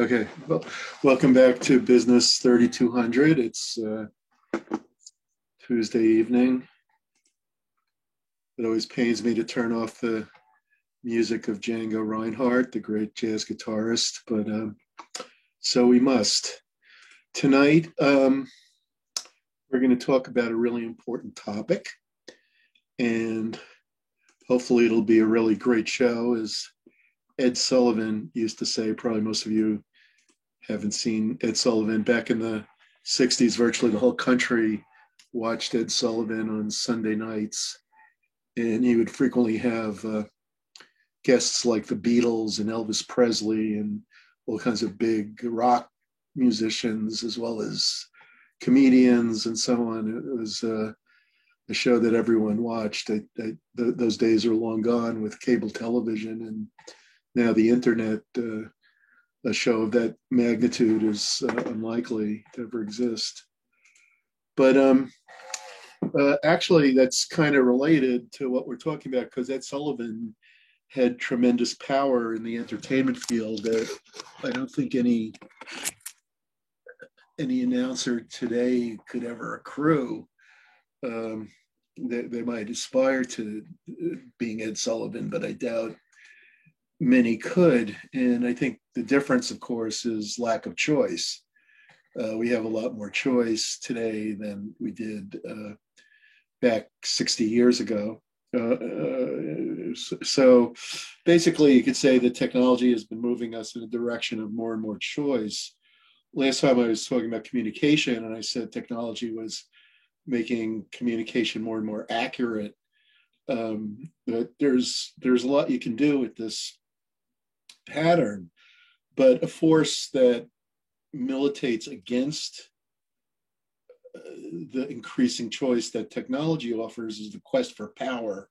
Okay, well, welcome back to Business 3200. It's Tuesday evening. It always pains me to turn off the music of Django Reinhardt, the great jazz guitarist, but so we must. Tonight, we're going to talk about a really important topic, and hopefully it'll be a really great show. As Ed Sullivan used to say, probably most of you haven't seen Ed Sullivan. Back in the 60s, virtually the whole country watched Ed Sullivan on Sunday nights. And he would frequently have guests like the Beatles and Elvis Presley and all kinds of big rock musicians, as well as comedians and so on. It was a show that everyone watched. Those days are long gone with cable television, and now the internet. A show of that magnitude is unlikely to ever exist. But Actually, that's kind of related to what we're talking about because Ed Sullivan had tremendous power in the entertainment field that I don't think any announcer today could ever accrue. Um, they might aspire to being Ed Sullivan, but I doubt many could. And I think the difference, of course, is lack of choice. We have a lot more choice today than we did back 60 years ago. So basically, you could say that technology has been moving us in a direction of more and more choice. Last time I was talking about communication, and I said technology was making communication more and more accurate. But there's a lot you can do with this pattern, but a force that militates against the increasing choice that technology offers is the quest for power,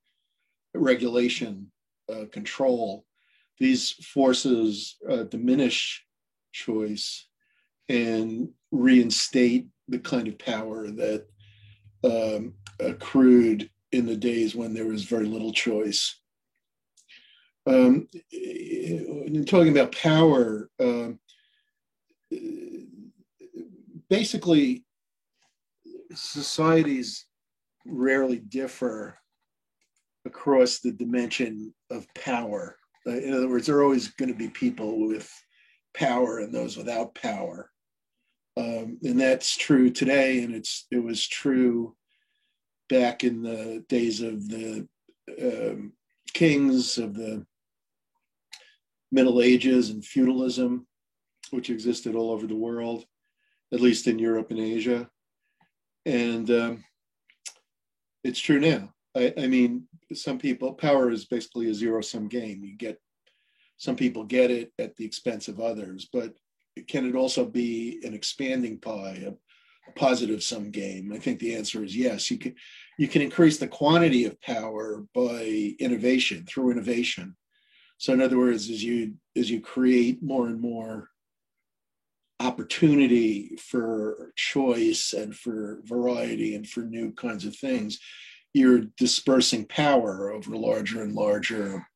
regulation, control. These forces diminish choice and reinstate the kind of power that accrued in the days when there was very little choice. Talking about power, basically, societies rarely differ across the dimension of power. In other words, there are always going to be people with power and those without power. And that's true today, and it was true back in the days of the kings of the Middle Ages and feudalism, which existed all over the world, at least in Europe and Asia. And it's true now. I mean, some people, power is basically a zero-sum game. Some people get it at the expense of others, but can it also be an expanding pie, a positive sum game? I think the answer is yes. You can increase the quantity of power by innovation, through innovation. So in other words, as you create more and more opportunity for choice and for variety and for new kinds of things, you're dispersing power over larger and larger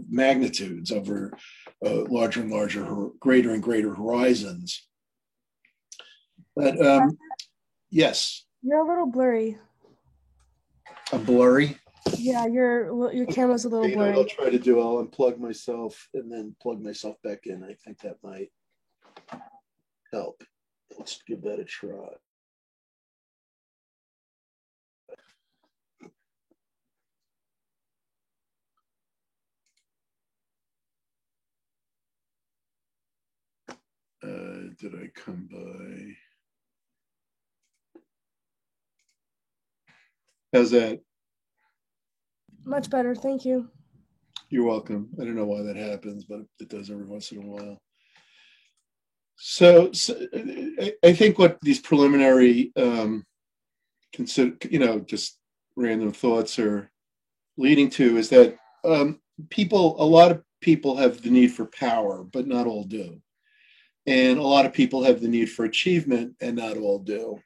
magnitudes, over larger and larger, greater and greater horizons. But yes. You're a little blurry. I'm blurry? Yeah, your camera's a little blurry. I'll try to do, I'll unplug myself and then plug myself back in. I think that might help. Let's give that a try. Did I come by? How's that? Much better, thank you. You're welcome. I don't know why that happens, but it does every once in a while. So I think what these preliminary just random thoughts are leading to is that a lot of people have the need for power, but not all do. And a lot of people have the need for achievement, and not all do.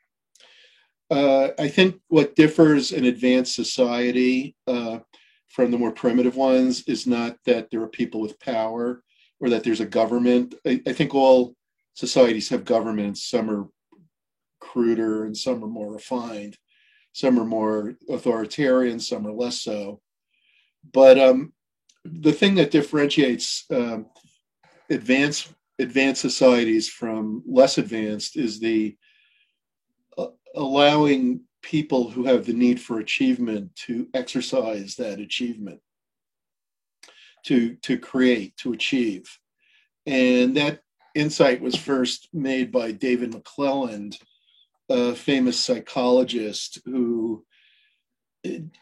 I think what differs an advanced society from the more primitive ones is not that there are people with power or that there's a government. I think all societies have governments. Some are cruder and some are more refined. Some are more authoritarian, some are less so. But the thing that differentiates advanced societies from less advanced is the allowing people who have the need for achievement to exercise that achievement, to create, to achieve. And that insight was first made by David McClelland, a famous psychologist who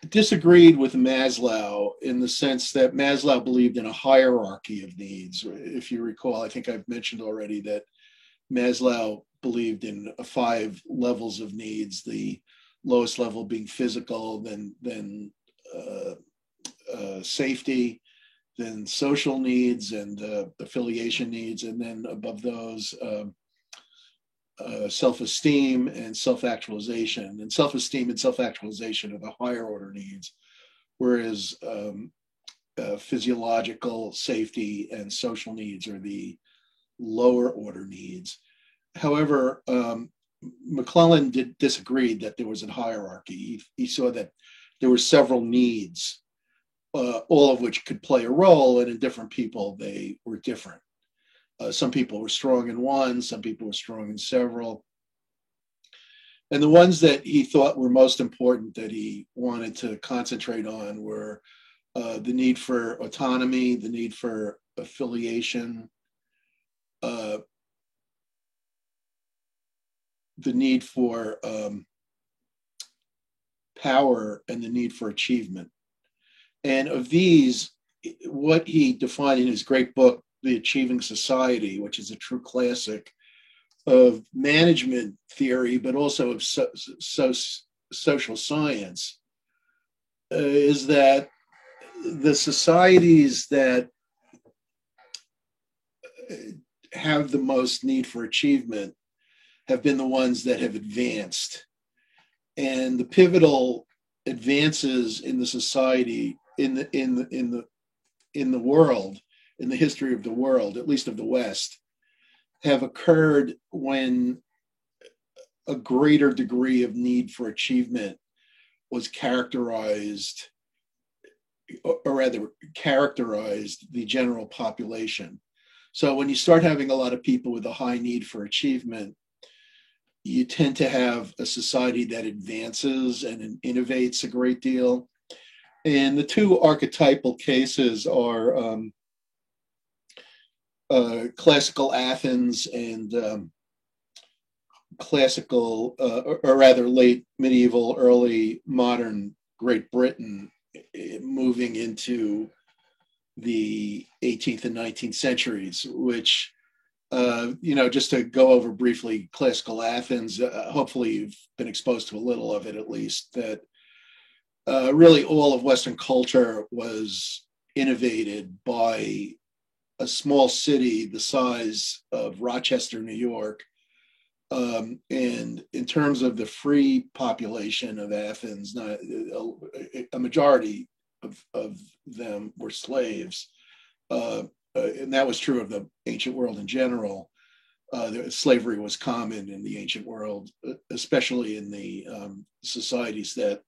disagreed with Maslow in the sense that Maslow believed in a hierarchy of needs. If you recall, I think I've mentioned already that Maslow believed in 5 levels of needs, the lowest level being physical, then safety, then social needs and affiliation needs, and then above those, self-esteem and self-actualization. And self-esteem and self-actualization are the higher order needs, whereas physiological, safety, and social needs are the lower order needs. However, McClellan disagreed that there was a hierarchy. He saw that there were several needs, all of which could play a role, and in different people, they were different. Some people were strong in one, some people were strong in several. And the ones that he thought were most important that he wanted to concentrate on were the need for autonomy, the need for affiliation, the need for power, and the need for achievement. And of these, what he defined in his great book, The Achieving Society, which is a true classic of management theory, but also of social science, is that the societies that have the most need for achievement have been the ones that have advanced. And the pivotal advances in the society, in the world, in the history of the world, at least of the West, have occurred when a greater degree of need for achievement was characterized, or rather characterized the general population. So when you start having a lot of people with a high need for achievement, you tend to have a society that advances and innovates a great deal. And the two archetypal cases are classical Athens and classical, or rather late medieval, early modern Great Britain, moving into the 18th and 19th centuries, which, just to go over briefly classical Athens, hopefully you've been exposed to a little of it at least, that really all of Western culture was innovated by a small city the size of Rochester, New York. And in terms of the free population of Athens, a majority of them were slaves. And that was true of the ancient world in general. Slavery was common in the ancient world, especially in the societies that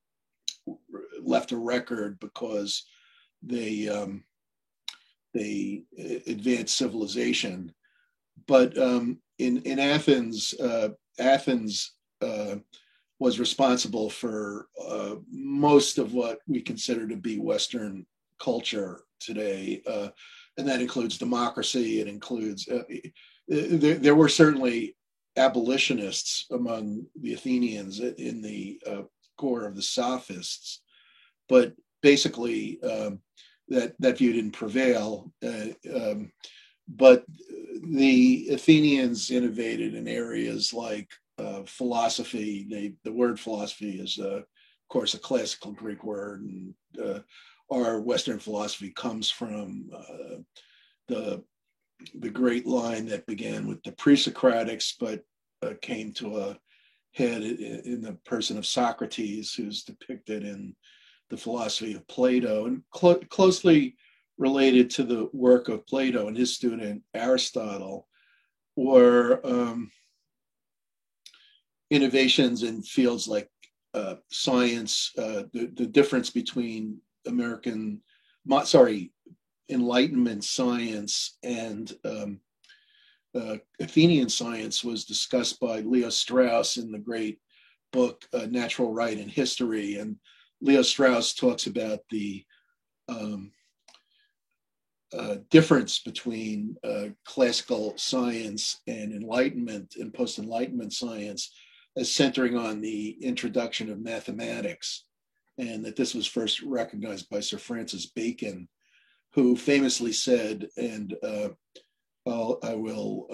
left a record because they advanced civilization. But in Athens, Athens was responsible for most of what we consider to be Western culture today. And that includes democracy. It includes, there were certainly abolitionists among the Athenians in the core of the Sophists, but basically that view didn't prevail. But the Athenians innovated in areas like philosophy. The word philosophy is, of course, a classical Greek word, and our Western philosophy comes from the great line that began with the pre-Socratics, but came to a head in the person of Socrates, who's depicted in the philosophy of Plato, and closely related to the work of Plato and his student Aristotle, were innovations in fields like science, the difference between Enlightenment science and Athenian science was discussed by Leo Strauss in the great book Natural Right and History. And Leo Strauss talks about the difference between classical science and Enlightenment and post-Enlightenment science as centering on the introduction of mathematics, and that this was first recognized by Sir Francis Bacon, who famously said, and I will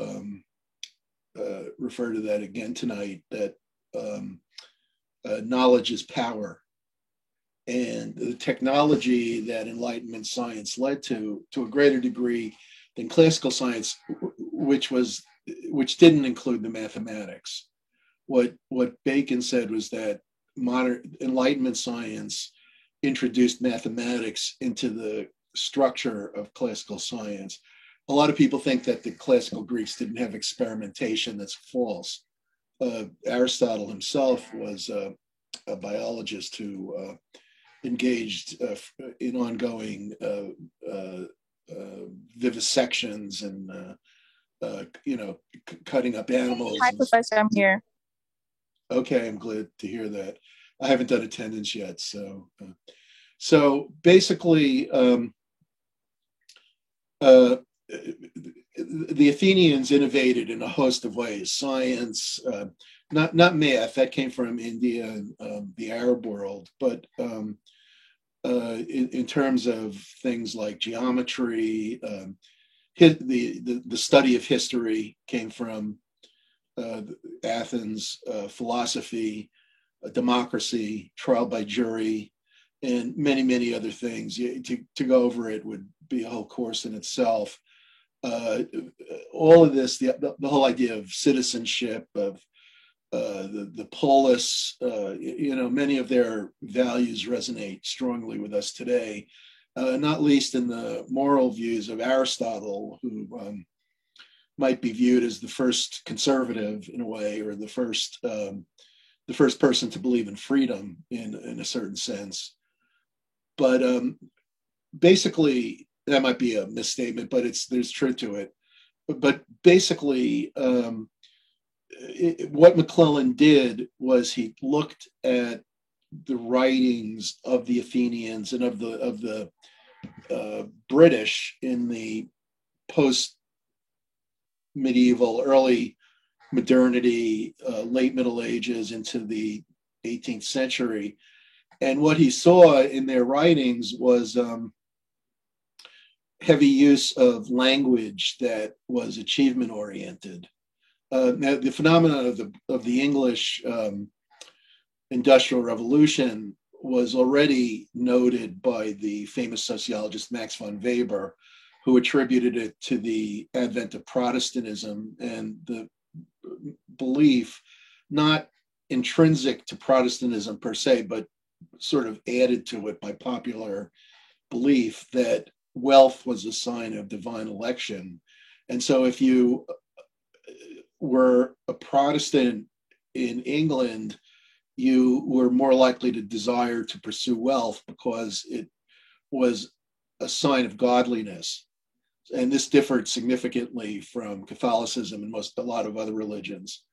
refer to that again tonight, that knowledge is power. And the technology that Enlightenment science led to a greater degree than classical science, which was which didn't include the mathematics. What Bacon said was that modern Enlightenment science introduced mathematics into the structure of classical science. A lot of people think that the classical Greeks didn't have experimentation. That's false. Aristotle himself was a biologist who engaged in ongoing vivisections and cutting up animals. Hi, Professor, I'm here. Okay, I'm glad to hear that. I haven't done attendance yet, so basically, the Athenians innovated in a host of ways. Science, not math, that came from India and the Arab world, but in terms of things like geometry, the study of history came from Athens, philosophy, democracy, trial by jury, and many, many other things. To go over it would be a whole course in itself. All of this, the whole idea of citizenship, of the polis, many of their values resonate strongly with us today, not least in the moral views of Aristotle, who might be viewed as the first conservative in a way, or the first person to believe in freedom in a certain sense. But basically, that might be a misstatement, but there's truth to it. But basically, what McClellan did was he looked at the writings of the Athenians and of the British in the post-medieval, early modernity, late Middle Ages into the 18th century. And what he saw in their writings was heavy use of language that was achievement oriented. Now, the phenomenon of the English Industrial Revolution was already noted by the famous sociologist Max von Weber, who attributed it to the advent of Protestantism and the belief, not intrinsic to Protestantism per se, but sort of added to it by popular belief, that wealth was a sign of divine election. And so if you were a Protestant in England, you were more likely to desire to pursue wealth because it was a sign of godliness. And this differed significantly from Catholicism and a lot of other religions.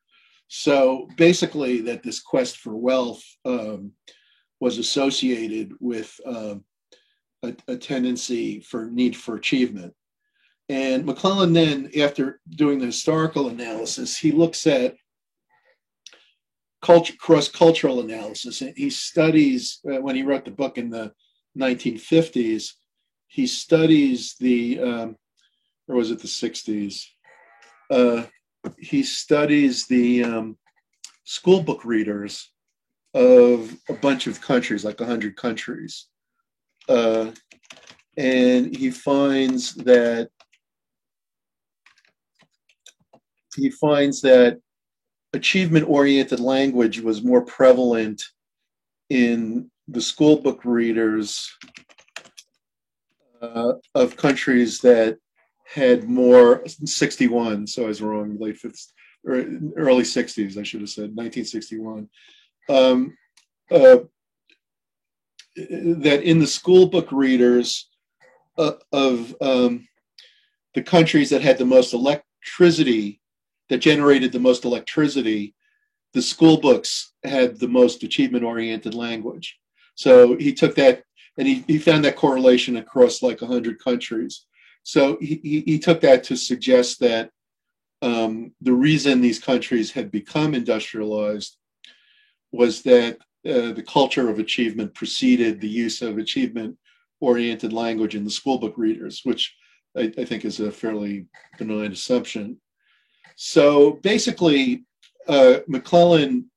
So basically, that this quest for wealth was associated with a tendency for need for achievement. And McClellan then, after doing the historical analysis, he looks at cross-cultural analysis. And he studies, when he wrote the book in the 1950s, he studies or was it the 60s? He studies the school book readers of a bunch of countries, like 100 countries. And he finds that achievement-oriented language was more prevalent in the school book readers of countries that had more, 61, so I was wrong, late 50s, or early 60s, I should have said, 1961. That in the school book readers of the countries that had the most electricity, that generated the most electricity, the school books had the most achievement-oriented language. So he took that and he found that correlation across like 100 countries. So he took that to suggest that the reason these countries had become industrialized was that the culture of achievement preceded the use of achievement-oriented language in the school book readers, which I think is a fairly benign assumption. So basically, McClellan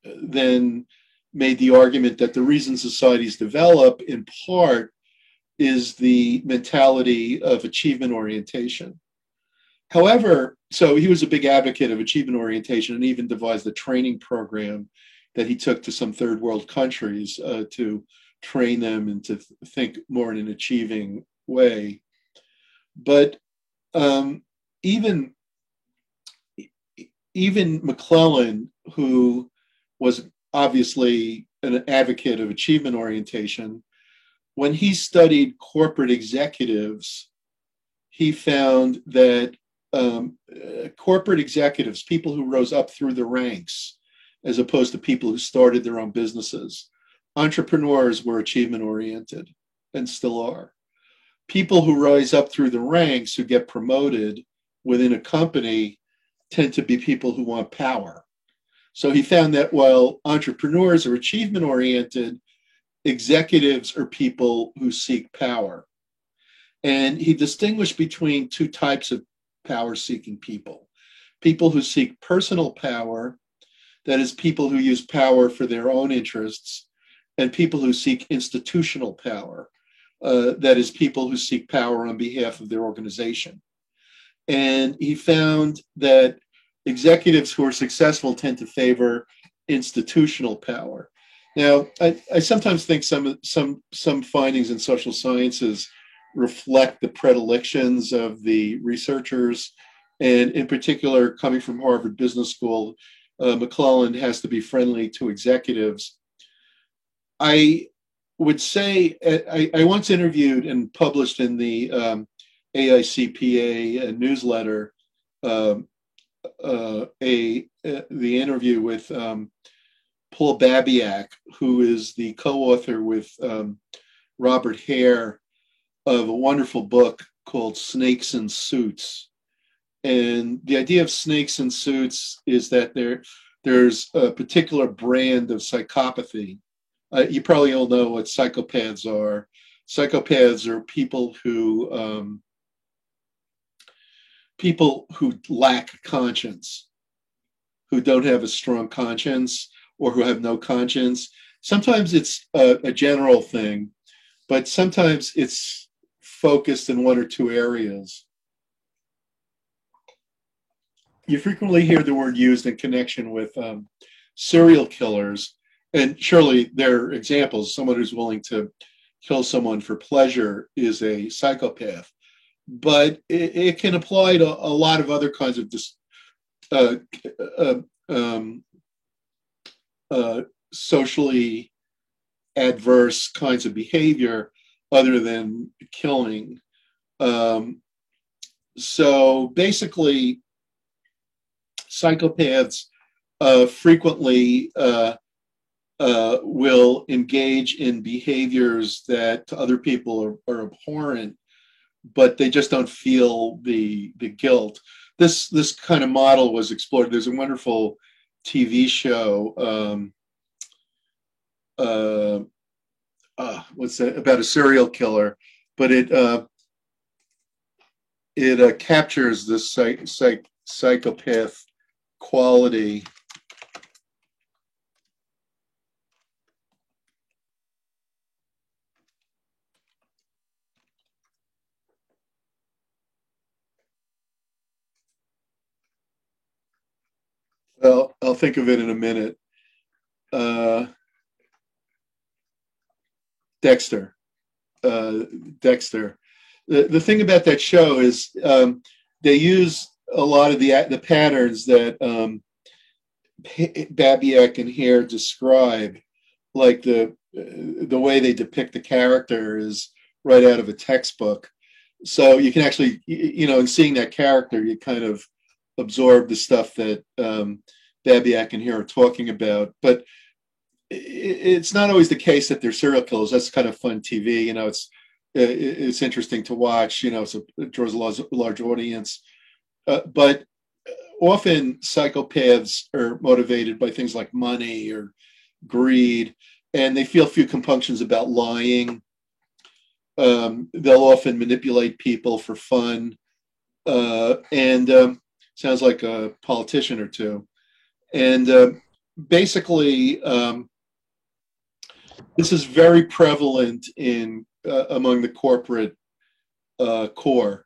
then made the argument that the reason societies develop, in part, is the mentality of achievement orientation. However, so he was a big advocate of achievement orientation and even devised a training program that he took to some third world countries to train them and to think more in an achieving way. But um, even even McClellan, who was obviously an advocate of achievement orientation, when he studied corporate executives, he found that corporate executives, people who rose up through the ranks, as opposed to people who started their own businesses, entrepreneurs were achievement oriented and still are. People who rise up through the ranks, who get promoted within a company, tend to be people who want power. So he found that while entrepreneurs are achievement oriented, executives are people who seek power. And he distinguished between two types of power seeking people: people who seek personal power, that is, people who use power for their own interests, and people who seek institutional power, that is, people who seek power on behalf of their organization. And he found that executives who are successful tend to favor institutional power. Now, I sometimes think some findings in social sciences reflect the predilections of the researchers, and in particular, coming from Harvard Business School, McClellan has to be friendly to executives. I would say I once interviewed and published in the AICPA newsletter the interview with Paul Babiak, who is the co-author with Robert Hare of a wonderful book called Snakes in Suits. And the idea of snakes in suits is that there's a particular brand of psychopathy. You probably all know what psychopaths are. Psychopaths are people who lack conscience, who don't have a strong conscience, or who have no conscience. Sometimes it's a general thing, but sometimes it's focused in one or two areas. You frequently hear the word used in connection with serial killers, and surely there are examples. Someone who's willing to kill someone for pleasure is a psychopath, but it can apply to a lot of other kinds of socially adverse kinds of behavior other than killing. So basically, psychopaths frequently will engage in behaviors that to other people are abhorrent, but they just don't feel the guilt. This kind of model was explored. There's a wonderful TV show, what's that, about a serial killer, but it captures this psychopath quality. Well, I'll think of it in a minute. Dexter. Dexter. The thing about that show is they use a lot of the patterns that Babiak and Hare describe, like the way they depict the character is right out of a textbook. So you can actually, in seeing that character, you kind of absorb the stuff that Babiak and Hare are talking about. But it's not always the case that they're serial killers. That's kind of fun TV. It's interesting to watch. It draws a large audience. But often psychopaths are motivated by things like money or greed, and they feel few compunctions about lying. They'll often manipulate people for fun, and sounds like a politician or two. And basically, this is very prevalent in among the corporate core,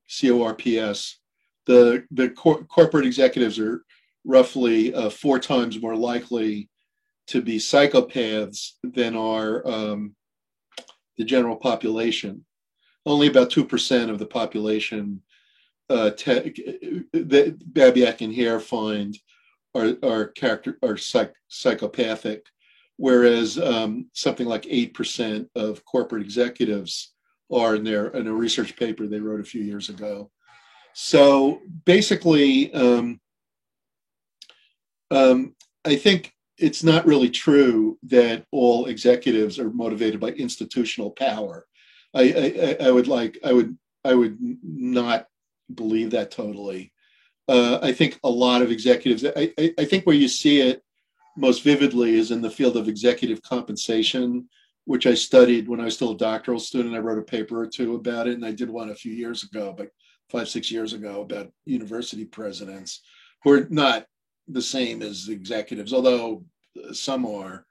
CORPS. corporate executives are roughly 4 times more likely to be psychopaths than are the general population. Only about 2% of the population that Babiak and Hare find are psychopathic, whereas something like 8% of corporate executives are in a research paper they wrote a few years ago. So basically, I think it's not really true that all executives are motivated by institutional power. I would not believe that totally. I think a lot of executives, I think where you see it most vividly is in the field of executive compensation, which I studied when I was still a doctoral student. I wrote a paper or two about it, and I did one a few years ago, but 5-6 years ago, about university presidents who are not the same as executives, although some are.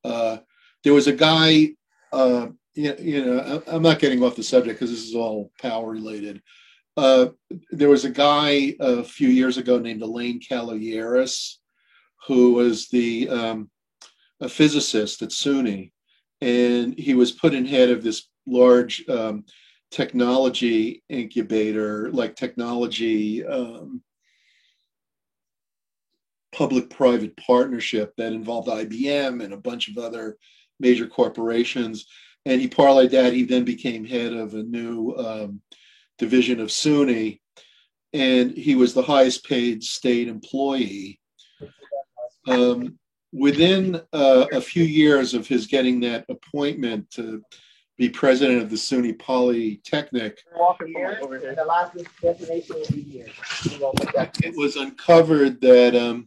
There was a guy, I'm not getting off the subject because this is all power related. There was a guy a few years ago named Elaine Kaloyeris, who was a physicist at SUNY, and he was put in head of this large technology incubator, like technology public-private partnership that involved IBM and a bunch of other major corporations. And he parlayed that. He then became head of a new division of SUNY, and he was the highest paid state employee. Within a few years of his getting that appointment to be president of the SUNY Polytechnic, it was uncovered that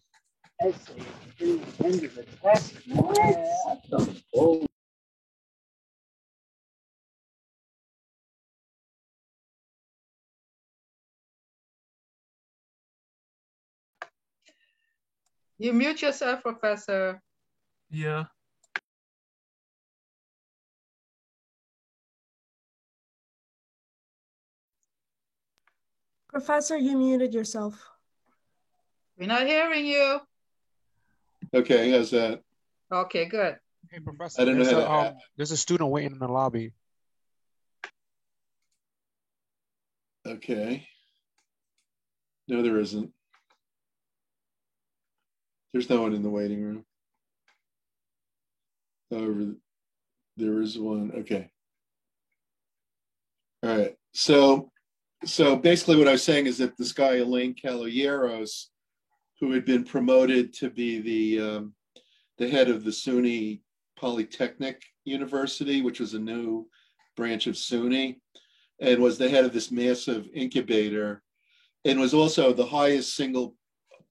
You mute yourself, Professor. Yeah. Professor, you muted yourself. We're not hearing you. Okay, how's that? Okay, good. Hey, Professor, I don't know how that there's a student waiting in the lobby. Okay. No, there isn't. There's no one in the waiting room. However, there is one. Okay. All right. So basically what I was saying is that this guy, Elaine Kaloyeros, who had been promoted to be the head of the SUNY Polytechnic University, which was a new branch of SUNY, and was the head of this massive incubator, and was also the highest single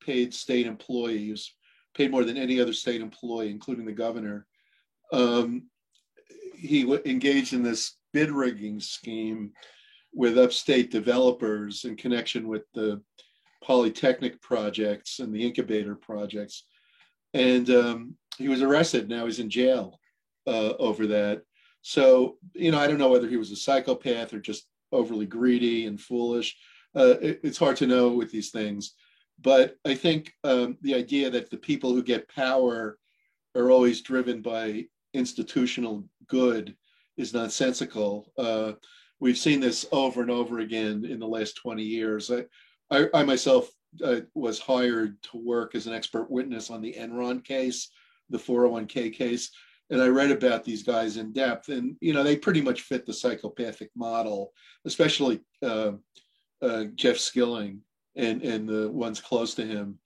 paid state employee. He was paid more than any other state employee, including the governor. He engaged in this bid rigging scheme with upstate developers in connection with the Polytechnic projects and the incubator projects. And he was arrested. Now he's in jail over that. So, I don't know whether he was a psychopath or just overly greedy and foolish. It's hard to know with these things. But I think the idea that the people who get power are always driven by institutional good is nonsensical. We've seen this over and over again in the last 20 years. I myself was hired to work as an expert witness on the Enron case, the 401k case, and I read about these guys in depth, and they pretty much fit the psychopathic model, especially Jeff Skilling and the ones close to him.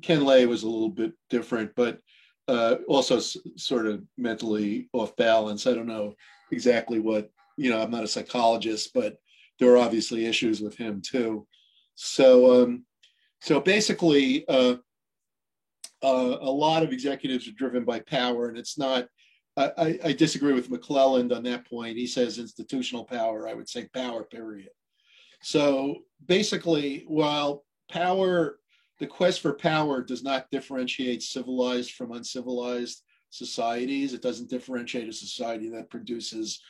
Ken Lay was a little bit different, but also sort of mentally off balance. I don't know exactly what, I'm not a psychologist, but there are obviously issues with him too. So basically, a lot of executives are driven by power, and it's not. I disagree with McClelland on that point. He says institutional power. I would say power, period. So basically, while power, the quest for power does not differentiate civilized from uncivilized societies. It doesn't differentiate a society that produces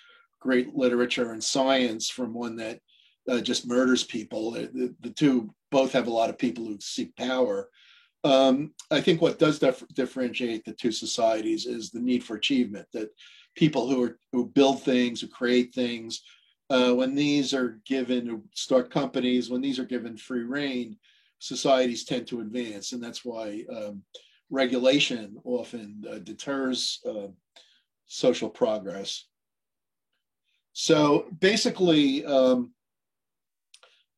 great literature and science from one that just murders people. The two both have a lot of people who seek power. I think what does differentiate the two societies is the need for achievement, that people who build things, who create things, when these are given, who start companies, when these are given free rein, societies tend to advance. And that's why regulation often deters social progress. So basically,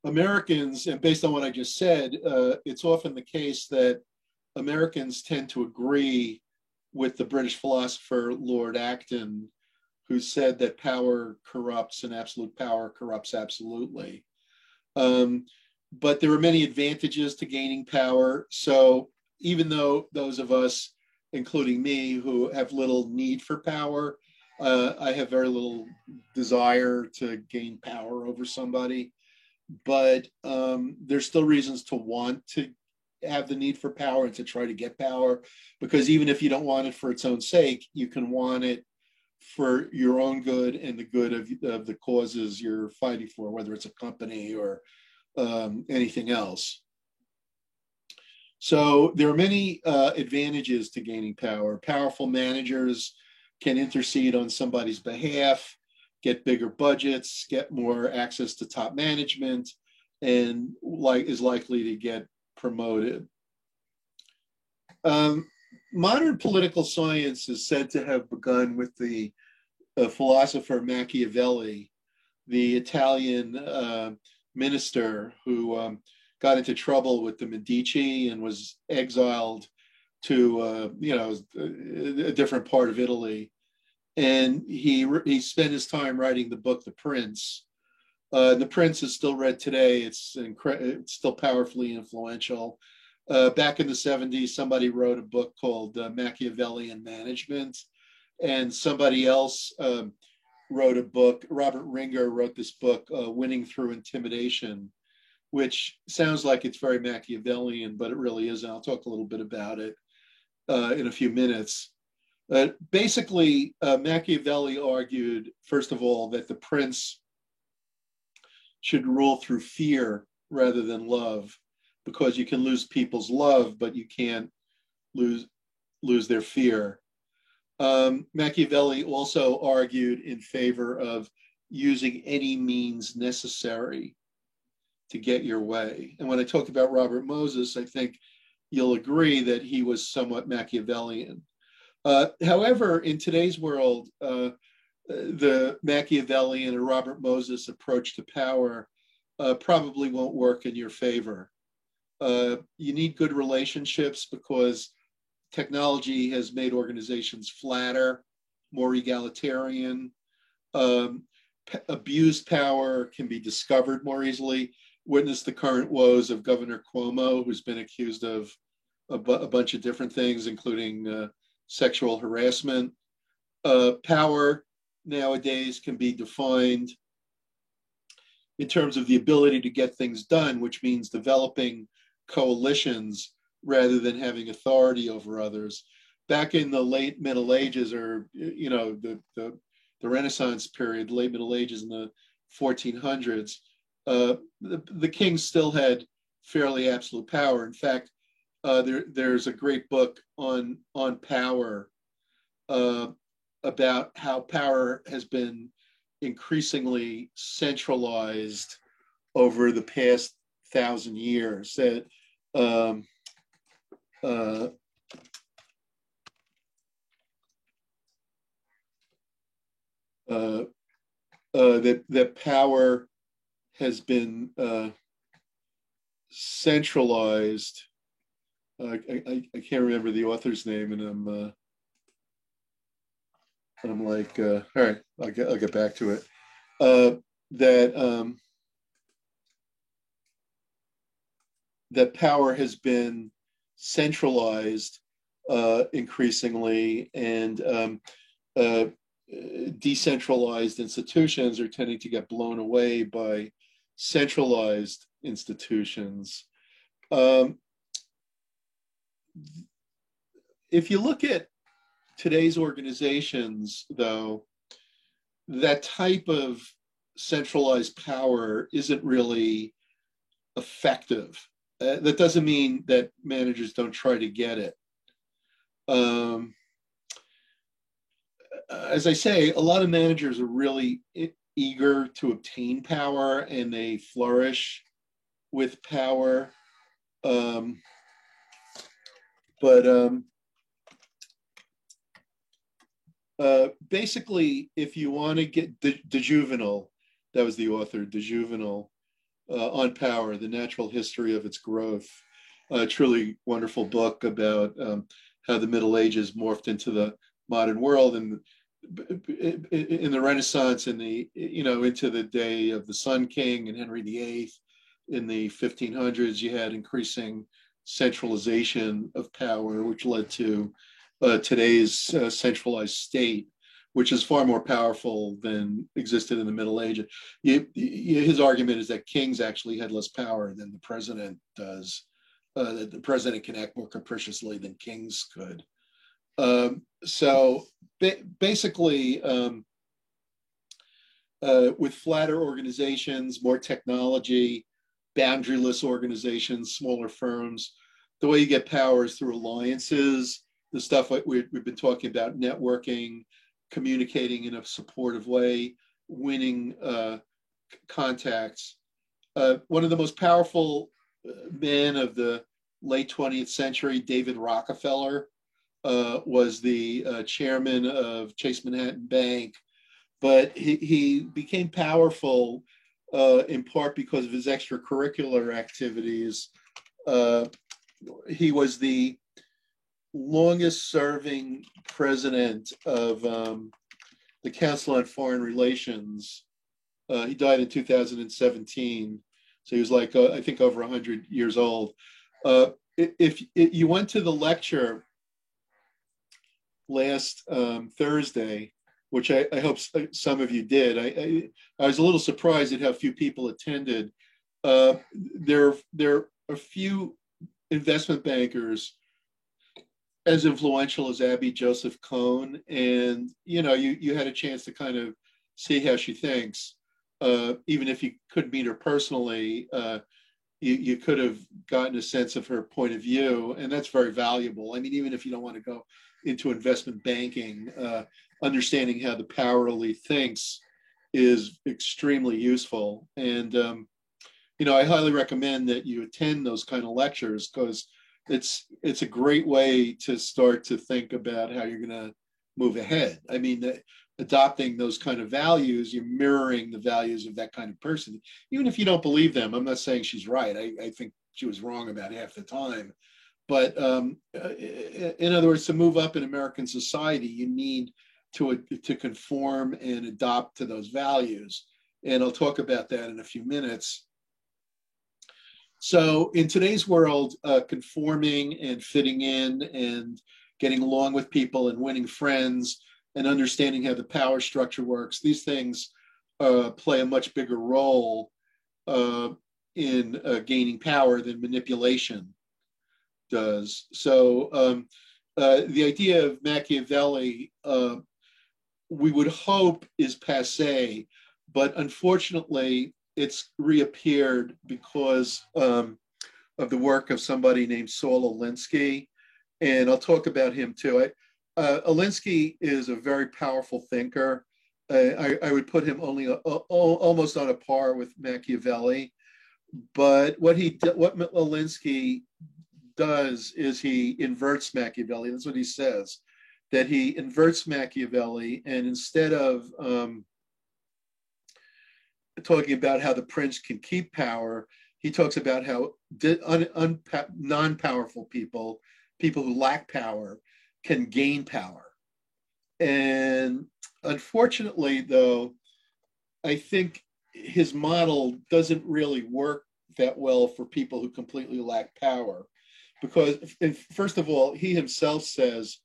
Americans, and based on what I just said, it's often the case that Americans tend to agree with the British philosopher Lord Acton, who said that power corrupts and absolute power corrupts absolutely. But there are many advantages to gaining power. So even though those of us, including me, who have little need for power, I have very little desire to gain power over somebody. But there's still reasons to want to have the need for power and to try to get power, because even if you don't want it for its own sake, you can want it for your own good and the good of the causes you're fighting for, whether it's a company or anything else. So there are many advantages to gaining power. Powerful managers can intercede on somebody's behalf, get bigger budgets, get more access to top management, and is likely to get promoted. Modern political science is said to have begun with the philosopher Machiavelli, the Italian minister who got into trouble with the Medici and was exiled to a different part of Italy. And he spent his time writing the book The Prince. The Prince is still read today. It's still powerfully influential. Back in the 70s, somebody wrote a book called Machiavellian Management, and somebody else wrote a book. Robert Ringer wrote this book, Winning Through Intimidation, which sounds like it's very Machiavellian, but it really isn't. I'll talk a little bit about it in a few minutes. Basically, Machiavelli argued, first of all, that the prince should rule through fear rather than love, because you can lose people's love, but you can't lose their fear. Machiavelli also argued in favor of using any means necessary to get your way. And when I talked about Robert Moses, I think you'll agree that he was somewhat Machiavellian. However, in today's world, the Machiavellian or Robert Moses approach to power probably won't work in your favor. You need good relationships because technology has made organizations flatter, more egalitarian. Abused power can be discovered more easily. Witness the current woes of Governor Cuomo, who's been accused of a bunch of different things, including sexual harassment. Power nowadays can be defined in terms of the ability to get things done, which means developing coalitions rather than having authority over others. Back in the late Middle Ages, or the Renaissance period, late Middle Ages in the 1400s, the kings still had fairly absolute power. In fact, there's a great book on power about how power has been increasingly centralized over the past 1,000 years. That that power has been centralized. I can't remember the author's name, and I'm like, all right, I'll get back to it. That power has been centralized increasingly, and decentralized institutions are tending to get blown away by centralized institutions. If you look at today's organizations, though, that type of centralized power isn't really effective. That doesn't mean that managers don't try to get it. As I say, a lot of managers are really eager to obtain power, and they flourish with power. Basically, if you want to get de Jouvenel, that was the author, de Jouvenel, on Power, The Natural History of Its Growth, a truly wonderful book about how the Middle Ages morphed into the modern world, and in the Renaissance, and into the day of the Sun King and Henry VIII in the 1500s, you had increasing centralization of power, which led to today's centralized state, which is far more powerful than existed in the Middle Ages. His argument is that kings actually had less power than the president does. That the president can act more capriciously than kings could. Basically, with flatter organizations, more technology, boundaryless organizations, smaller firms, the way you get power is through alliances, the stuff we've been talking about, networking, communicating in a supportive way, winning contacts. One of the most powerful men of the late 20th century, David Rockefeller, was the chairman of Chase Manhattan Bank, but he became powerful in part because of his extracurricular activities. He was the longest serving president of the Council on Foreign Relations. He died in 2017. So he was like, I think over 100 years old. If you went to the lecture last Thursday, which I hope some of you did, I was a little surprised at how few people attended. There are a few investment bankers as influential as Abby Joseph Cohn, and you had a chance to kind of see how she thinks. Even if you couldn't meet her personally, you could have gotten a sense of her point of view, and that's very valuable. I mean, even if you don't want to go into investment banking, understanding how the power elite thinks is extremely useful. And I highly recommend that you attend those kind of lectures, because it's a great way to start to think about how you're going to move ahead. I mean, adopting those kind of values, you're mirroring the values of that kind of person, even if you don't believe them. I'm not saying she's right. I think she was wrong about half the time. But in other words, to move up in American society, you need to conform and adopt to those values. And I'll talk about that in a few minutes. So in today's world, conforming and fitting in and getting along with people and winning friends and understanding how the power structure works, these things play a much bigger role in gaining power than manipulation does. So the idea of Machiavelli, we would hope, is passé, but unfortunately, it's reappeared because of the work of somebody named Saul Alinsky, and I'll talk about him too. Alinsky is a very powerful thinker. I would put him almost on a par with Machiavelli, but what Alinsky does is he inverts Machiavelli. That's what he says, that he inverts Machiavelli, and instead of talking about how the prince can keep power, he talks about how non-powerful people who lack power, can gain power. And unfortunately, though, I think his model doesn't really work that well for people who completely lack power. Because, first of all, he himself says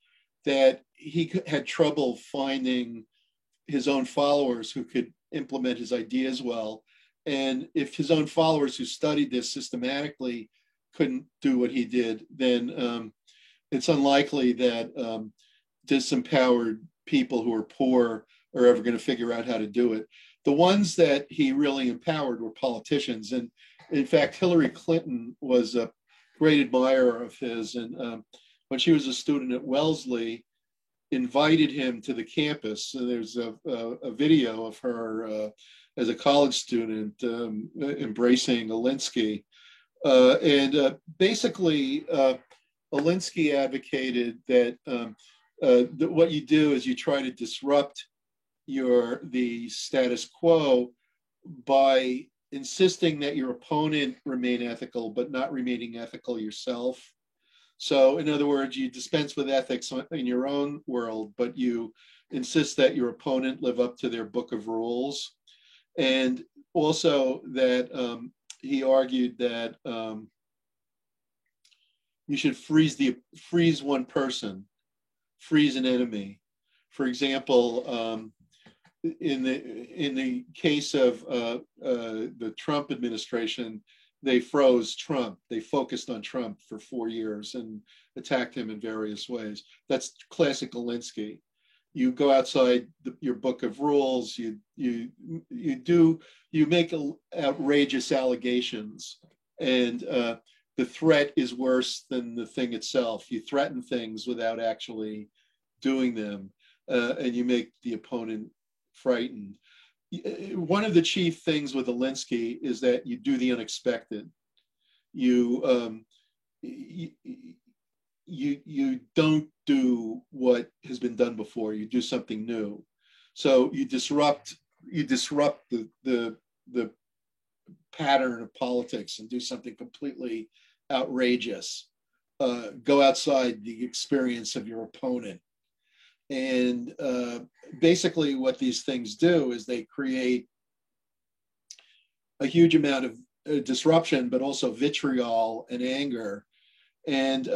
that he had trouble finding his own followers who could implement his ideas well. And if his own followers who studied this systematically couldn't do what he did, then it's unlikely that disempowered people who are poor are ever going to figure out how to do it. The ones that he really empowered were politicians. And in fact, Hillary Clinton was a great admirer of his. And when she was a student at Wellesley, invited him to the campus. And there's a video of her as a college student embracing Alinsky. Basically, Alinsky advocated that what you do is you try to disrupt the status quo by insisting that your opponent remain ethical, but not remaining ethical yourself. So in other words, you dispense with ethics in your own world, but you insist that your opponent live up to their book of rules. And also that he argued that you should freeze one person, freeze an enemy. For example, in the case of the Trump administration, they froze Trump. They focused on Trump for 4 years and attacked him in various ways. That's classic Alinsky. You go outside your book of rules. You make outrageous allegations, and the threat is worse than the thing itself. You threaten things without actually doing them, and you make the opponent frightened. One of the chief things with Alinsky is that you do the unexpected. You don't do what has been done before. You do something new. So you disrupt the pattern of politics and do something completely outrageous. Go outside the experience of your opponent. And basically what these things do is they create a huge amount of disruption, but also vitriol and anger. And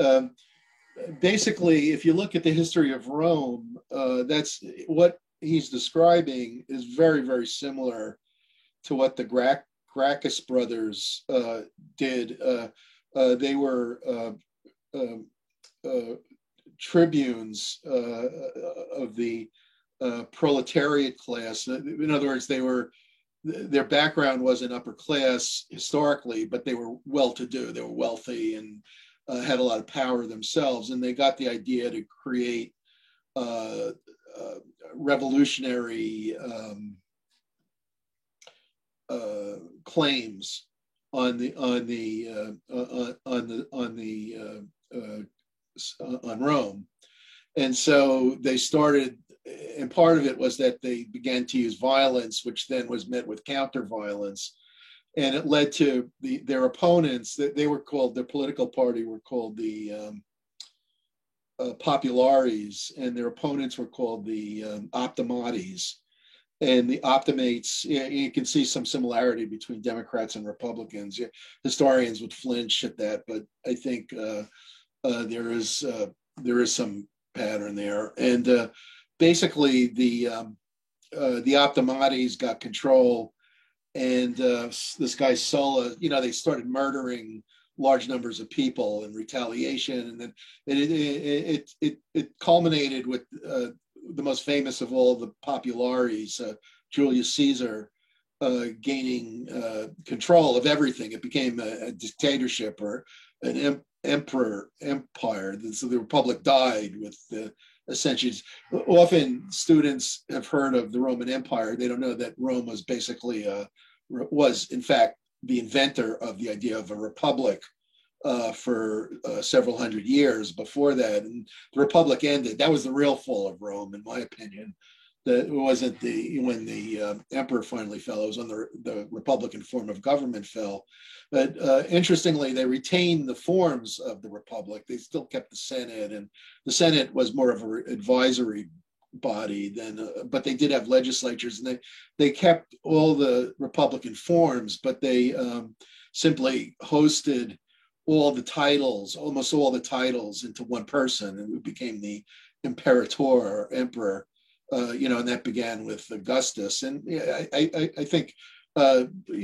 basically, if you look at the history of Rome, that's what he's describing is very, very similar to what the Gracchus brothers did. They were tribunes of the proletariat class. In other words, their background wasn't upper class historically, but they were well-to-do. They were wealthy and had a lot of power themselves. And they got the idea to create revolutionary claims on Rome. And so they started, and part of it was that they began to use violence, which then was met with counter violence. And it led to their opponents, they were called, their political party were called the Populares, and their opponents were called the Optimates. And the Optimates, you can see some similarity between Democrats and Republicans. Historians would flinch at that, but I think there is some pattern there. And basically, the Optimates got control, and this guy Sulla, they started murdering large numbers of people in retaliation, and then it culminated with the most famous of all the Populares, Julius Caesar, gaining control of everything. It became a dictatorship or an empire. So the republic died with the essentially. Often students have heard of the Roman Empire. They don't know that Rome was basically was in fact the inventor of the idea of a republic for several hundred years before that. And the republic ended. That was the real fall of Rome, in my opinion. That it wasn't when the emperor finally fell. It was when the republican form of government fell. But interestingly, they retained the forms of the republic. They still kept the Senate, and the Senate was more of an advisory body than, but they did have legislatures, and they kept all the republican forms, but they simply hosted all the titles, almost all the titles, into one person, and it became the imperator or emperor. And that began with Augustus. And I think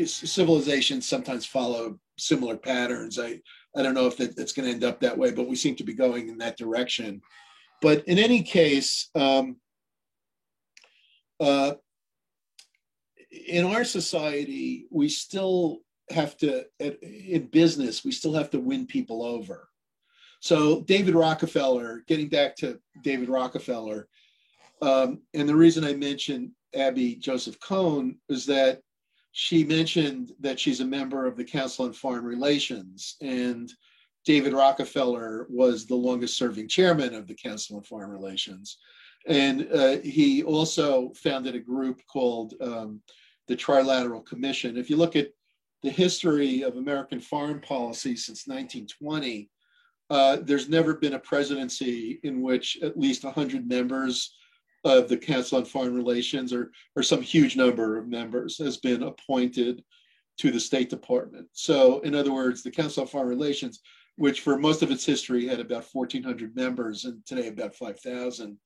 civilizations sometimes follow similar patterns. I don't know if it's going to end up that way, but we seem to be going in that direction. But in any case, in our society, we still have to, in business, we still have to win people over. So David Rockefeller, getting back to David Rockefeller, and the reason I mentioned Abby Joseph Cohn is that she mentioned that she's a member of the Council on Foreign Relations, and David Rockefeller was the longest serving chairman of the Council on Foreign Relations. And he also founded a group called the Trilateral Commission. If you look at the history of American foreign policy since 1920, there's never been a presidency in which at least 100 members of the Council on Foreign Relations or some huge number of members has been appointed to the State Department. So in other words, the Council on Foreign Relations, which for most of its history had about 1,400 members and today about 5,000,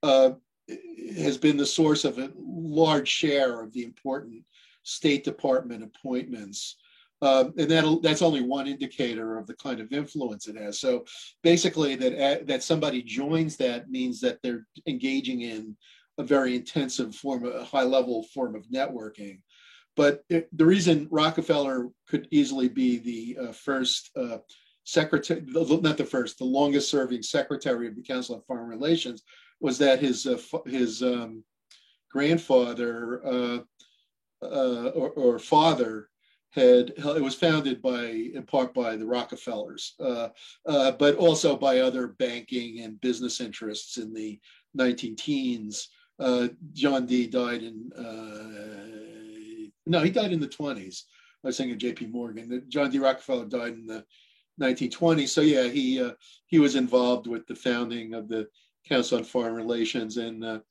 has been the source of a large share of the important State Department appointments. And that's only one indicator of the kind of influence it has. So basically that somebody joins that means that they're engaging in a very intensive form, a high-level form of networking. But the reason Rockefeller could easily be the first secretary, not the first, the longest serving secretary of the Council on Foreign Relations was that his grandfather or father it was founded in part by the Rockefellers, but also by other banking and business interests in the 19-teens. John D. died he died in the 20s. I was thinking J.P. Morgan. John D. Rockefeller died in the 1920s. So yeah, he was involved with the founding of the Council on Foreign Relations, and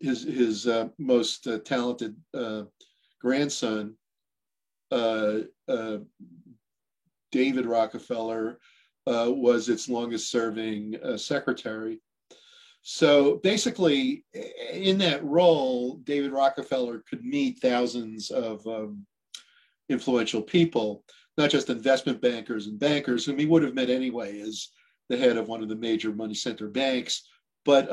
his most talented grandson, David Rockefeller, was its longest serving secretary. So basically, in that role, David Rockefeller could meet thousands of influential people, not just investment bankers and bankers, whom he would have met anyway as the head of one of the major money center banks, but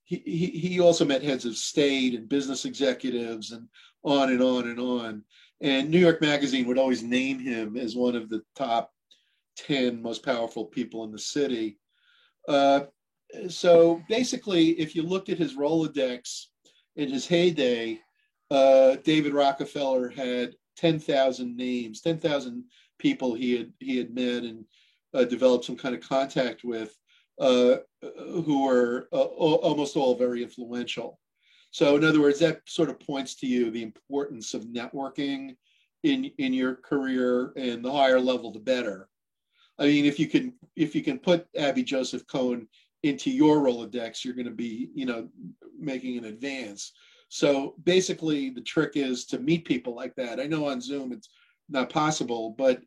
he also met heads of state and business executives and on and on and on. And New York Magazine would always name him as one of the top 10 most powerful people in the city. So basically, if you looked at his Rolodex in his heyday, David Rockefeller had 10,000 names, 10,000 people he had met and developed some kind of contact with, who were almost all very influential. So in other words, that sort of points to you the importance of networking in your career, and the higher level, the better. I mean, if you can put Abby Joseph Cohn into your Rolodex, you're going to be, making an advance. So basically the trick is to meet people like that. I know on Zoom it's not possible, but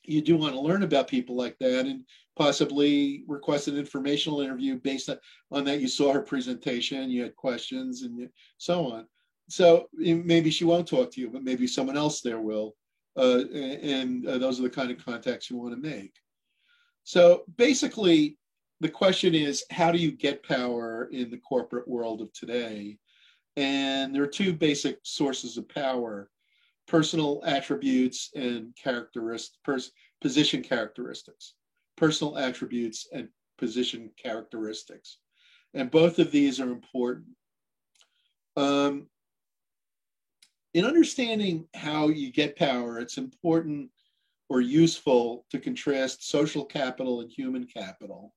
you do want to learn about people like that and possibly request an informational interview based on that. You saw her presentation, you had questions and so on. So maybe she won't talk to you, but maybe someone else there will. And those are the kind of contacts you want to make. So basically, the question is, how do you get power in the corporate world of today? And there are two basic sources of power: personal attributes and position characteristics. Personal attributes and position characteristics. And both of these are important. In understanding how you get power, it's important or useful to contrast social capital and human capital.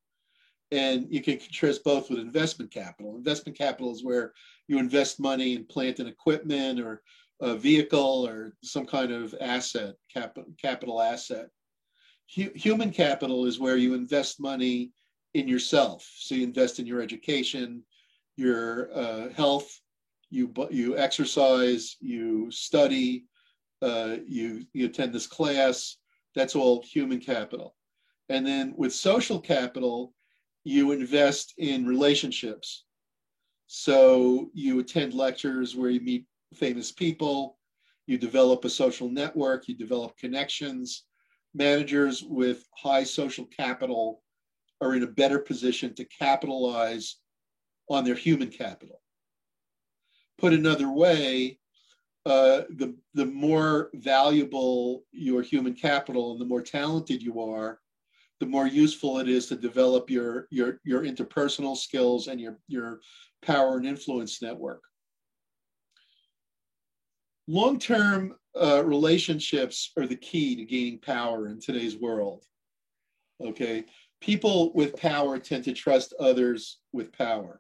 And you can contrast both with investment capital. Investment capital is where you invest money in plant and equipment or a vehicle or some kind of asset, capital asset. Human capital is where you invest money in yourself. So you invest in your education, your health, you exercise, you study, you attend this class. That's all human capital. And then with social capital, you invest in relationships. So you attend lectures where you meet famous people, you develop a social network, you develop connections. Managers with high social capital are in a better position to capitalize on their human capital. put another way, the more valuable your human capital and the more talented you are, the more useful it is to develop your interpersonal skills and your power and influence network. Long-term relationships are the key to gaining power in today's world. Okay, people with power tend to trust others with power.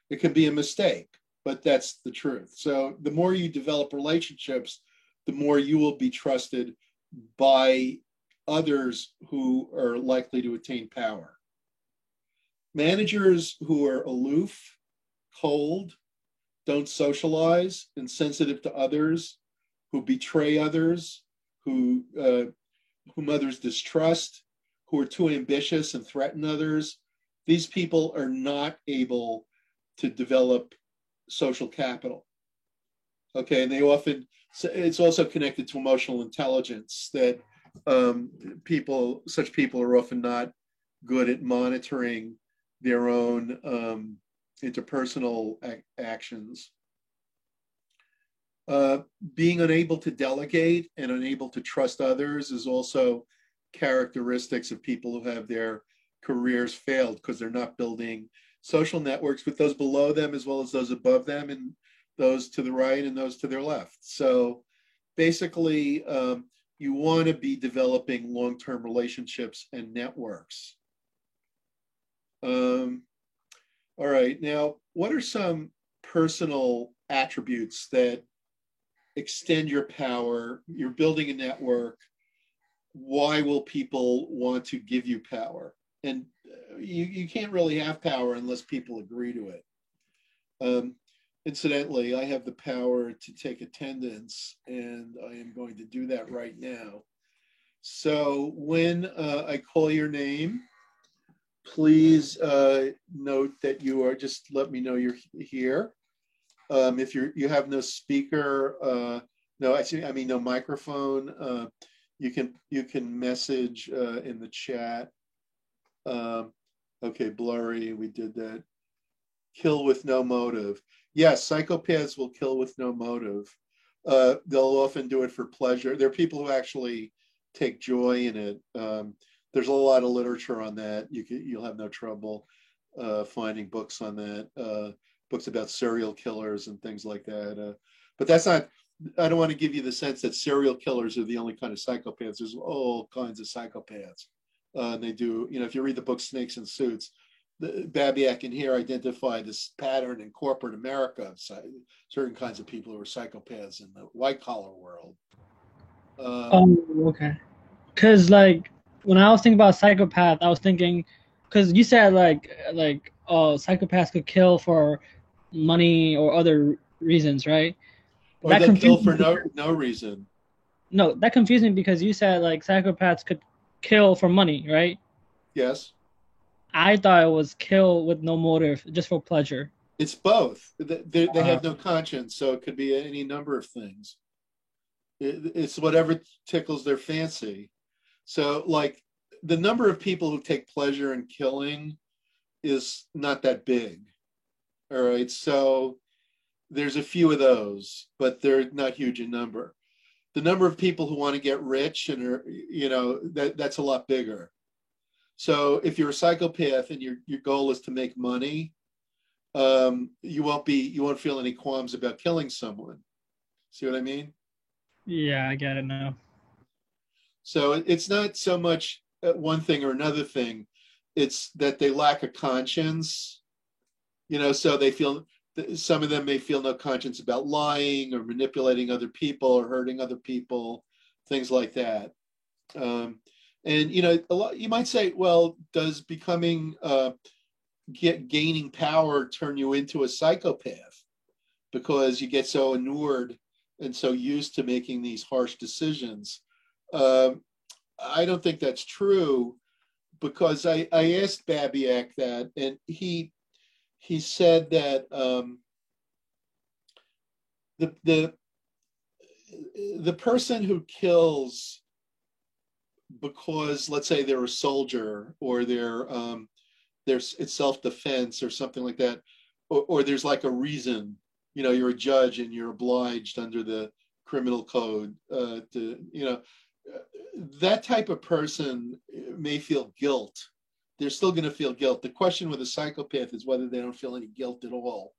It can be a mistake, but that's the truth. So the more you develop relationships, the more you will be trusted by others who are likely to attain power. Managers who are aloof, cold, don't socialize, insensitive to others, who betray others, whom others distrust, who are too ambitious and threaten others, these people are not able to develop social capital. Okay, and they often, it's also connected to emotional intelligence, that such people are often not good at monitoring their own interpersonal actions. Being unable to delegate and unable to trust others is also characteristics of people who have their careers failed, because they're not building social networks with those below them as well as those above them, and those to the right and those to their left. So basically, you want to be developing long-term relationships and networks. All right, now, what are some personal attributes that extend your power? You're building a network. Why will people want to give you power? And you can't really have power unless people agree to it. Incidentally, I have the power to take attendance, and I am going to do that right now. So when I call your name, please note that you are, just let me know you're here. If you have no speaker, no microphone, you can message in the chat. Okay, blurry, we did that. Kill with no motive. Yes, psychopaths will kill with no motive. They'll often do it for pleasure. There are people who actually take joy in it. There's a lot of literature on that. You'll have no trouble finding books on that, books about serial killers and things like that. But that's not, I don't want to give you the sense that serial killers are the only kind of psychopaths. There's all kinds of psychopaths. And they do, if you read the book Snakes in Suits, Babiak in here identified this pattern in corporate America, certain kinds of people who are psychopaths in the white collar world. Okay. Because when I was thinking about psychopath, I was thinking, because you said psychopaths could kill for money or other reasons, right? Or they'll kill for no reason. No, that confused me because you said psychopaths could kill for money, right? Yes. I thought it was kill with no motive, just for pleasure. It's both. They have no conscience, so it could be any number of things. It's whatever tickles their fancy. So, the number of people who take pleasure in killing is not that big. All right, so there's a few of those, but they're not huge in number. The number of people who want to get rich and are, that's a lot bigger. So if you're a psychopath and your goal is to make money, you won't feel any qualms about killing someone. See what I mean? Yeah, I get it now. So it's not so much one thing or another thing. It's that they lack a conscience, so they feel, some of them may feel no conscience about lying or manipulating other people or hurting other people, things like that. And a lot, you might say, well, does becoming gaining power turn you into a psychopath because you get so inured and so used to making these harsh decisions? I don't think that's true, because I asked Babiak that, and he said that the person who kills because, let's say, they're a soldier, or it's self-defense or something like that, or there's a reason you're a judge and you're obliged under the criminal code that type of person may feel guilt. They're still going to feel guilt. The question with a psychopath is whether they don't feel any guilt at all.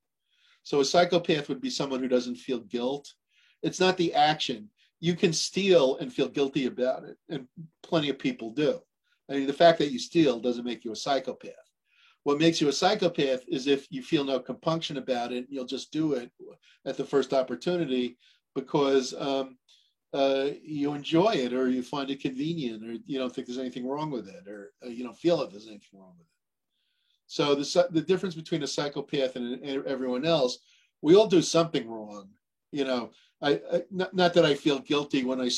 So a psychopath would be someone who doesn't feel guilt. It's not the action. You can steal and feel guilty about it, and plenty of people do. I mean, the fact that you steal doesn't make you a psychopath. What makes you a psychopath is if you feel no compunction about it, you'll just do it at the first opportunity because you enjoy it, or you find it convenient, or you don't think there's anything wrong with it, or you don't feel that there's anything wrong with it. So the difference between a psychopath and everyone else, we all do something wrong. Not that I feel guilty when I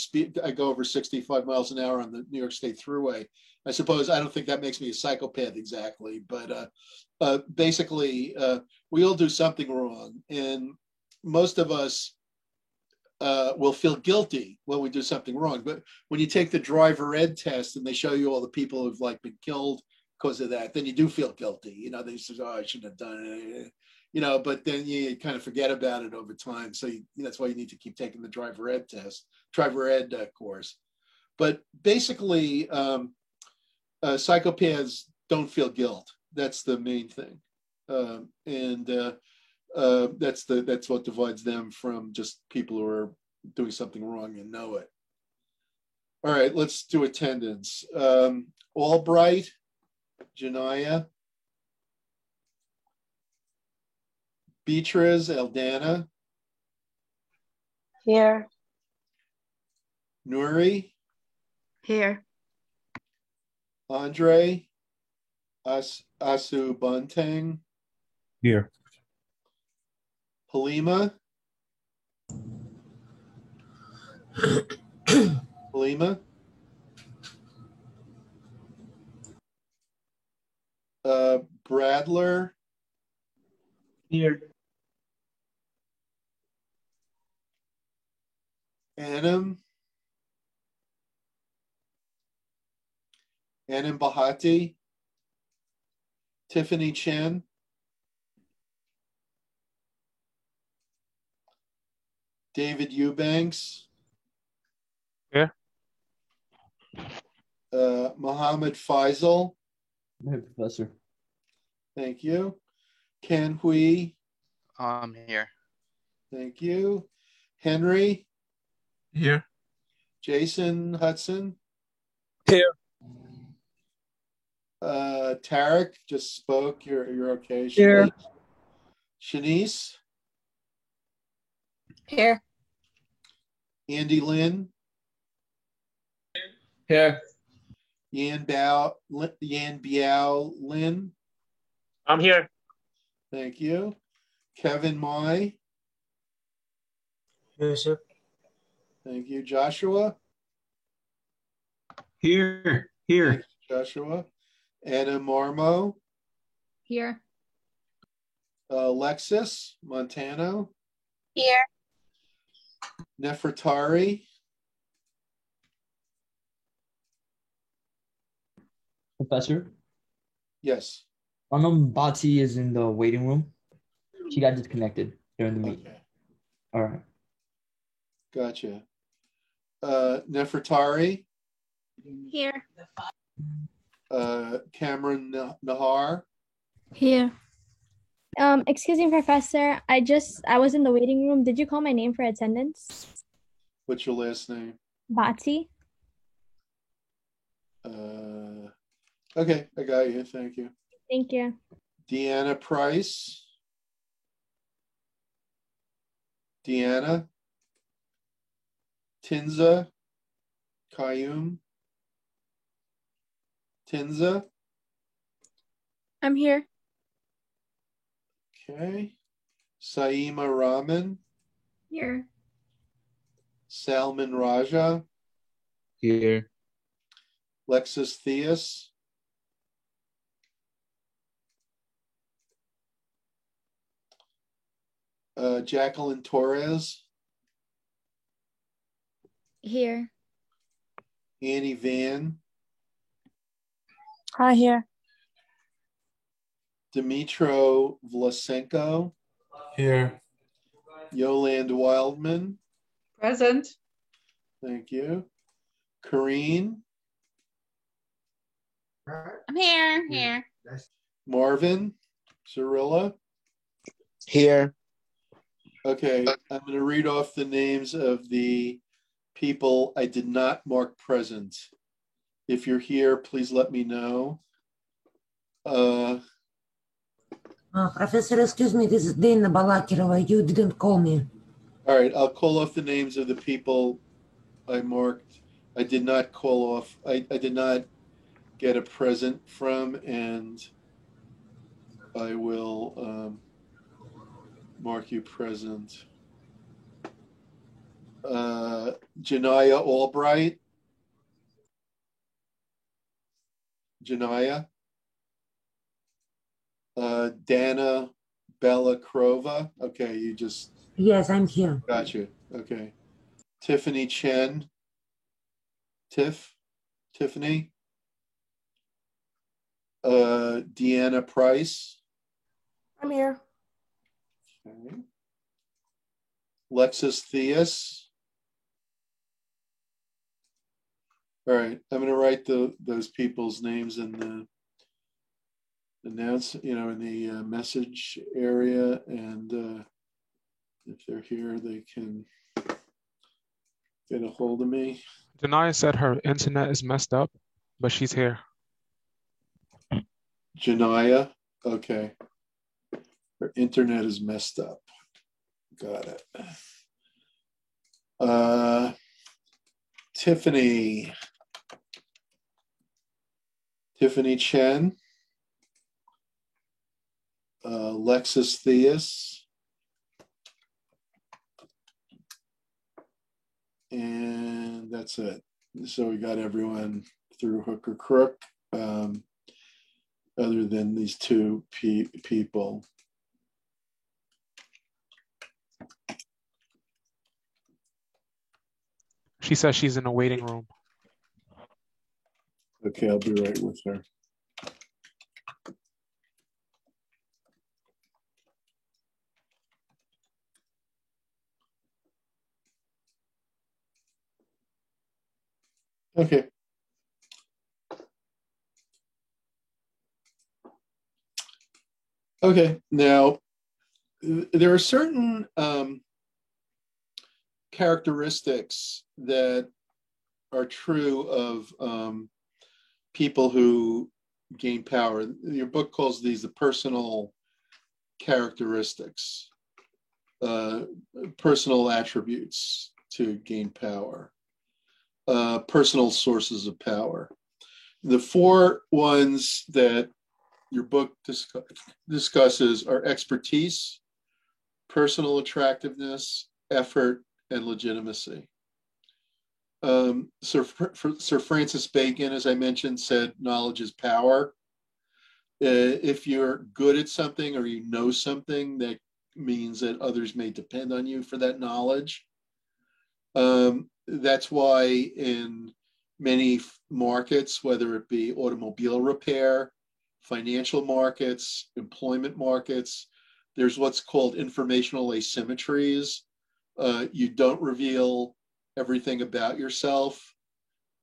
go over 65 miles an hour on the New York State Thruway. I suppose I don't think that makes me a psychopath exactly, but basically we all do something wrong, and most of us will feel guilty when we do something wrong. But when you take the driver ed test and they show you all the people who've been killed because of that, then you do feel guilty. They say, "Oh, I shouldn't have done it." But then you kind of forget about it over time. So that's why you need to keep taking the driver ed course. But basically, psychopaths don't feel guilt. That's the main thing, and that's what divides them from just people who are doing something wrong and know it. All right, let's do attendance. Albright, Janaya, Beatriz, Eldana, Here. Nuri, Here. Andre, Asu Banteng, Here. Halima, Bradler, Here. Anam Bahati, Tiffany Chen, David Eubanks, Here. Mohammed Faisal. Hey, Professor. Thank you. Ken Hui. I'm here. Thank you. Henry. Here. Jason Hudson. Here. Tarek just spoke. You're okay. Here. Shanice. Here. Andy Lynn. Here. Yan Biao Lin. I'm here. Thank you. Kevin Mai. Yes, sir. Thank you. Joshua. Here. Thank you, Joshua. Anna Marmo. Here. Alexis Montano. Here. Nefertari. Professor. Yes. Bati is in the waiting room. She got disconnected during the meeting. Okay. All right. Gotcha. Nefertari. Here. Cameron Nahar. Here. Excuse me, Professor. I was in the waiting room. Did you call my name for attendance? What's your last name? Bati. Okay, I got you. Thank you. Thank you. Deanna Price. Deanna. Tinza. Qayyum. Tinza. I'm here. Okay. Saima Rahman. Here. Salman Raja. Here. Lexus Theus. Jacqueline Torres. Here. Annie Van. Hi, here. Dmitro Vlasenko. Here. Yolanda Wildman. Present. Thank you. Corrine. I'm here. Marvin. Cirilla. Here. Okay, I'm going to read off the names of the people I did not mark present. If you're here, please let me know. Professor, excuse me, this is Dana Balakirova. You didn't call me. All right, I'll call off the names of the people I marked. I did not call off, I did not get a present from, and I will mark you present. Janaya Albright. Janaya. Dana Bella Crova. Okay, you just. Yes, I'm here. Got you. Okay. Tiffany Chen. Tiffany. Deanna Price. I'm here. Okay. Lexus Theus. All right, I'm going to write those people's names in the in the message area, and if they're here, they can get a hold of me. Janaya said her internet is messed up, but she's here. Janaya, okay. Her internet is messed up. Got it. Tiffany Chen. Lexus Theus. And that's it. So we got everyone through hook or crook, other than these two people. She says she's in a waiting room. Okay, I'll be right with her. Okay. Okay, now there are certain characteristics that are true of people who gain power. Your book calls these the personal characteristics, personal attributes to gain power, personal sources of power. The four ones that your book discusses are expertise, personal attractiveness, effort, and legitimacy. Sir Francis Bacon, as I mentioned, said knowledge is power. If you're good at something or you know something, that means that others may depend on you for that knowledge. That's why in many markets, whether it be automobile repair, financial markets, employment markets, there's what's called informational asymmetries. You don't reveal everything about yourself.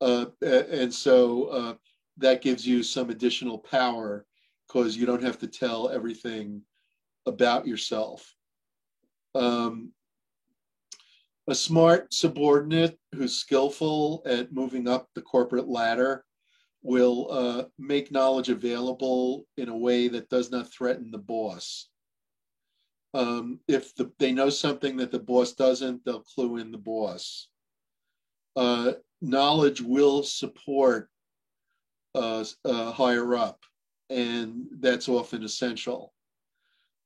And so that gives you some additional power because you don't have to tell everything about yourself. A smart subordinate who's skillful at moving up the corporate ladder will make knowledge available in a way that does not threaten the boss. If they know something that the boss doesn't, they'll clue in the boss. Knowledge will support higher up, and that's often essential.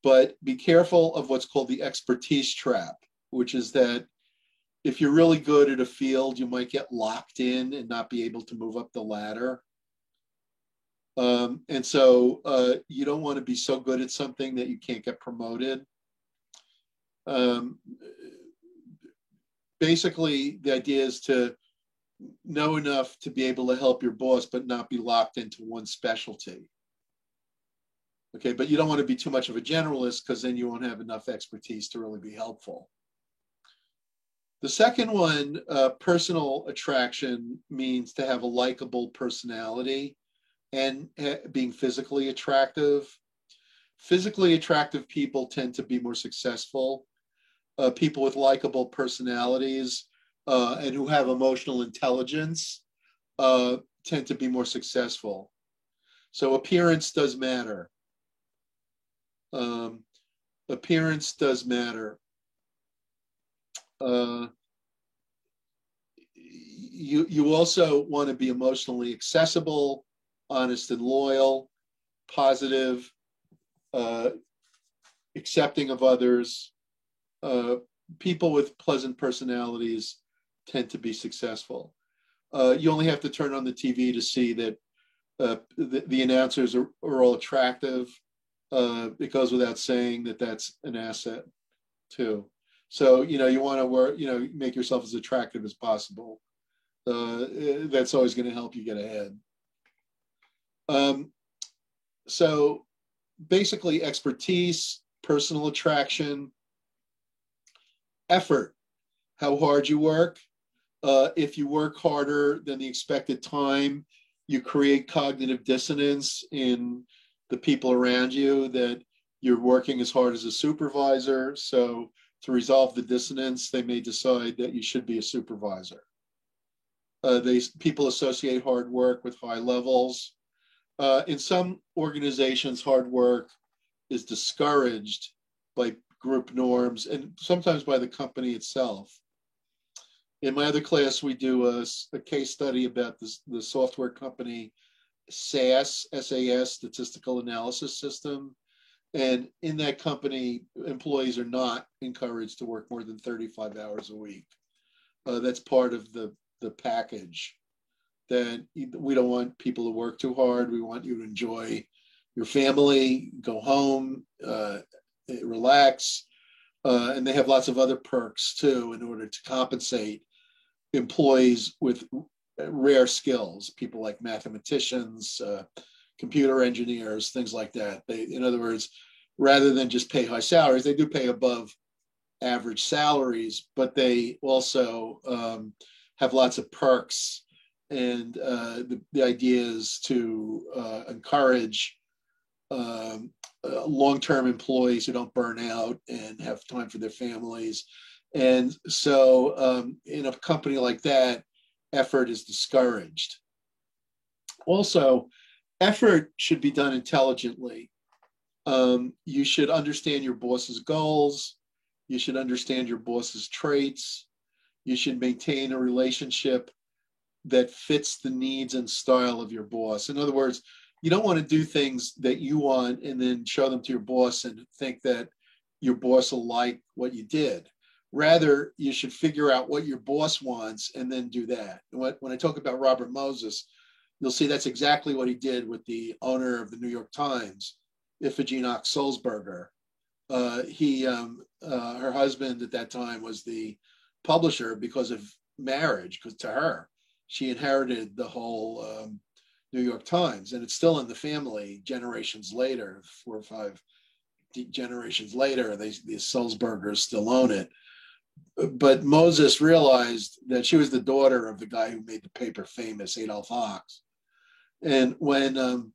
But be careful of what's called the expertise trap, which is that if you're really good at a field, you might get locked in and not be able to move up the ladder. And so you don't want to be so good at something that you can't get promoted. Basically, the idea is to know enough to be able to help your boss, but not be locked into one specialty. Okay, but you don't want to be too much of a generalist because then you won't have enough expertise to really be helpful. The second one, personal attraction, means to have a likable personality and being physically attractive. Physically attractive people tend to be more successful. People with likable personalities and who have emotional intelligence tend to be more successful. So appearance does matter. Appearance does matter. You also want to be emotionally accessible, honest and loyal, positive, accepting of others. People with pleasant personalities tend to be successful. You only have to turn on the TV to see that the announcers are all attractive. It goes without saying that that's an asset too. So, you want to work, make yourself as attractive as possible. That's always going to help you get ahead. So basically expertise, personal attraction, effort, how hard you work. If you work harder than the expected time, you create cognitive dissonance in the people around you that you're working as hard as a supervisor. So to resolve the dissonance, they may decide that you should be a supervisor. People associate hard work with high levels. In some organizations, hard work is discouraged by group norms and sometimes by the company itself. In my other class, we do a case study about the software company SAS, Statistical Analysis System. And in that company, employees are not encouraged to work more than 35 hours a week. That's part of the package. That we don't want people to work too hard. We want you to enjoy your family, go home, relax. And they have lots of other perks too in order to compensate employees with rare skills, people like mathematicians, computer engineers, things like that. In other words, rather than just pay high salaries, they do pay above average salaries, but they also have lots of perks. And the idea is to encourage long-term employees who don't burn out and have time for their families. And so in a company like that, effort is discouraged. Also, effort should be done intelligently. You should understand your boss's goals. You should understand your boss's traits. You should maintain a relationship that fits the needs and style of your boss. In other words, you don't want to do things that you want and then show them to your boss and think that your boss will like what you did. Rather, you should figure out what your boss wants and then do that. When I talk about Robert Moses, you'll see that's exactly what he did with the owner of the New York Times, Iphigenie Knox Sulzberger. Her husband at that time was the publisher because of marriage, because to her, she inherited the whole New York Times, and it's still in the family generations later, 4 or 5 generations later, the Sulzbergers still own it. But Moses realized that she was the daughter of the guy who made the paper famous, Adolph Ochs. And when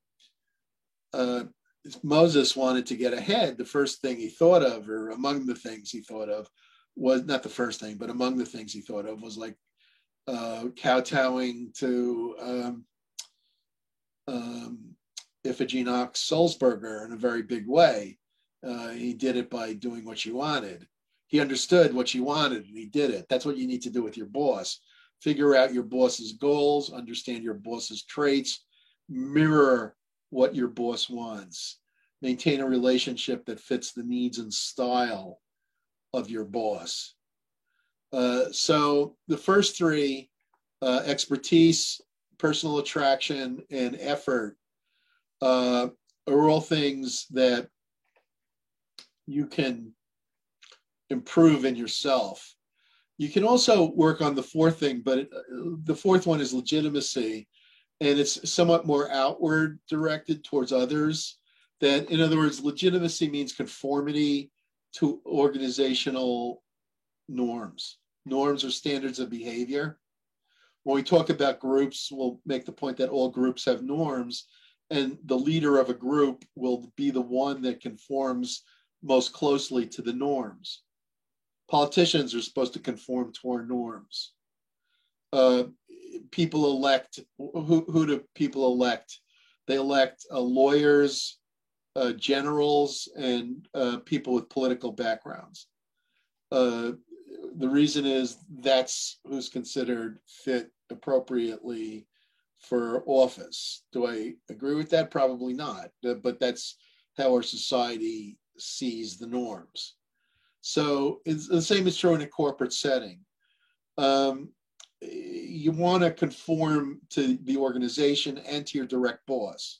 Moses wanted to get ahead, the first thing he thought of, or among the things he thought of, was not the first thing, but among the things he thought of was like kowtowing to Iphigenie Knox Sulzberger in a very big way. He did it by doing what she wanted. He understood what she wanted and he did it. That's what you need to do with your boss. Figure out your boss's goals, understand your boss's traits, mirror what your boss wants. Maintain a relationship that fits the needs and style of your boss. So the first three, expertise, personal attraction, and effort, are all things that you can improve in yourself. You can also work on the fourth thing, but the fourth one is legitimacy, and it's somewhat more outward directed towards others. That, in other words, legitimacy means conformity to organizational norms, norms or standards of behavior. When we talk about groups, we'll make the point that all groups have norms, and the leader of a group will be the one that conforms most closely to the norms. Politicians are supposed to conform to our norms. People elect, who do people elect? They elect lawyers, generals, and people with political backgrounds. The reason is that's who's considered fit appropriately for office. Do I agree with that? Probably not, but that's how our society sees the norms. So it's the same is true in a corporate setting. You want to conform to the organization and to your direct boss.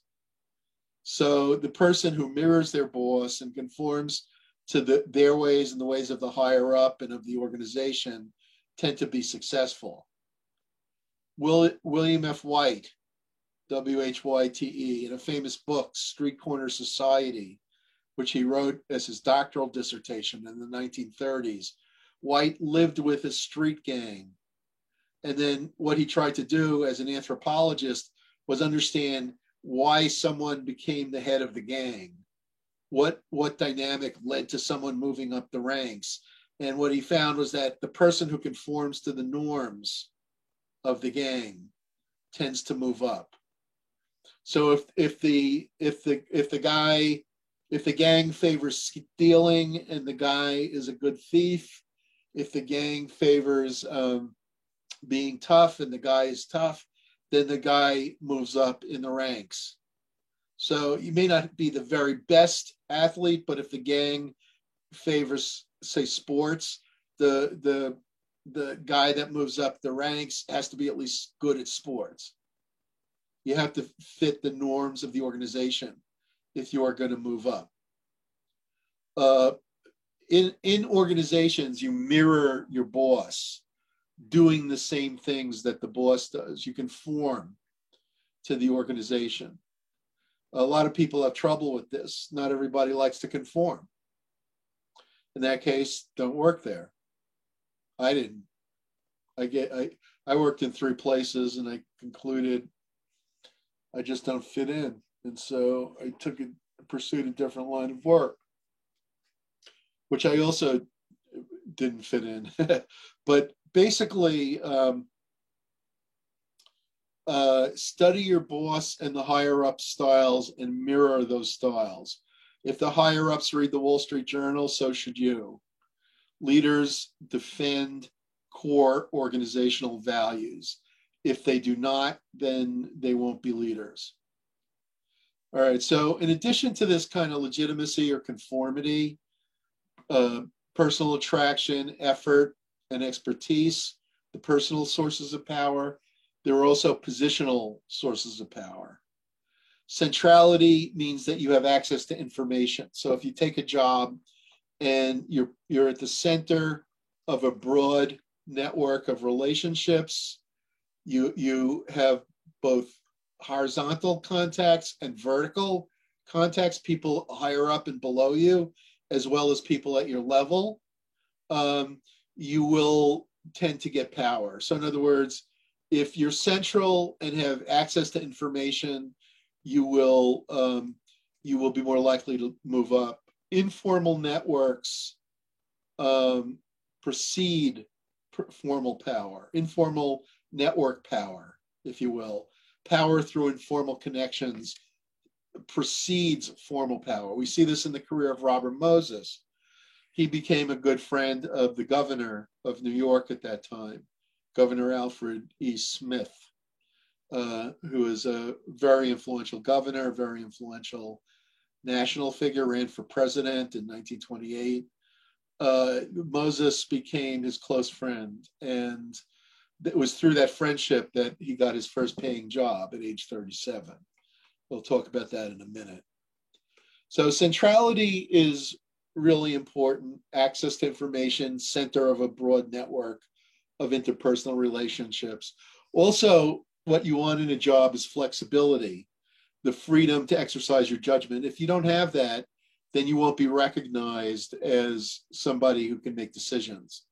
So the person who mirrors their boss and conforms to their ways and the ways of the higher up and of the organization tend to be successful. William F. White, W-H-Y-T-E, in a famous book, Street Corner Society, which he wrote as his doctoral dissertation in the 1930s, White lived with a street gang. And then what he tried to do as an anthropologist was understand why someone became the head of the gang. What dynamic led to someone moving up the ranks? And what he found was that the person who conforms to the norms of the gang tends to move up. So if the gang favors stealing and the guy is a good thief, if the gang favors being tough and the guy is tough, then the guy moves up in the ranks. So you may not be the very best athlete, but if the gang favors, say, sports, the guy that moves up the ranks has to be at least good at sports. You have to fit the norms of the organization if you are going to move up. In organizations, you mirror your boss doing the same things that the boss does. You conform to the organization. A lot of people have trouble with this. Not everybody likes to conform. In that case, don't work there. I didn't. I worked in 3 places and I concluded I just don't fit in. And so I pursued a different line of work, which I also didn't fit in. But basically, study your boss and the higher up styles and mirror those styles. If the higher ups read the Wall Street Journal, so should you. Leaders defend core organizational values. If they do not, then they won't be leaders. All right, so in addition to this kind of legitimacy or conformity, personal attraction, effort, and expertise, the personal sources of power, there are also positional sources of power. Centrality means that you have access to information. So if you take a job and you're at the center of a broad network of relationships, you have both horizontal contacts and vertical contacts, people higher up and below you, as well as people at your level, you will tend to get power. So in other words, if you're central and have access to information, you will be more likely to move up. Informal networks precede formal power, informal network power, if you will. Power through informal connections precedes formal power. We see this in the career of Robert Moses. He became a good friend of the governor of New York at that time, Governor Alfred E. Smith, who is a very influential governor, very influential national figure, ran for president in 1928. Moses became his close friend, and it was through that friendship that he got his first paying job at age 37. We'll talk about that in a minute. So centrality is really important. Access to information, center of a broad network of interpersonal relationships. Also, what you want in a job is flexibility, the freedom to exercise your judgment. If you don't have that, then you won't be recognized as somebody who can make decisions.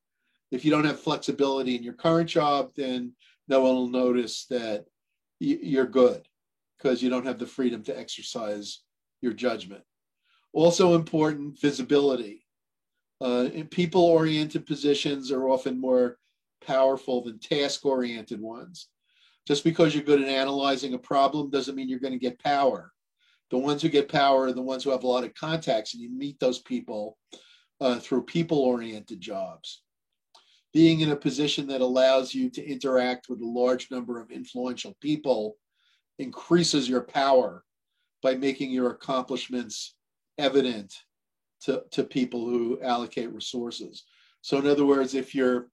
If you don't have flexibility in your current job, then no one will notice that you're good because you don't have the freedom to exercise your judgment. Also important, visibility. In people-oriented positions are often more powerful than task-oriented ones. Just because you're good at analyzing a problem doesn't mean you're going to get power. The ones who get power are the ones who have a lot of contacts, and you meet those people through people-oriented jobs. Being in a position that allows you to interact with a large number of influential people increases your power by making your accomplishments evident to people who allocate resources. So in other words, if you're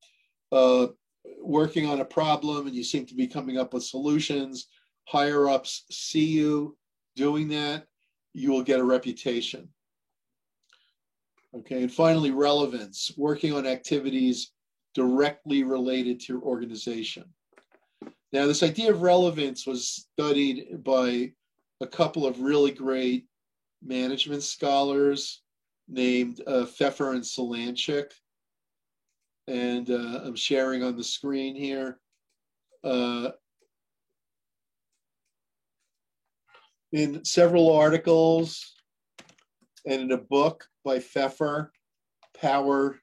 working on a problem and you seem to be coming up with solutions, higher ups see you doing that, you will get a reputation. Okay, and finally, relevance, working on activities directly related to your organization. Now, this idea of relevance was studied by a couple of really great management scholars named Pfeffer and Solanchik. And I'm sharing on the screen here. In several articles and in a book by Pfeffer, Power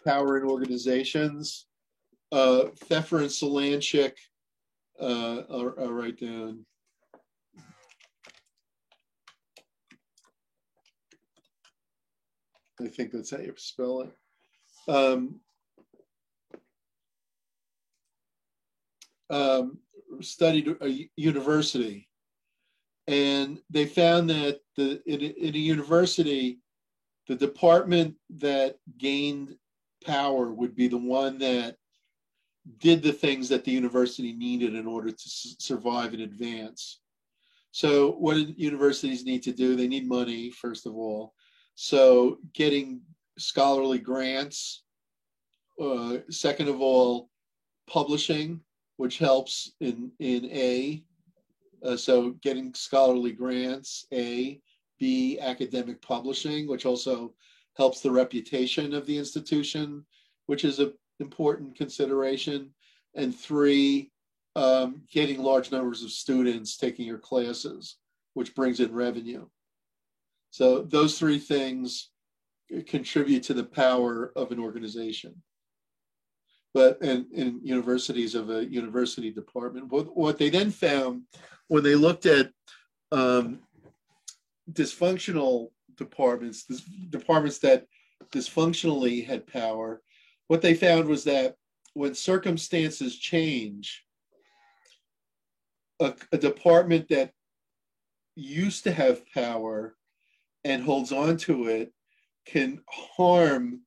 in Organizations. Pfeffer and Solanchik are right down. I think that's how you spell it. Studied a university, and they found that in a university, the department that gained power would be the one that did the things that the university needed in order to survive and advance. So what do universities need to do? They need money, first of all. So getting scholarly grants. Second of all, publishing, which helps in A. So getting scholarly grants, A. B, academic publishing, which also helps the reputation of the institution, which is an important consideration. And 3, getting large numbers of students taking your classes, which brings in revenue. So those 3 things contribute to the power of an organization. But in universities of a university department, what they then found when they looked at dysfunctional departments, departments that dysfunctionally had power, what they found was that when circumstances change, a department that used to have power and holds on to it can harm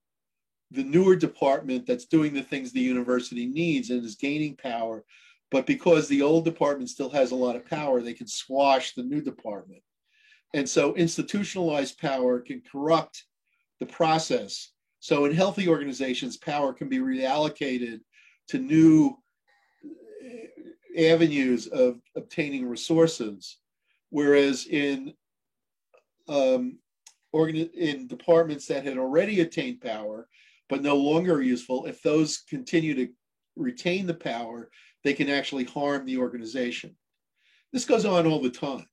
the newer department that's doing the things the university needs and is gaining power. But because the old department still has a lot of power, they can squash the new department. And so institutionalized power can corrupt the process. So in healthy organizations, power can be reallocated to new avenues of obtaining resources. Whereas in departments that had already attained power, but no longer are useful, if those continue to retain the power, they can actually harm the organization. This goes on all the time.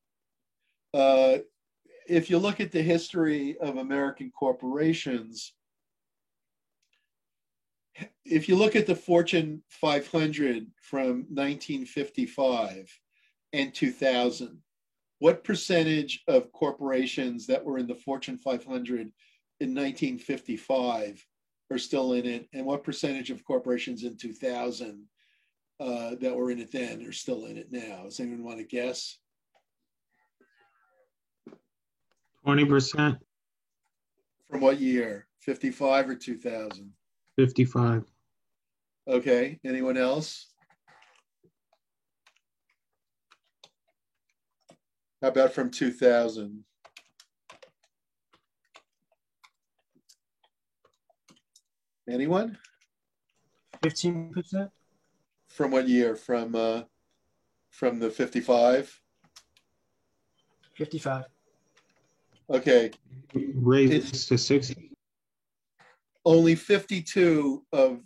If you look at the history of American corporations, if you look at the Fortune 500 from 1955 and 2000, what percentage of corporations that were in the Fortune 500 in 1955 are still in it, and what percentage of corporations in 2000 that were in it then are still in it now? Does anyone want to guess? 20%. From what year? 55 or 2000? 55. Okay, anyone else? How about from 2000? Anyone? 15%. From what year? From the 55? 55. Okay, Raised to 60. only 52 of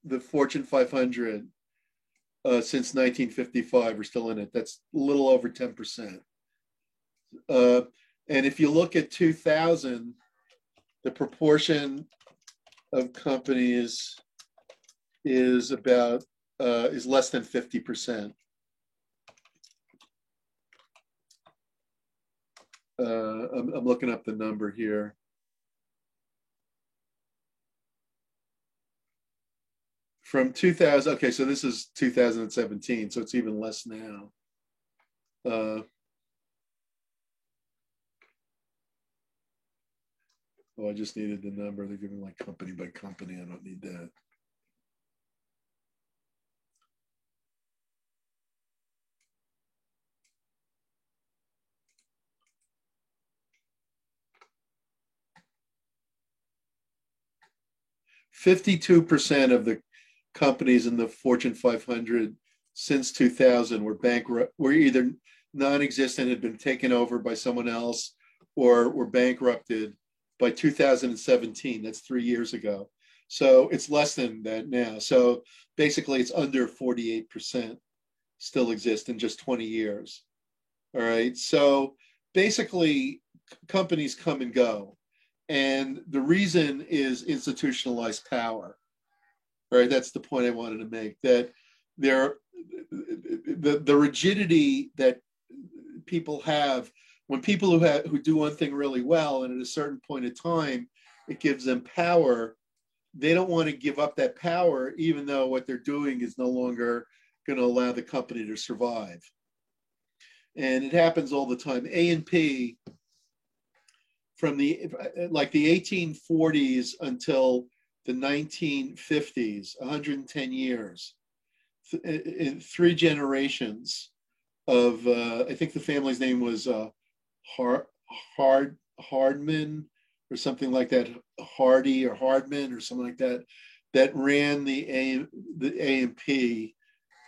the Fortune 500 since 1955 are still in it. That's a little over 10%. And if you look at 2000, the proportion of companies is about is less than 50%. I'm looking up the number here. From 2000, okay, so this is 2017, so it's even less now. Oh, I just needed the number. They're giving like company by company. I don't need that. %52 of the companies in the Fortune 500 since 2000 were bankrupt, were either non-existent, had been taken over by someone else, or were bankrupted by 2017. That's 3 years ago. So it's less than that now. So basically it's under 48% still exist in just 20 years. All right. So basically companies come and go. And the reason is institutionalized power. All right. That's the point I wanted to make, that the rigidity that people have when people who do one thing really well, and at a certain point in time, it gives them power. They don't want to give up that power, even though what they're doing is no longer going to allow the company to survive. And it happens all the time. A&P, from the 1840s until the 1950s, 110 years, in 3 generations of, I think the family's name was Hardman or something like that, Hardy or Hardman or something like that, that ran the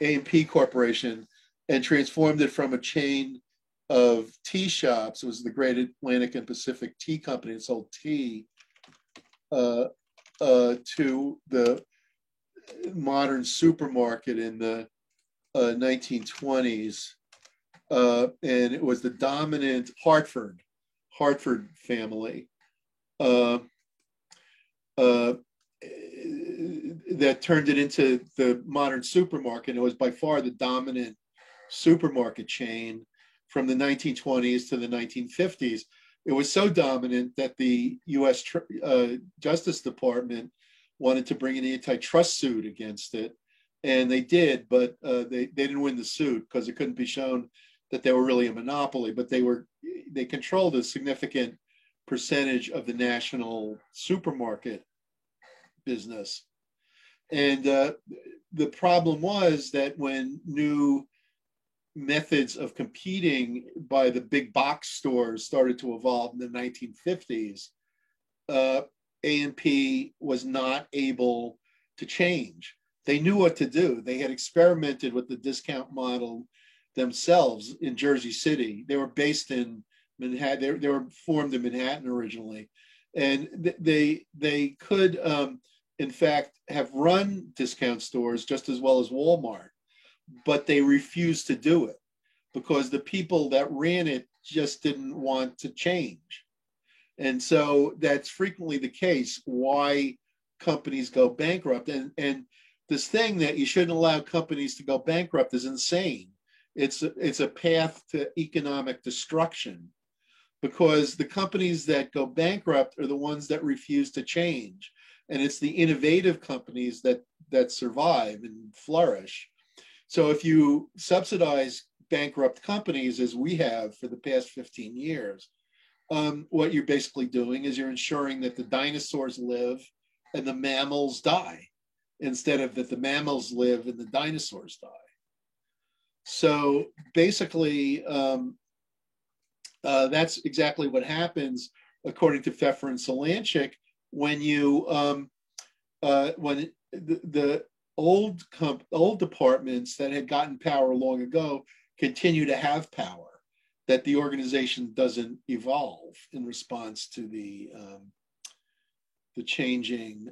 A&P Corporation and transformed it from a chain of tea shops. It was the Great Atlantic and Pacific Tea Company. It sold tea to the modern supermarket in the 1920s. And it was the dominant Hartford family that turned it into the modern supermarket. It was by far the dominant supermarket chain from the 1920s to the 1950s. It was so dominant that the U.S. Justice Department wanted to bring an antitrust suit against it. And they did, but they didn't win the suit because it couldn't be shown that they were really a monopoly, but they controlled a significant percentage of the national supermarket business. And the problem was that when new methods of competing by the big box stores started to evolve in the 1950s, A&P was not able to change. They knew what to do. They had experimented with the discount model themselves in Jersey City. They were based in Manhattan. They were formed in Manhattan originally. And they could, in fact, have run discount stores just as well as Walmart, but they refused to do it because the people that ran it just didn't want to change. And so that's frequently the case why companies go bankrupt. And this thing that you shouldn't allow companies to go bankrupt is insane. It's a path to economic destruction, because the companies that go bankrupt are the ones that refuse to change. And it's the innovative companies that survive and flourish. So if you subsidize bankrupt companies, as we have for the past 15 years, what you're basically doing is you're ensuring that the dinosaurs live and the mammals die, instead of that the mammals live and the dinosaurs die. So basically, that's exactly what happens, according to Pfeffer and Solanchik, when the old departments that had gotten power long ago continue to have power. that the organization doesn't evolve in response to the changing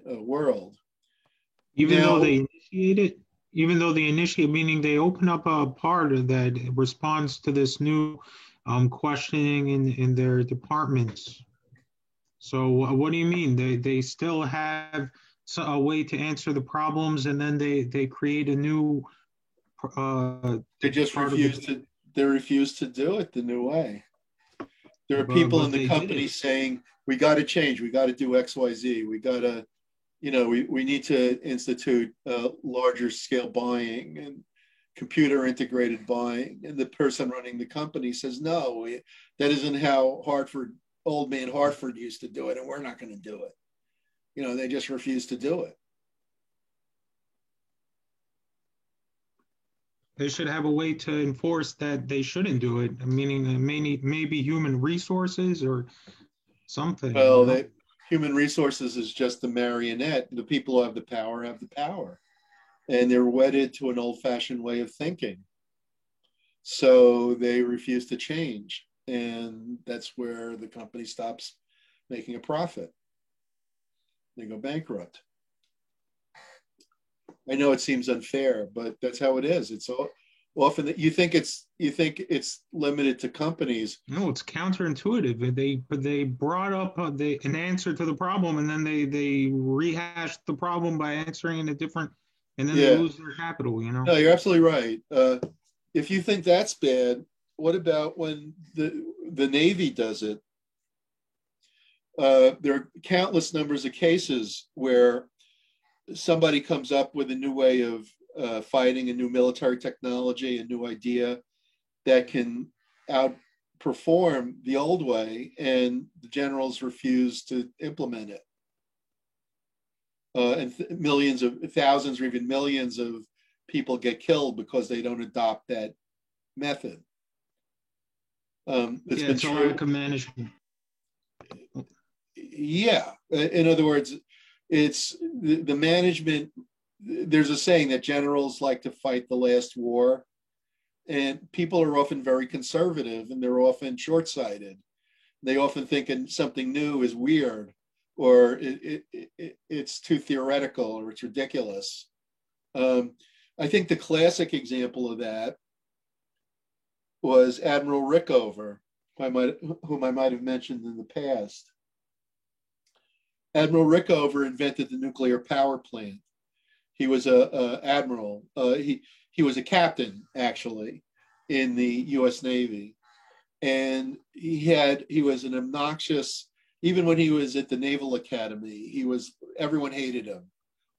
world. Even though they initiate it, meaning they open up a part that responds to this new questioning in their departments. So what do you mean? They still have a way to answer the problems, and then they create a new. They just refuse to. They refuse to do it the new way. There are people in the company saying, "We got to change. We got to do X, Y, Z. We got to, we need to institute larger scale buying and computer integrated buying." And the person running the company says, "No, that isn't how old man Hartford used to do it, and we're not going to do it." They just refuse to do it. They should have a way to enforce that they shouldn't do it, meaning maybe human resources or something. Well, human resources is just the marionette. The people who have the power, and they're wedded to an old-fashioned way of thinking. So they refuse to change, and that's where the company stops making a profit. They go bankrupt. I know it seems unfair, but that's how it is. It's often that you think it's limited to companies. No, it's counterintuitive. They brought up an answer to the problem, and then they rehashed the problem by answering in a different, and then they lose their capital. No, you're absolutely right. If you think that's bad, what about when the Navy does it? There are countless numbers of cases where somebody comes up with a new way of fighting, a new military technology, a new idea that can outperform the old way, and the generals refuse to implement it. And thousands or even millions of people get killed because they don't adopt that method. It's a lack of management. Yeah. In other words, it's the management. There's a saying that generals like to fight the last war, and people are often very conservative, and they're often short-sighted. They often think something new is weird, or it's too theoretical, or it's ridiculous. I think the classic example of that was Admiral Rickover, whom I might have mentioned in the past. Admiral Rickover invented the nuclear power plant. He was a admiral. He was a captain, actually, in the U.S. Navy, and he was an obnoxious. Even when he was at the Naval Academy, everyone hated him.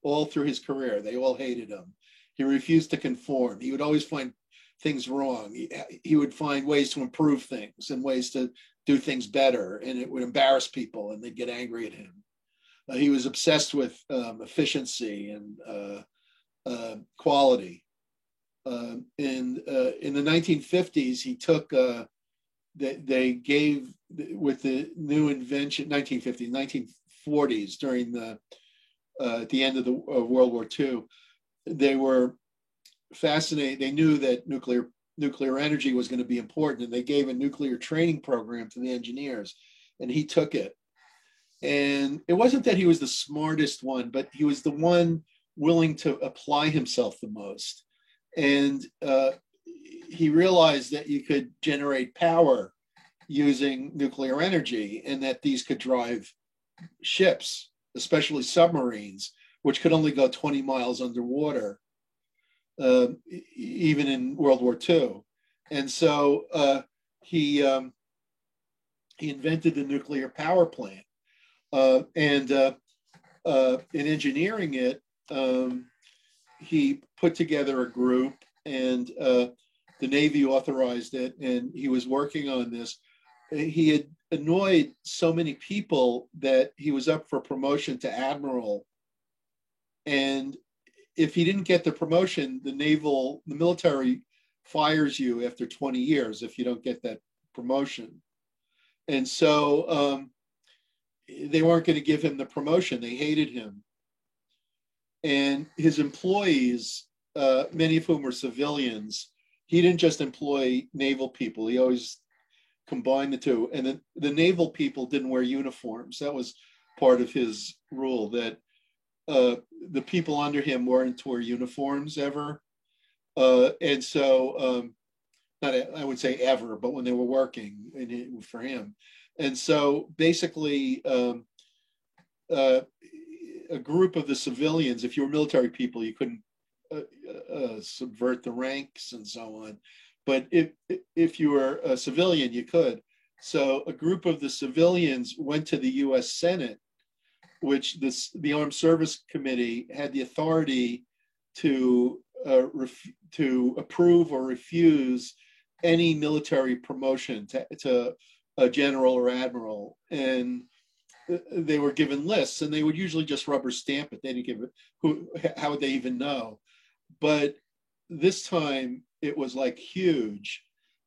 All through his career, they all hated him. He refused to conform. He would always find things wrong. He would find ways to improve things and ways to do things better, and it would embarrass people, and they'd get angry at him. He was obsessed with efficiency and quality. In the 1950s, he took, they gave, with the new invention, 1940s, during at the end of World War II, they were fascinated. They knew that nuclear energy was going to be important, and they gave a nuclear training program to the engineers, and he took it. And it wasn't that he was the smartest one, but he was the one willing to apply himself the most. And he realized that you could generate power using nuclear energy, and that these could drive ships, especially submarines, which could only go 20 miles underwater, even in World War II. And so he invented the nuclear power plant. In engineering it, he put together a group, and the Navy authorized it, and he was working on this. He had annoyed so many people that he was up for promotion to admiral. And if he didn't get the promotion, the military fires you after 20 years if you don't get that promotion. And so they weren't going to give him the promotion. They hated him. And his employees many of whom were civilians, he didn't just employ naval people. He always combined the two. And then the naval people didn't wear uniforms. That was part of his rule, that the people under him weren't to wear uniforms ever. And so, not I would say ever, but when they were working for him. And so basically, a group of the civilians, if you were military people, you couldn't subvert the ranks and so on. But if you were a civilian, you could. So a group of the civilians went to the US Senate, which the Armed Service Committee had the authority to approve or refuse any military promotion to a general or admiral. And they were given lists, and they would usually just rubber stamp it. They didn't give it, how would they even know? But this time it was like huge.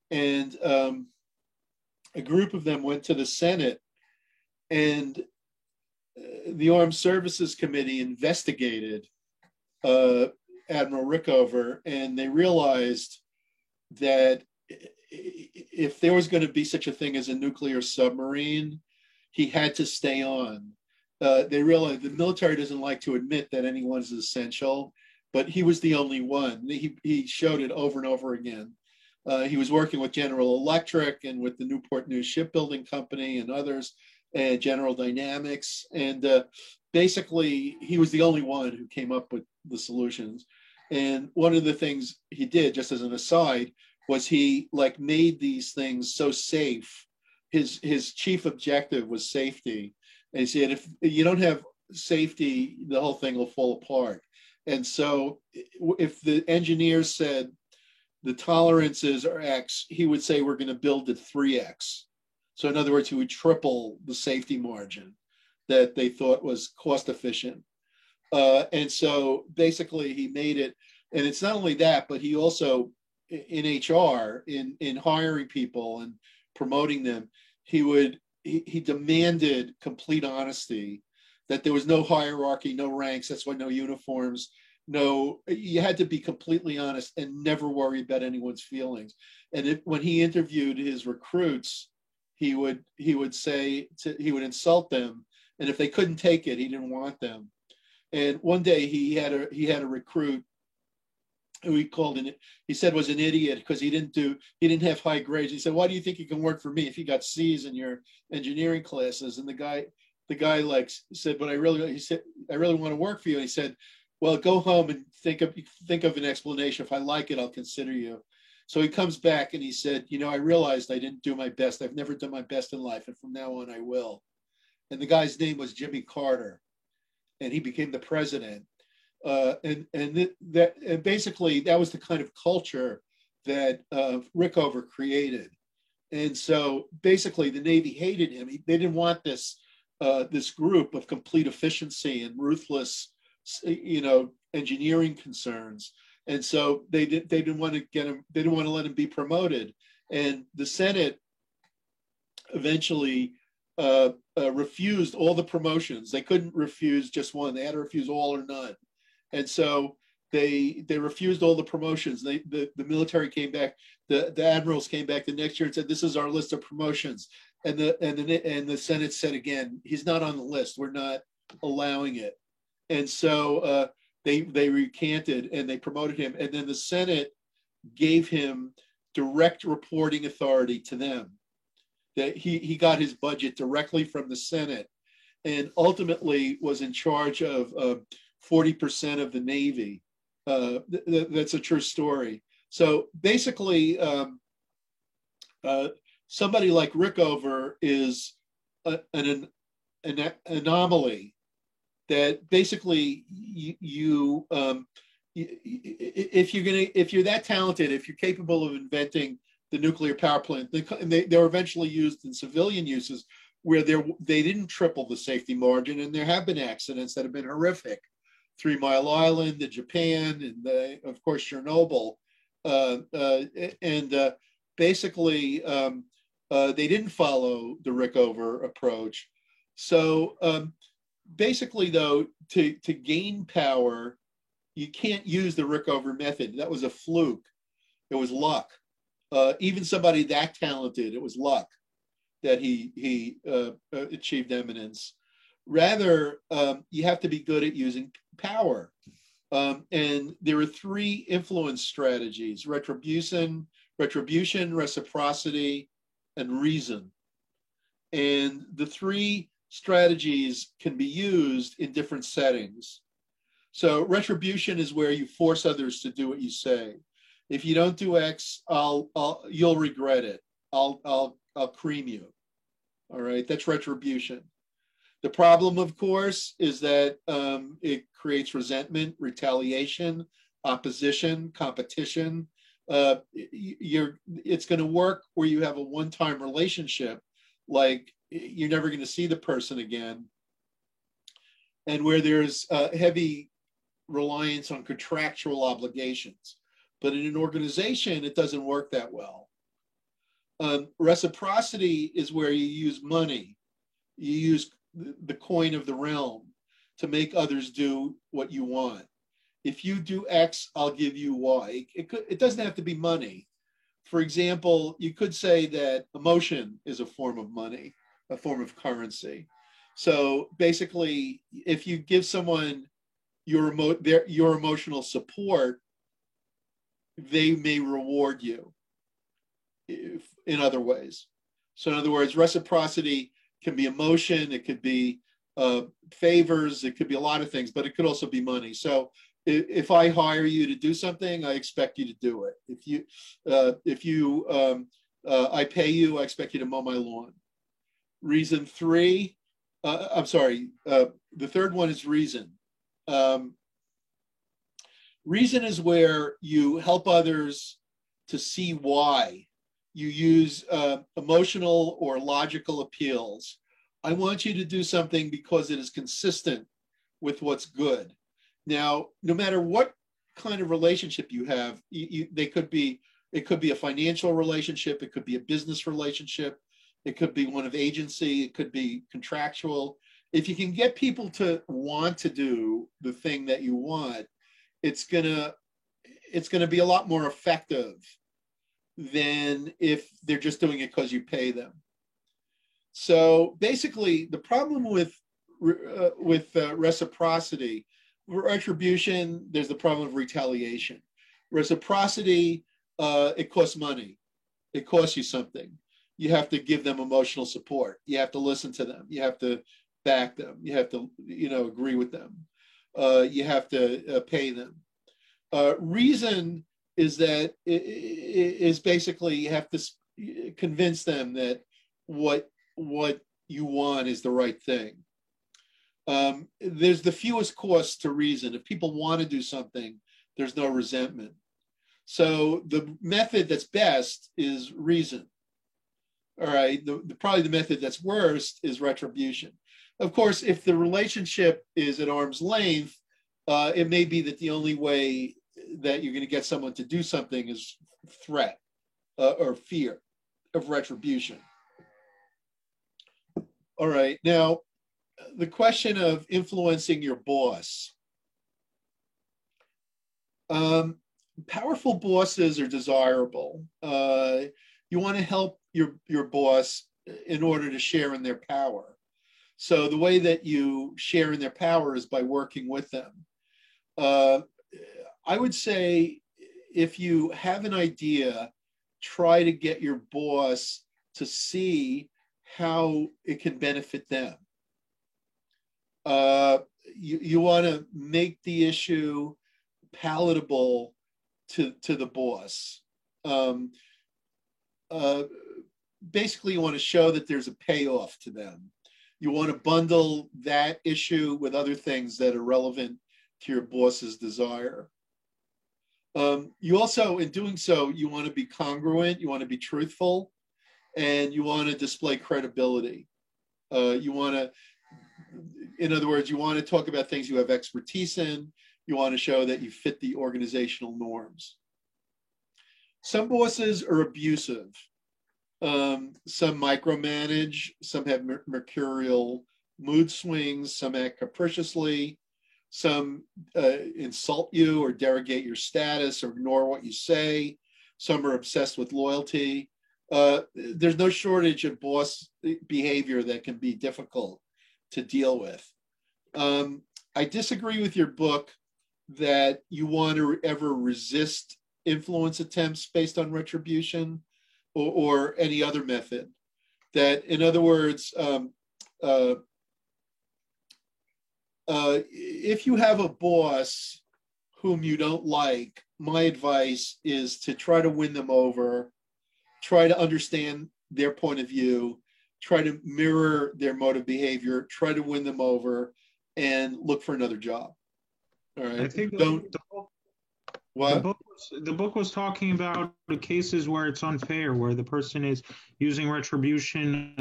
And a group of them went to the Senate, and the Armed Services Committee investigated Admiral Rickover, and they realized that if there was going to be such a thing as a nuclear submarine, he had to stay on. They realized the military doesn't like to admit that anyone is essential, but he was the only one. He showed it over and over again. He was working with General Electric and with the Newport News Shipbuilding Company and others, and General Dynamics. And basically, he was the only one who came up with the solutions. And one of the things he did, just as an aside, was he made these things so safe. His chief objective was safety. And he said, if you don't have safety, the whole thing will fall apart. And so if the engineers said the tolerances are X, he would say, we're going to build at 3X. So in other words, he would triple the safety margin that they thought was cost efficient. And so basically he made it. And it's not only that, but he also, in HR, in hiring people and promoting them, he demanded complete honesty, that there was no hierarchy, no ranks. That's why no uniforms, you had to be completely honest and never worry about anyone's feelings. And when he interviewed his recruits, he would insult them, and if they couldn't take it, he didn't want them. And one day he had a recruit who he said was an idiot because he didn't have high grades. He said, "Why do you think you can work for me if you got C's in your engineering classes?" And the guy said, "But I really want to work for you." And he said, "Well, go home and think of an explanation. If I like it, I'll consider you." So he comes back and he said, "I realized I didn't do my best. I've never done my best in life, and from now on I will." And the guy's name was Jimmy Carter, and he became the president. And basically that was the kind of culture that Rickover created. And so basically the Navy hated him. They didn't want this group of complete efficiency and ruthless, engineering concerns. And so they didn't want to get him. They didn't want to let him be promoted. And the Senate eventually refused all the promotions. They couldn't refuse just one. They had to refuse all or none. And so they refused all the promotions. The military came back. The admirals came back the next year and said, "This is our list of promotions." And the Senate said again, "He's not on the list. We're not allowing it." And so they recanted and they promoted him. And then the Senate gave him direct reporting authority to them. That he got his budget directly from the Senate, and ultimately was in charge of 40% of the Navy. That's a true story. So basically, somebody like Rickover is an anomaly. That basically if you're that talented, if you're capable of inventing the nuclear power plant, they were eventually used in civilian uses where they didn't triple the safety margin, and there have been accidents that have been horrific. 3 Mile Island, the Japan, and of course Chernobyl, and basically they didn't follow the Rickover approach. So basically, though, to gain power, you can't use the Rickover method. That was a fluke. It was luck. Even somebody that talented, it was luck that he achieved eminence. Rather, you have to be good at using power. And there are three influence strategies: retribution, reciprocity, and reason. And the three strategies can be used in different settings. So retribution is where you force others to do what you say. If you don't do X, you'll regret it. I'll cream you. All right, that's retribution. The problem, of course, is that it creates resentment, retaliation, opposition, competition. It's going to work where you have a one-time relationship, like you're never going to see the person again, and where there's heavy reliance on contractual obligations. But in an organization, it doesn't work that well. Reciprocity is where you use money. You use the coin of the realm to make others do what you want. If you do X, I'll give you Y. It doesn't have to be money. For example, you could say that emotion is a form of money, a form of currency. So basically, if you give someone your emotional support, they may reward you in other ways. So in other words, reciprocity can be emotion, it could be favors, it could be a lot of things, but it could also be money. So if I hire you to do something, I expect you to do it. I pay you, I expect you to mow my lawn. Reason three, the third one is reason. Reason is where you help others to see why. You use emotional or logical appeals. I want you to do something because it is consistent with what's good. Now, no matter what kind of relationship you have, it could be a financial relationship, it could be a business relationship, it could be one of agency, it could be contractual. If you can get people to want to do the thing that you want, it's gonna be a lot more effective than if they're just doing it because you pay them. So basically, the problem with reciprocity, retribution, there's the problem of retaliation. Reciprocity, it costs money. It costs you something. You have to give them emotional support. You have to listen to them. You have to back them. You have to, agree with them. You have to pay them. Reason is that is basically you have to convince them that what you want is the right thing. There's the fewest costs to reason. If people want to do something, there's no resentment. So the method that's best is reason. All right, probably the method that's worst is retribution. Of course, if the relationship is at arm's length, it may be that the only way that you're going to get someone to do something is threat or fear of retribution. All right, now the question of influencing your boss. Powerful bosses are desirable. You want to help your boss in order to share in their power. So the way that you share in their power is by working with them. I would say if you have an idea, try to get your boss to see how it can benefit them. You want to make the issue palatable to the boss. Basically, you want to show that there's a payoff to them. You want to bundle that issue with other things that are relevant to your boss's desire. You also, in doing so, you want to be congruent, you want to be truthful, and you want to display credibility. In other words, you want to talk about things you have expertise in. You want to show that you fit the organizational norms. Some bosses are abusive. Some micromanage, some have mercurial mood swings, some act capriciously. Some insult you or derogate your status or ignore what you say. Some are obsessed with loyalty. There's no shortage of boss behavior that can be difficult to deal with. I disagree with your book that you want to ever resist influence attempts based on retribution or any other method. That, in other words, if you have a boss whom you don't like, my advice is to try to win them over, try to understand their point of view, try to mirror their mode of behavior, try to win them over, and look for another job. All right. I think What? The book was talking about the cases where it's unfair, where the person is using retribution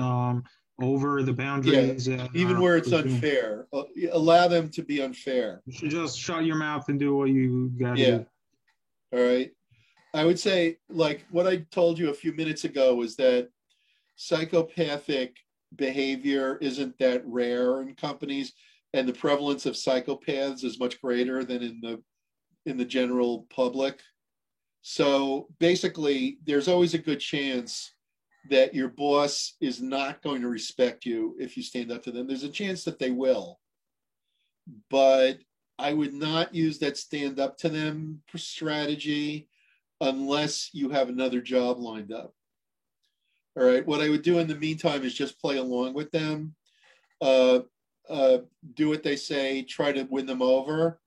over the boundaries. Yeah, even where it's unfair, allow them to be unfair. You should just shut your mouth and do what you got to do. All right. I would say, like what I told you a few minutes ago, was that psychopathic behavior isn't that rare in companies, and the prevalence of psychopaths is much greater than in the general public. So basically, there's always a good chance that your boss is not going to respect you if you stand up to them. There's a chance that they will, but I would not use that stand up to them strategy unless you have another job lined up. All right, what I would do in the meantime is just play along with them, do what they say, try to win them over,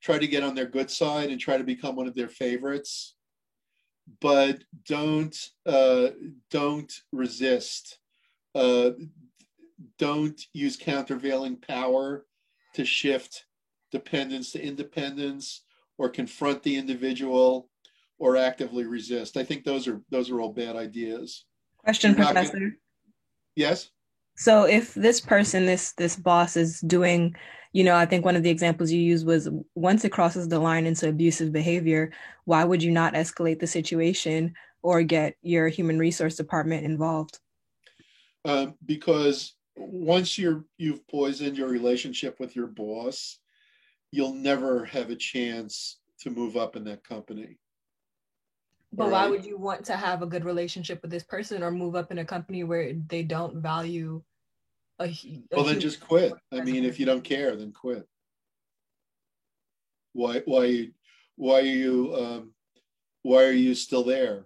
try to get on their good side and try to become one of their favorites. But don't resist. Don't use countervailing power to shift dependence to independence, or confront the individual, or actively resist. I think those are all bad ideas. Question, Professor. Yes. So if this person, this boss is doing, I think one of the examples you used was, once it crosses the line into abusive behavior, why would you not escalate the situation or get your human resource department involved? Because once you've poisoned your relationship with your boss, you'll never have a chance to move up in that company. But why would you want to have a good relationship with this person or move up in a company where they don't value well, then just quit. I mean, if you don't care, then quit. Why are you still there?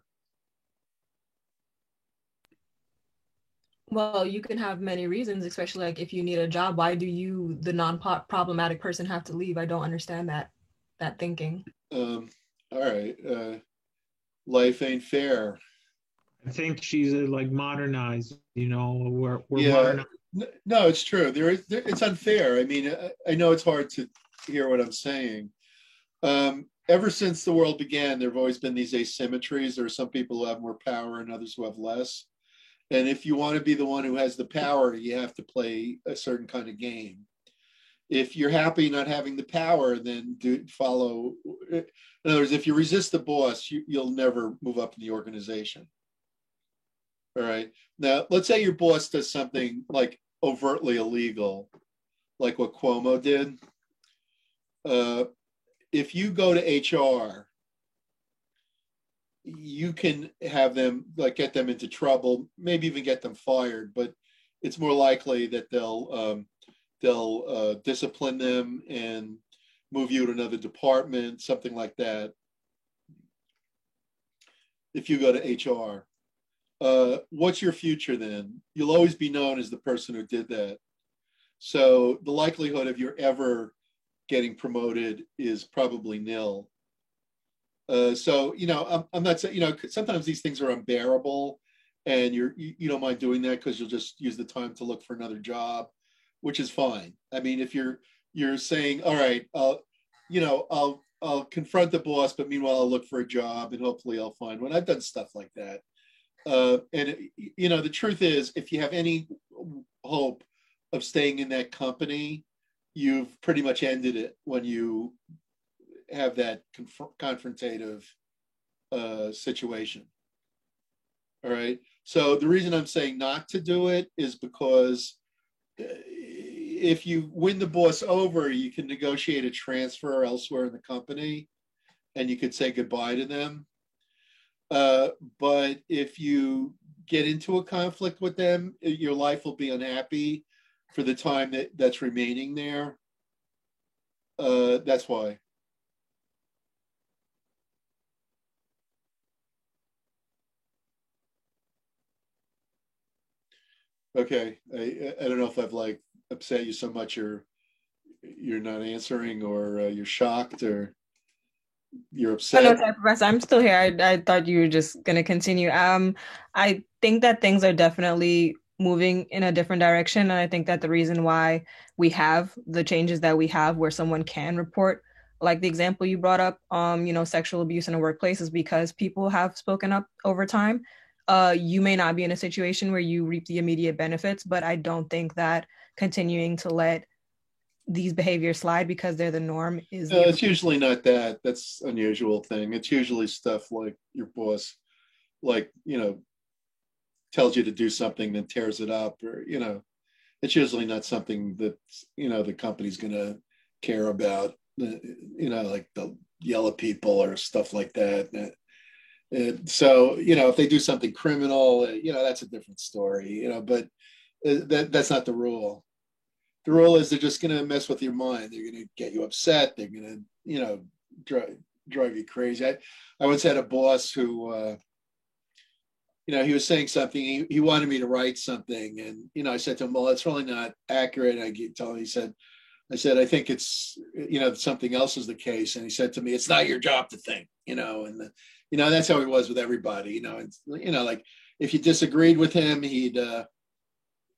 Well, you can have many reasons, especially like if you need a job. Why do you, the non-problematic person, have to leave? I don't understand that thinking. All right. Life ain't fair. I think she's like modernized, we're modernized. No, it's true. It's unfair. I mean, I know it's hard to hear what I'm saying. Ever since the world began, there have always been these asymmetries. There are some people who have more power and others who have less. And if you want to be the one who has the power, you have to play a certain kind of game. If you're happy not having the power, then follow. In other words, if you resist the boss, you'll never move up in the organization. All right. Now, let's say your boss does something like overtly illegal, like what Cuomo did. If you go to HR, you can have them get them into trouble, maybe even get them fired, but it's more likely that they'll discipline them and move you to another department, something like that. If you go to HR, what's your future then? You'll always be known as the person who did that. So the likelihood of you ever getting promoted is probably nil. So, I'm not saying, sometimes these things are unbearable and you don't mind doing that because you'll just use the time to look for another job, which is fine. I mean, if you're saying, all right, I'll confront the boss, but meanwhile, I'll look for a job and hopefully I'll find one. I've done stuff like that. The truth is, if you have any hope of staying in that company, you've pretty much ended it when you have that confrontative situation. All right. So the reason I'm saying not to do it is because if you win the boss over, you can negotiate a transfer elsewhere in the company, and you could say goodbye to them. But if you get into a conflict with them, your life will be unhappy for the time that's remaining there. That's why. Okay, I don't know if I've like upset you so much you're not answering, or you're shocked, or you're upset. No, sorry, Professor. I'm still here. I thought you were just gonna continue. I think that things are definitely moving in a different direction, and I think that the reason why we have the changes that we have, where someone can report, like the example you brought up, sexual abuse in a workplace, is because people have spoken up over time. You may not be in a situation where you reap the immediate benefits, but I don't think that continuing to let these behaviors slide because they're the norm is it's usually not that. That's unusual thing. It's usually stuff like your boss, like, tells you to do something, then tears it up, or, it's usually not something that, the company's going to care about, like they'll yell at people or stuff like that. So, if they do something criminal, that's a different story, but that's not the rule. The rule is they're just going to mess with your mind. They're going to get you upset. They're going to, drive you crazy. I once had a boss who, he was saying something. He wanted me to write something, and I said to him, "Well, that's really not accurate." And I told him, I said, "I think it's, something else is the case." And he said to me, "It's not your job to think," and that's how he was with everybody. Like if you disagreed with him, he'd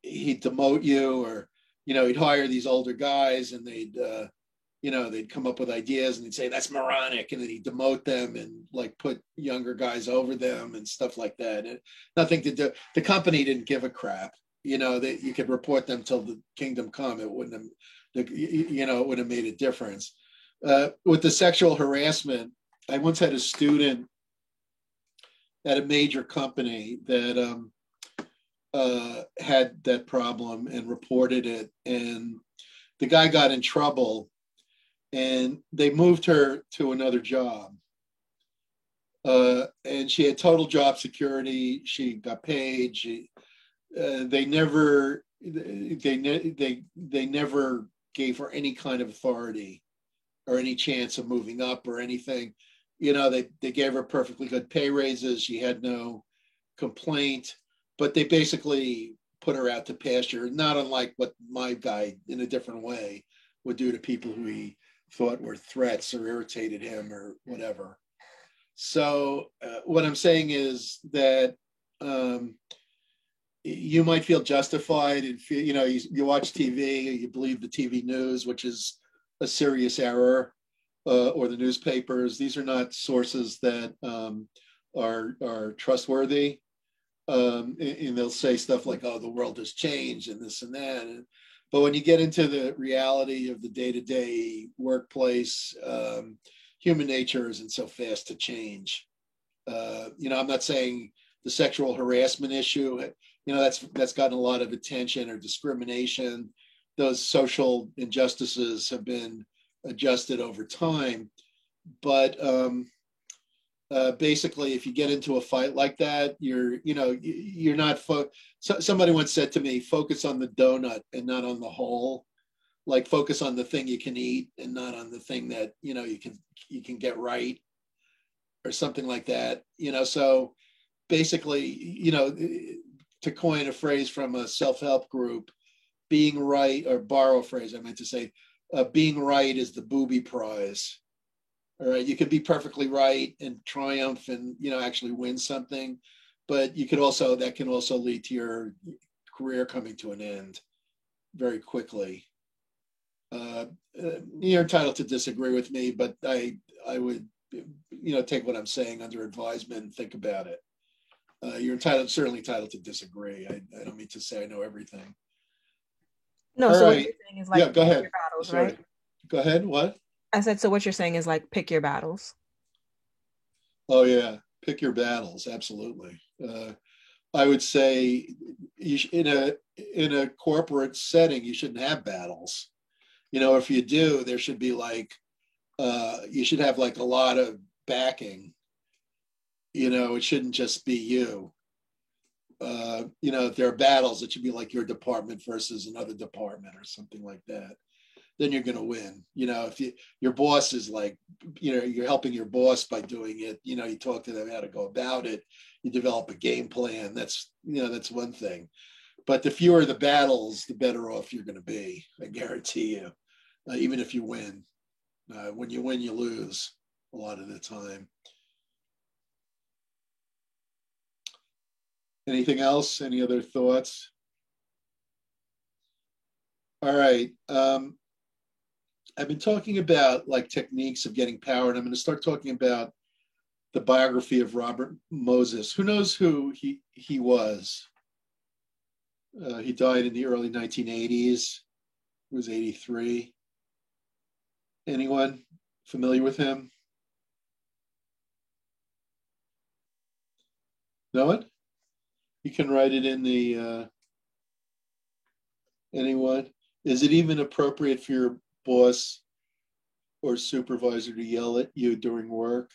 demote you, or he'd hire these older guys, and they'd come up with ideas, and he'd say that's moronic, and then he'd demote them and like put younger guys over them and stuff like that. And nothing to do. The company didn't give a crap. That you could report them till the kingdom come. It wouldn't have, it would have made a difference. With the sexual harassment, I once had a student at a major company that had that problem and reported it, and the guy got in trouble, and they moved her to another job, and she had total job security. She got paid. They never gave her any kind of authority or any chance of moving up or anything. They gave her perfectly good pay raises. She had no complaint, but they basically put her out to pasture, not unlike what my guy, in a different way, would do to people who he thought were threats or irritated him or whatever. So what I'm saying is that you might feel justified and feel, you watch TV, you believe the TV news, which is a serious error, or the newspapers. These are not sources that are trustworthy. And they'll say stuff like, "Oh, the world has changed," and this and that. But when you get into the reality of the day-to-day workplace, human nature isn't so fast to change. I'm not saying the sexual harassment issue, that's gotten a lot of attention, or discrimination. Those social injustices have been adjusted over time. But basically, if you get into a fight like that, you're not. Somebody once said to me, "Focus on the donut and not on the hole." Like focus on the thing you can eat and not on the thing that you can get right, or something like that. So basically, to coin a phrase from a self-help group, being right, or borrow a phrase, I meant to say, being right is the booby prize. All right, you could be perfectly right and triumph and actually win something, but that can also lead to your career coming to an end very quickly. You're entitled to disagree with me, but I would take what I'm saying under advisement and think about it. You're certainly entitled to disagree. I don't mean to say I know everything. No, so what you're saying is like go ahead. Your battles, Sorry. right? Go ahead. What? I said, so what you're saying is like pick your battles. Oh yeah, pick your battles. Absolutely. I would say in a corporate setting, you shouldn't have battles. You know, if you do, there should be like, you should have like a lot of backing. You know, it shouldn't just be you. You know, if there are battles, it should be like your department versus another department or something like that. Then you're going to win. You know, if your boss is like, you know, you're helping your boss by doing it, you know, you talk to them how to go about it, you develop a game plan. That's, you know, that's one thing. But the fewer the battles, the better off you're going to be. I guarantee you, even if you win. When you win, you lose a lot of the time. Anything else? Any other thoughts? All right. I've been talking about like techniques of getting power, and I'm going to start talking about the biography of Robert Moses. Who knows who he was? He died in the early 1980s. He was 83. Anyone familiar with him? No one? You can write it in the, anyone? Is it even appropriate for your boss or supervisor to yell at you during work?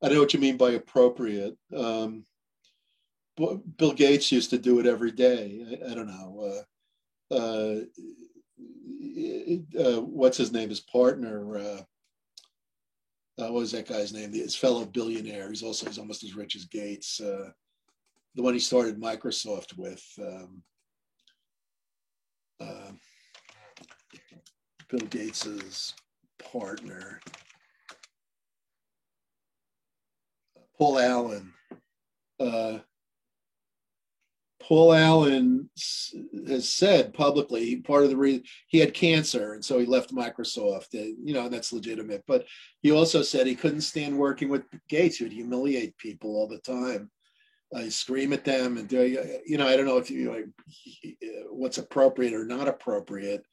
I know what you mean by appropriate. Bill Gates used to do it every day. I don't know. What's his name? His partner. What was that guy's name? His fellow billionaire. He's almost as rich as Gates. The one he started Microsoft with. Bill Gates's partner. Paul Allen. Paul Allen has said publicly part of the reason he had cancer, and so he left Microsoft. And, you know, and that's legitimate. But he also said he couldn't stand working with Gates. He would humiliate people all the time. Scream at them and do, you know, I don't know if you like what's appropriate or not appropriate.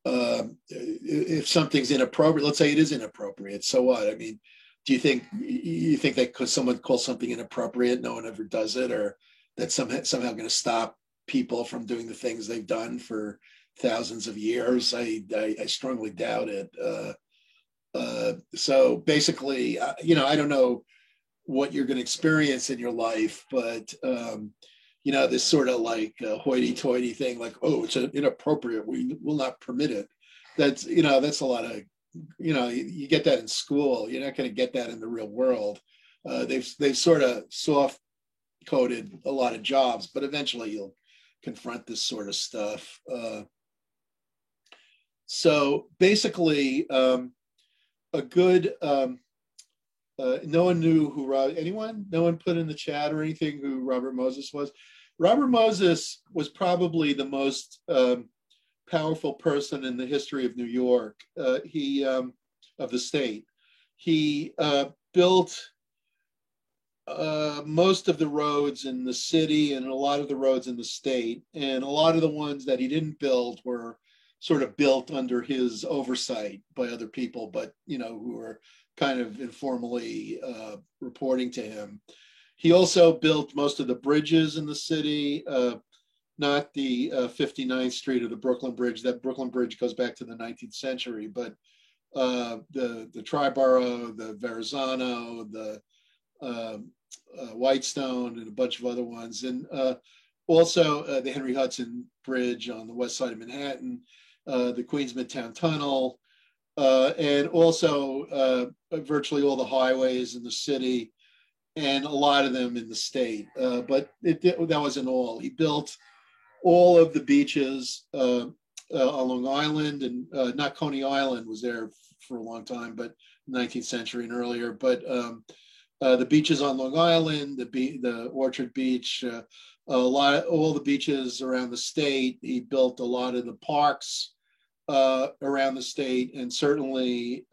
If something's inappropriate, let's say it is inappropriate. So what? I mean, do you think that because someone calls something inappropriate, no one ever does it, or that's somehow going to stop people from doing the things they've done for thousands of years? I strongly doubt it. So basically, you know, I don't know what you're going to experience in your life, but you know, this sort of like hoity-toity thing, like, oh, it's inappropriate, we will not permit it. That's, you know, that's a lot of, you know, you get that in school. You're not going to get that in the real world. They've sort of soft coded a lot of jobs, but eventually you'll confront this sort of stuff. So basically, a good. No one knew who anyone? No one put in the chat or anything who Robert Moses was. Robert Moses was probably the most powerful person in the history of New York. Of the state. He built most of the roads in the city and a lot of the roads in the state, and a lot of the ones that he didn't build were sort of built under his oversight by other people, but you know, who were kind of informally reporting to him. He also built most of the bridges in the city, not the 59th Street or the Brooklyn Bridge. That Brooklyn Bridge goes back to the 19th century, but the Triborough, the Verrazano, the Whitestone, and a bunch of other ones. And also the Henry Hudson Bridge on the west side of Manhattan, the Queens Midtown Tunnel, and also virtually all the highways in the city, and a lot of them in the state. But that wasn't all. He built all of the beaches on Long Island, and not Coney Island was there for a long time, but 19th century and earlier. But the beaches on Long Island, the Orchard Beach, all the beaches around the state. He built a lot of the parks around the state, and certainly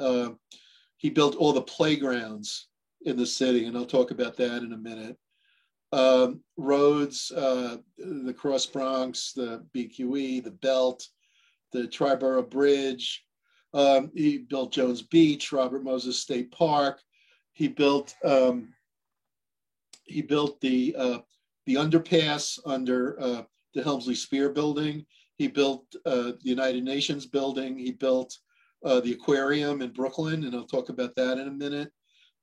he built all the playgrounds in the city, and I'll talk about that in a minute. Roads, the Cross Bronx, the BQE, the Belt, the Triborough Bridge. He built Jones Beach, Robert Moses State Park. He built the the underpass under the Helmsley Spear building. He built the United Nations building. He built the aquarium in Brooklyn, and I'll talk about that in a minute,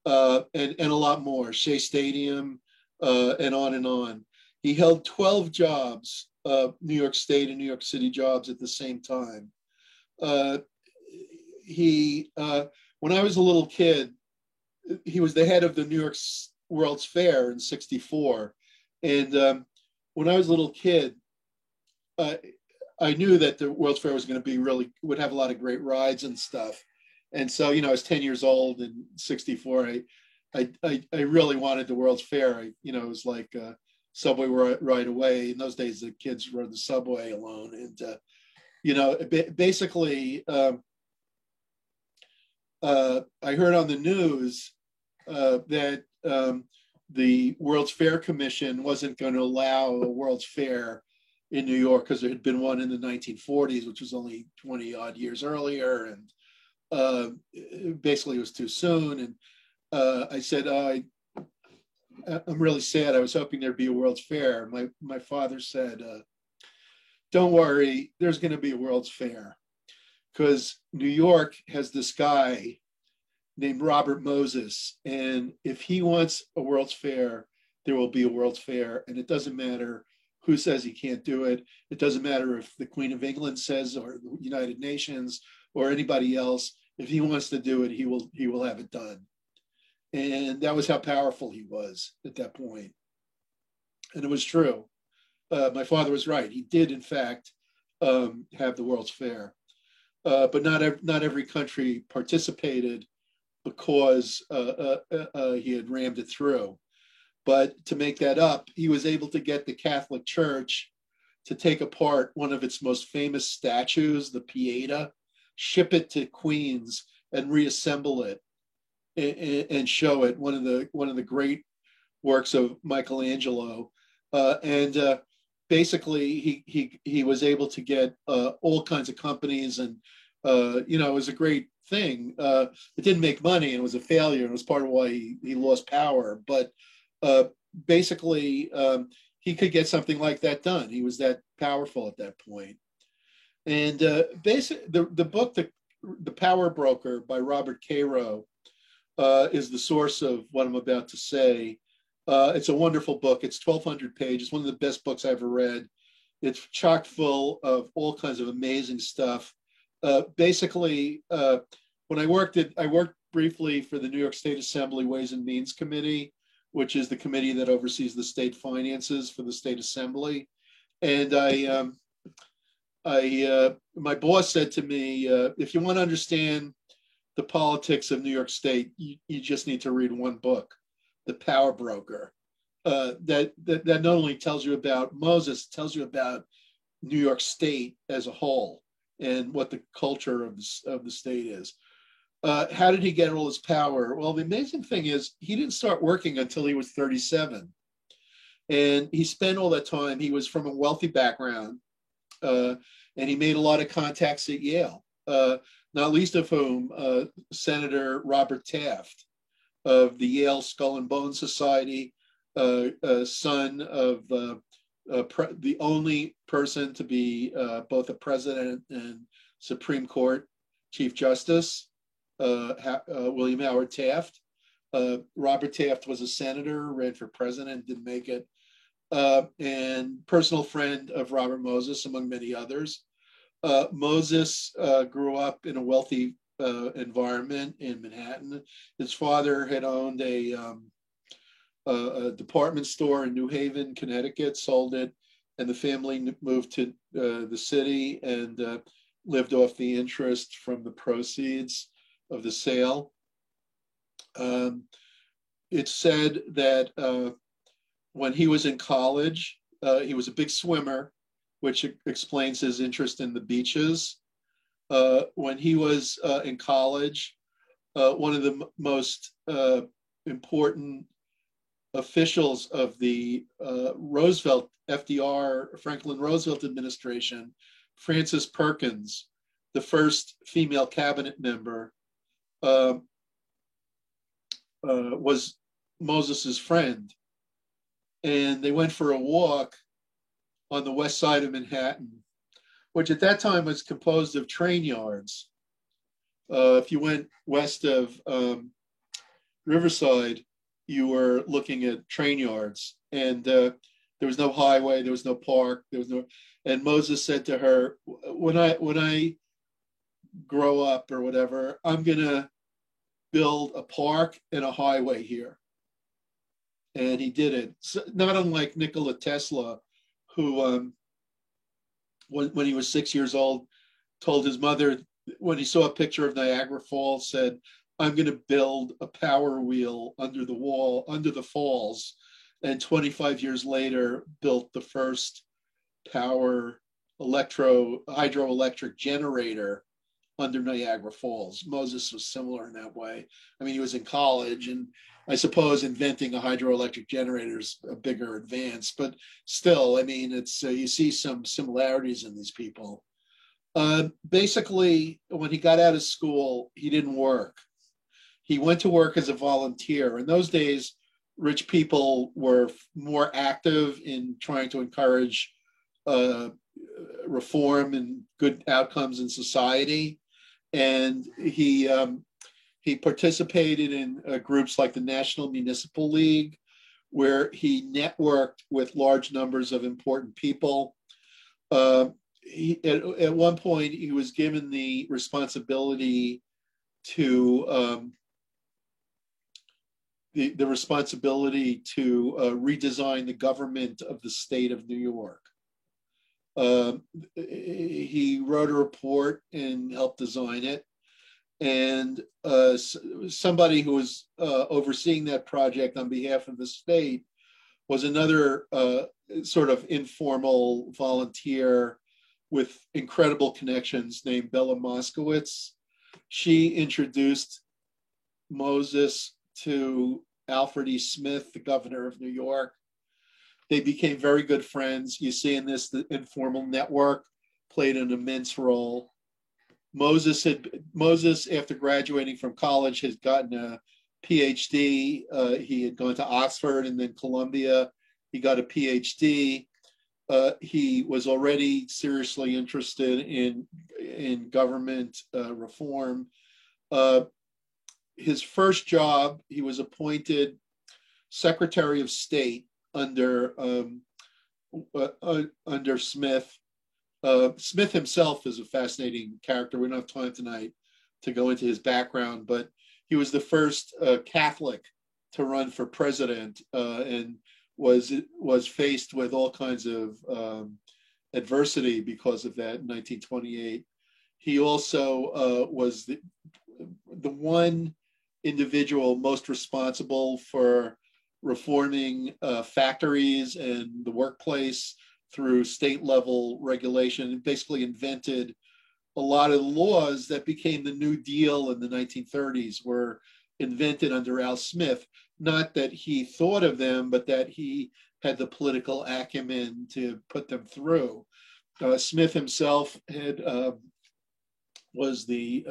and a lot more, Shea Stadium, and on and on. He held 12 jobs, New York State and New York City jobs at the same time. When I was a little kid, he was the head of the New York World's Fair in '64. And when I was a little kid, I knew that the World's Fair was going to be would have a lot of great rides and stuff. And so, I was 10 years old in '64. I really wanted the World's Fair. It was like a subway right away. In those days, the kids rode the subway alone. And, basically, I heard on the news that the World's Fair Commission wasn't going to allow a World's Fair in New York because there had been one in the 1940s, which was only 20 odd years earlier. And basically it was too soon. And I said, I'm really sad. I was hoping there'd be a World's Fair. My father said, don't worry, there's going to be a World's Fair, because New York has this guy named Robert Moses. And if he wants a World's Fair, there will be a World's Fair. And it doesn't matter who says he can't do it. It doesn't matter if the Queen of England says, or the United Nations, or anybody else. If he wants to do it, he will have it done. And that was how powerful he was at that point. And it was true. My father was right. He did, in fact, have the World's Fair. But not every country participated because he had rammed it through. But to make that up, he was able to get the Catholic Church to take apart one of its most famous statues, the Pieta, ship it to Queens, and reassemble it and show it. One of the great works of Michelangelo, and basically he was able to get all kinds of companies, and it was a great thing. It didn't make money, and it was a failure, and it was part of why he lost power. But basically, he could get something like that done. He was that powerful at that point. And the book, The Power Broker by Robert Caro, is the source of what I'm about to say. It's a wonderful book. It's 1,200 pages, one of the best books I ever read. It's chock full of all kinds of amazing stuff. Basically, when I worked briefly for the New York State Assembly Ways and Means Committee, which is the committee that oversees the state finances for the State Assembly. And my boss said to me, if you want to understand the politics of New York State, you just need to read one book, The Power Broker. That not only tells you about Moses, tells you about New York State as a whole and what the culture of the state is. How did he get all his power? Well, the amazing thing is he didn't start working until he was 37. And he spent all that time, he was from a wealthy background, and he made a lot of contacts at Yale, not least of whom Senator Robert Taft of the Yale Skull and Bone Society, son of the only person to be both a president and Supreme Court Chief Justice, William Howard Taft. Robert Taft was a senator, ran for president, didn't make it, and personal friend of Robert Moses, among many others. Moses grew up in a wealthy environment in Manhattan. His father had owned a department store in New Haven, Connecticut, sold it, and the family moved to the city and lived off the interest from the proceeds of the sale. It's said that when he was in college, he was a big swimmer, which explains his interest in the beaches. When he was in college, one of the most important officials of the Roosevelt, FDR, Franklin Roosevelt administration, Frances Perkins, the first female cabinet member, was Moses's friend. and they went for a walk on the west side of Manhattan, which at that time was composed of train yards. If you went west of Riverside, you were looking at train yards, and there was no highway, there was no park, there was no. And Moses said to her, "When I grow up or whatever, I'm gonna build a park and a highway here." And he did it. So, not unlike Nikola Tesla, who, when he was 6 years old, told his mother when he saw a picture of Niagara Falls, said, "I'm going to build a power wheel under the wall, under the falls," and 25 years later built the first hydroelectric generator under Niagara Falls. Moses was similar in that way. I mean, he was in college, and I suppose inventing a hydroelectric generator is a bigger advance, but still, I mean, it's you see some similarities in these people. Basically, when he got out of school, he didn't work. He went to work as a volunteer. In those days, rich people were more active in trying to encourage reform and good outcomes in society. And he participated in groups like the National Municipal League, where he networked with large numbers of important people. At one point, he was given the responsibility to redesign the government of the state of New York. He wrote a report and helped design it. And somebody who was overseeing that project on behalf of the state was another sort of informal volunteer with incredible connections named Bella Moskowitz. She introduced Moses to Alfred E. Smith, the governor of New York. They became very good friends. You see in this, the informal network played an immense role. Moses, after graduating from college, had gotten a PhD. He had gone to Oxford and then Columbia. He got a PhD. He was already seriously interested in government reform. His first job, he was appointed Secretary of State under Smith. Smith himself is a fascinating character. We don't have time tonight to go into his background, but he was the first Catholic to run for president and was faced with all kinds of adversity because of that in 1928. He also was the one individual most responsible for reforming factories and the workplace through state level regulation, and basically invented a lot of laws that became the New Deal in the 1930s were invented under Al Smith. Not that he thought of them, but that he had the political acumen to put them through. Smith himself was the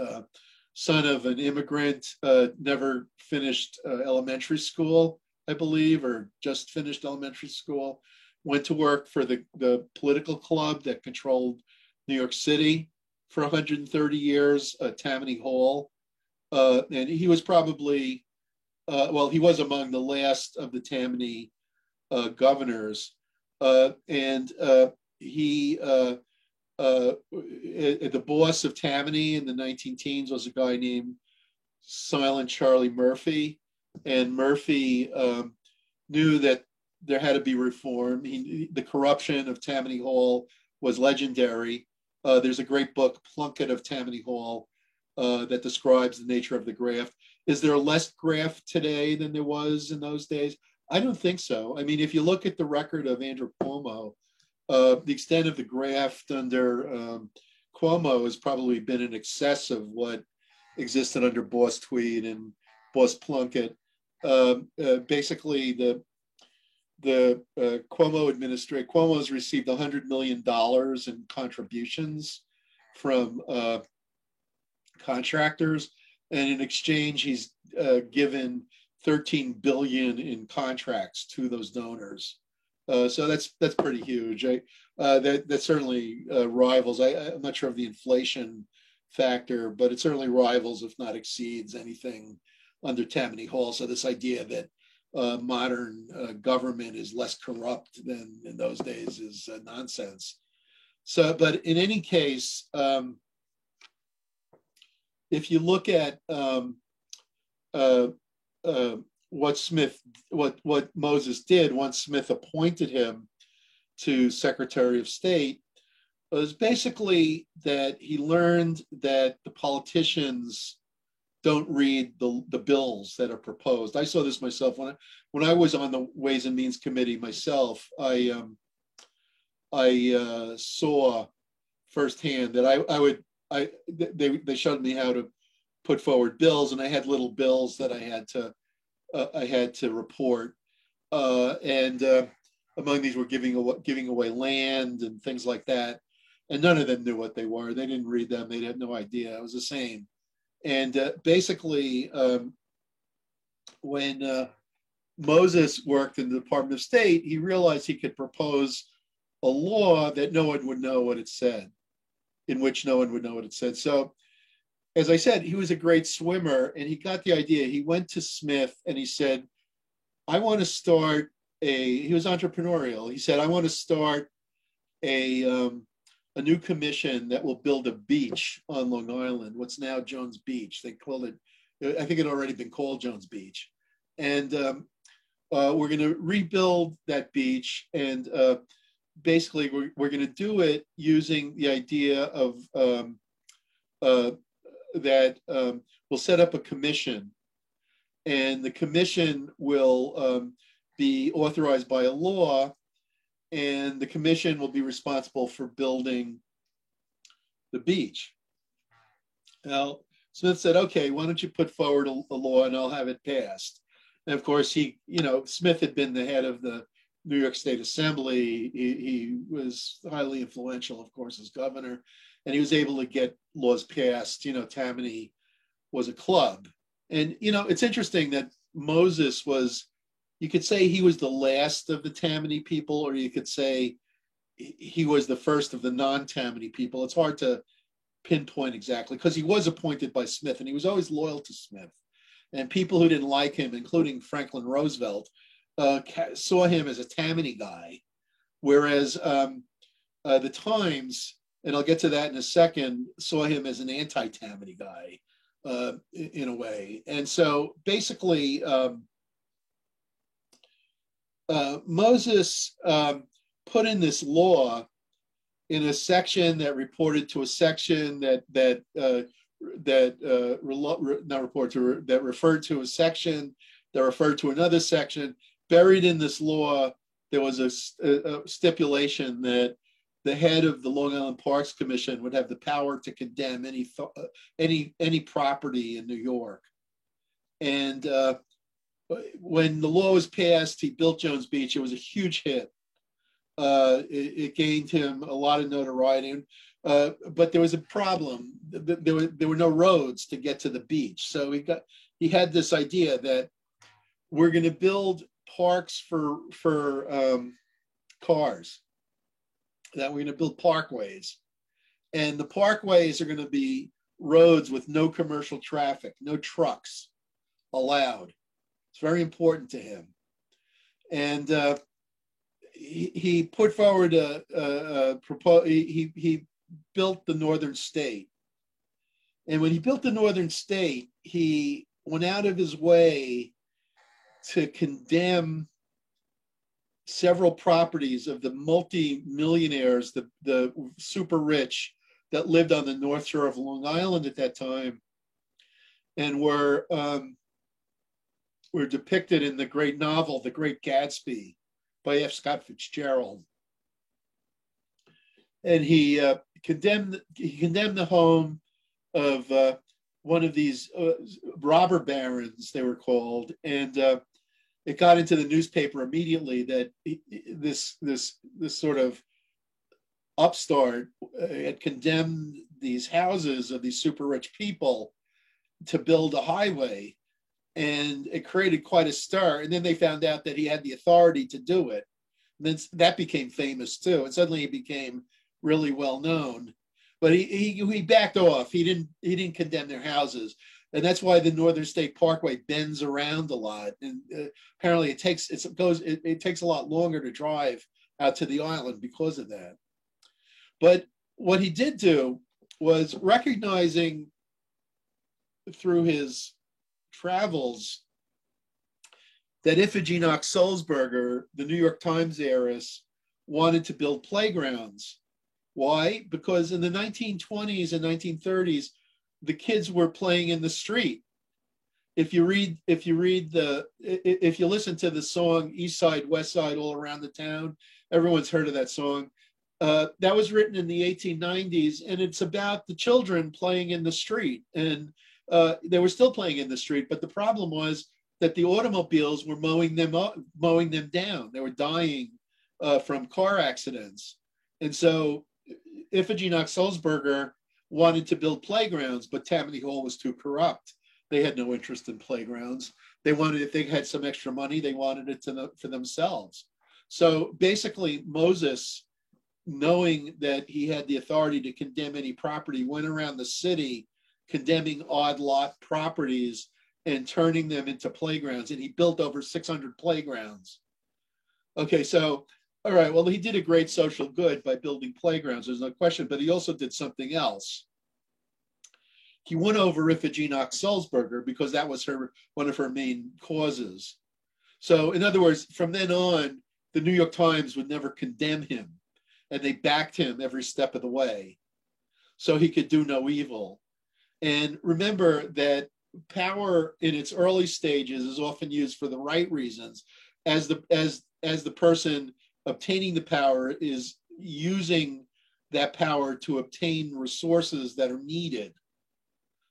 son of an immigrant, never finished elementary school, I believe, or just finished elementary school. Went to work for the political club that controlled New York City for 130 years, Tammany Hall. And he was probably, he was among the last of the Tammany governors. The boss of Tammany in the 19 teens was a guy named Silent Charlie Murphy. And Murphy knew that there had to be reform. The corruption of Tammany Hall was legendary. There's a great book, Plunkett of Tammany Hall, that describes the nature of the graft. Is there less graft today than there was in those days? I don't think so. I mean, if you look at the record of Andrew Cuomo, the extent of the graft under Cuomo has probably been in excess of what existed under Boss Tweed and Boss Plunkett. Basically, the Cuomo administration, Cuomo's received $100 million in contributions from contractors, and in exchange, he's given 13 billion in contracts to those donors. So that's pretty huge. That certainly rivals. I'm not sure of the inflation factor, but it certainly rivals, if not exceeds, anything under Tammany Hall. So this idea that modern government is less corrupt than in those days is nonsense. So, but in any case, if you look at what Moses did once Smith appointed him to Secretary of State, was basically that he learned that the politicians don't read the bills that are proposed. I saw this myself when I was on the Ways and Means Committee myself. I saw firsthand that they showed me how to put forward bills, and I had little bills that I had to report, and among these were giving away land and things like that, and none of them knew what they were. They didn't read them. They had no idea. It was the same. And basically, when Moses worked in the Department of State, he realized he could propose a law that no one would know what it said, in which no one would know what it said. So, as I said, he was a great swimmer, and he got the idea. He went to Smith and he said, I want to start he was entrepreneurial. He said, I want to start a new commission that will build a beach on Long Island, what's now Jones Beach. They called it, I think it had already been called Jones Beach. And we're going to rebuild that beach. And basically, we're going to do it using the idea of that we'll set up a commission. And the commission will be authorized by a law, and the commission will be responsible for building the beach. Now, Smith said, okay, why don't you put forward a law and I'll have it passed. And of course, Smith had been the head of the New York State Assembly. He was highly influential, of course, as governor, and he was able to get laws passed. Tammany was a club. And, it's interesting that Moses was, you could say he was the last of the Tammany people, or you could say he was the first of the non-Tammany people. It's hard to pinpoint exactly, because he was appointed by Smith, and he was always loyal to Smith. And people who didn't like him, including Franklin Roosevelt, saw him as a Tammany guy, whereas the Times, and I'll get to that in a second, saw him as an anti-Tammany guy in a way. And so basically, Moses put in this law in a section that reported to a section that referred to a section that referred to another section. Buried in this law, there was a stipulation that the head of the Long Island Parks Commission would have the power to condemn any property in New York. And when the law was passed, he built Jones Beach. It was a huge hit. It gained him a lot of notoriety, but there was a problem. There were no roads to get to the beach. So he had this idea that we're going to build parks for cars, that we're going to build parkways. And the parkways are going to be roads with no commercial traffic, no trucks allowed. It's very important to him. And he put forward he built the Northern State. And when he built the Northern State, he went out of his way to condemn several properties of the multi-millionaires, the super rich that lived on the North Shore of Long Island at that time, and were depicted in the great novel, The Great Gatsby, by F. Scott Fitzgerald. And he condemned the home of one of these robber barons, they were called, and it got into the newspaper immediately that this sort of upstart had condemned these houses of these super rich people to build a highway. and it created quite a stir. And then they found out that he had the authority to do it. And then that became famous too. And suddenly he became really well known. But he backed off. He didn't condemn their houses. And that's why the Northern State Parkway bends around a lot. And apparently it takes a lot longer to drive out to the island because of that. But what he did do was, recognizing through his travels that Iphigenia Sulzberger, the New York Times heiress, wanted to build playgrounds. Why? Because in the 1920s and 1930s, the kids were playing in the street. If you listen to the song East Side, West Side, All Around the Town, everyone's heard of that song. That was written in the 1890s, and it's about the children playing in the street. And they were still playing in the street, but the problem was that the automobiles were mowing them down. They were dying from car accidents. And so Iphigenia Sulzberger wanted to build playgrounds, but Tammany Hall was too corrupt. They had no interest in playgrounds. They wanted, if they had some extra money, they wanted it for themselves. So basically, Moses, knowing that he had the authority to condemn any property, went around the city condemning odd lot properties and turning them into playgrounds. And he built over 600 playgrounds. Okay, so, all right, well, he did a great social good by building playgrounds, there's no question, but he also did something else. He won over Iphigenia Sulzberger because that was one of her main causes. So in other words, from then on, the New York Times would never condemn him, and they backed him every step of the way so he could do no evil. And remember that power in its early stages is often used for the right reasons, as the person obtaining the power is using that power to obtain resources that are needed.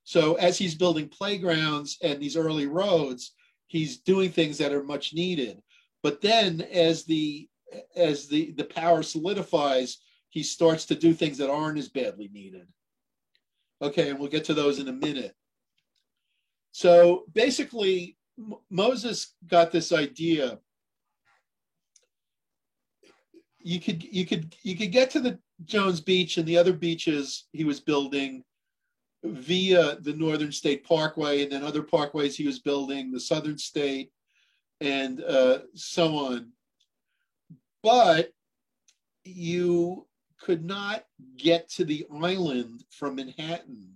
So as he's building playgrounds and these early roads, he's doing things that are much needed. But then as the power solidifies, he starts to do things that aren't as badly needed. Okay, and we'll get to those in a minute. So basically, Moses got this idea. You could get to the Jones Beach and the other beaches he was building via the Northern State Parkway, and then other parkways he was building, the Southern State, and so on. But you could not get to the island from Manhattan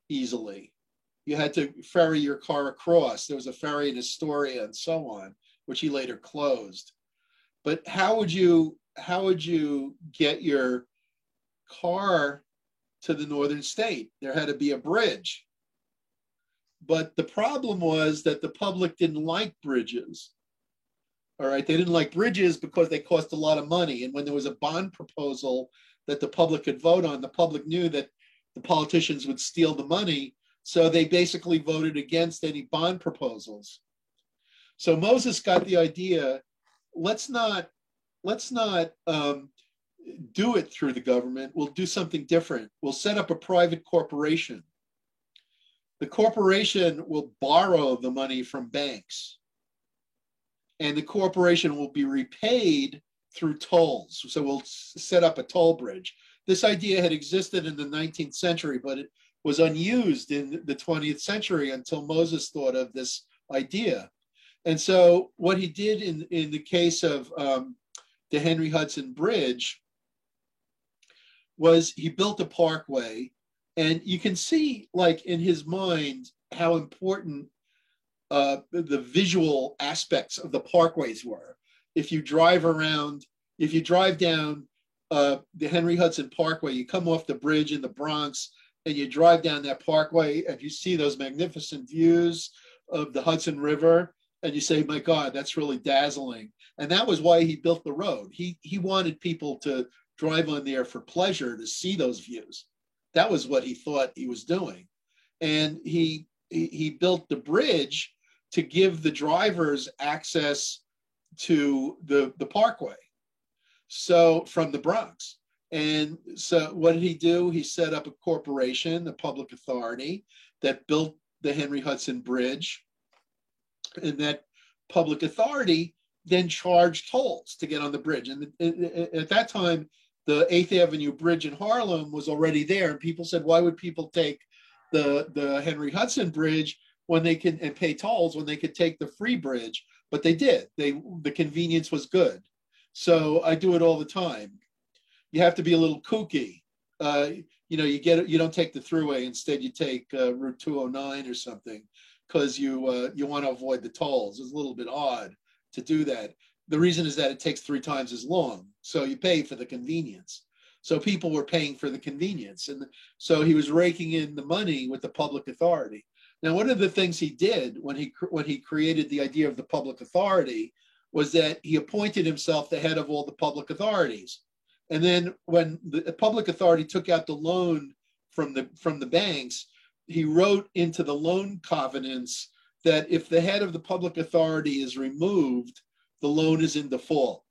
easily. You had to ferry your car across. There was a ferry in Astoria and so on, which he later closed. But how would you get your car to the Northern State? There had to be a bridge. But the problem was that the public didn't like bridges. All right, they didn't like bridges because they cost a lot of money. And when there was a bond proposal that the public could vote on, the public knew that the politicians would steal the money. So they basically voted against any bond proposals. So Moses got the idea, let's not do it through the government. We'll do something different. We'll set up a private corporation. The corporation will borrow the money from banks, and the corporation will be repaid through tolls. So we'll set up a toll bridge. This idea had existed in the 19th century, but it was unused in the 20th century until Moses thought of this idea. And so what he did in the case of the Henry Hudson Bridge was he built a parkway, and you can see, like, in his mind how important the visual aspects of the parkways were. If you drive down the Henry Hudson Parkway, you come off the bridge in the Bronx and you drive down that parkway and you see those magnificent views of the Hudson River, and you say, my God, that's really dazzling. And that was why he built the road. He wanted people to drive on there for pleasure, to see those views. That was what he thought he was doing. And he built the bridge to give the drivers access to the parkway, so from the Bronx. And so what did he do? He set up a corporation, a public authority, that built the Henry Hudson Bridge. And that public authority then charged tolls to get on the bridge. And at that time, the 8th Avenue Bridge in Harlem was already there. And people said, why would people take the Henry Hudson Bridge when they can, and pay tolls when they could take the free bridge? But they did. The convenience was good. So I do it all the time. You have to be a little kooky. You don't take the throughway. Instead, you take Route 209 or something, because you want to avoid the tolls. It's a little bit odd to do that. The reason is that it takes 3 times as long. So you pay for the convenience. So people were paying for the convenience. And so he was raking in the money with the public authority. Now, one of the things he did when he created the idea of the public authority was that he appointed himself the head of all the public authorities. And then when the public authority took out the loan from the banks, he wrote into the loan covenants that if the head of the public authority is removed, the loan is in default.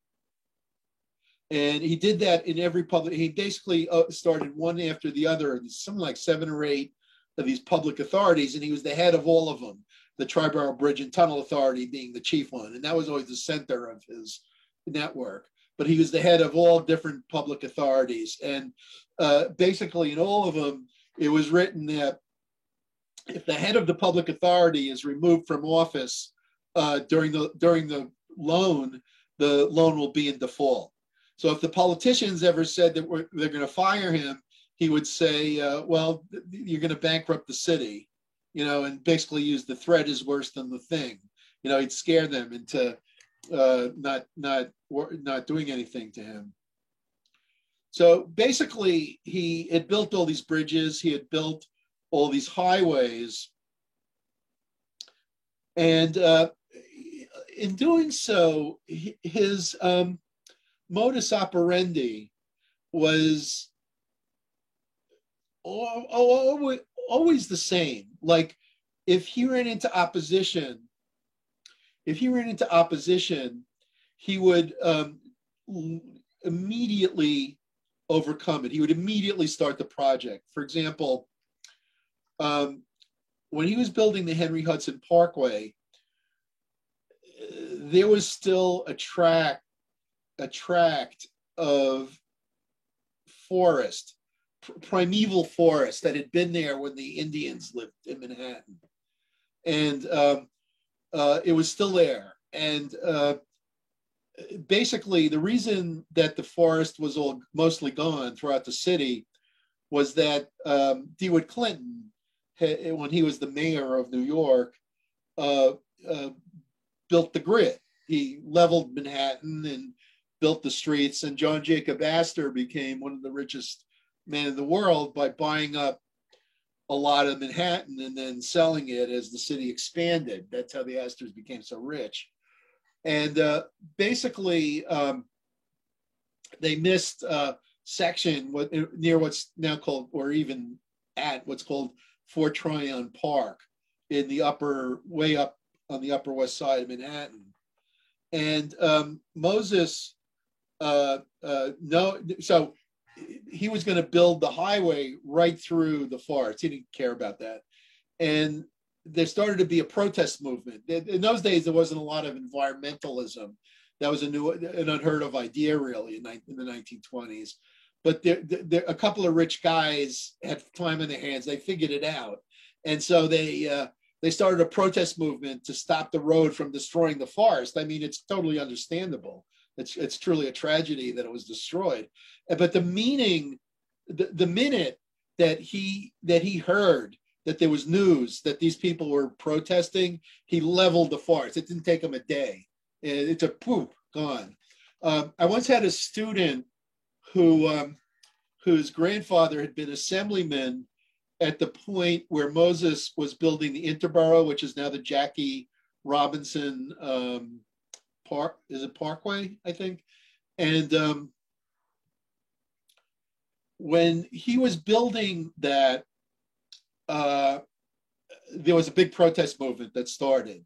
And he did that in every public. He basically started one after the other, something like 7 or 8 of these public authorities, and he was the head of all of them, the Triborough Bridge and Tunnel Authority being the chief one. And that was always the center of his network. But he was the head of all different public authorities. And basically in all of them, it was written that if the head of the public authority is removed from office during the loan will be in default. So if the politicians ever said that they're going to fire him, he would say, well, you're going to bankrupt the city, and basically use the threat is worse than the thing. He'd scare them into not doing anything to him. So basically, he had built all these bridges. He had built all these highways. And in doing so, his modus operandi was always the same. Like if he ran into opposition, he would immediately overcome it. He would immediately start the project. For example, when he was building the Henry Hudson Parkway, there was still a tract of forest, primeval forest that had been there when the Indians lived in Manhattan. And it was still there. And basically, the reason that the forest was all mostly gone throughout the city was that DeWitt Clinton, when he was the mayor of New York, built the grid. He leveled Manhattan and built the streets, and John Jacob Astor became one of the richest men in the world by buying up a lot of Manhattan and then selling it as the city expanded. That's how the Astors became so rich. And basically, they missed a section near what's now called, or even at what's called Fort Tryon Park, in the way up on the Upper West Side of Manhattan. And Moses, so he was going to build the highway right through the forest. He didn't care about that. And there started to be a protest movement. In those days, there wasn't a lot of environmentalism. That was an unheard of idea, really, in the 1920s. But a couple of rich guys had time on their hands. They figured it out. And so they started a protest movement to stop the road from destroying the forest. I mean, it's totally understandable. It's truly a tragedy that it was destroyed. But the meaning, the minute that he heard that there was news that these people were protesting, he leveled the forest. It didn't take him a day. It's a poof, gone. I once had a student whose grandfather had been assemblyman at the point where Moses was building the Interborough, which is now the Jackie Robinson Park. Is it Parkway, I think? And when he was building that, there was a big protest movement that started.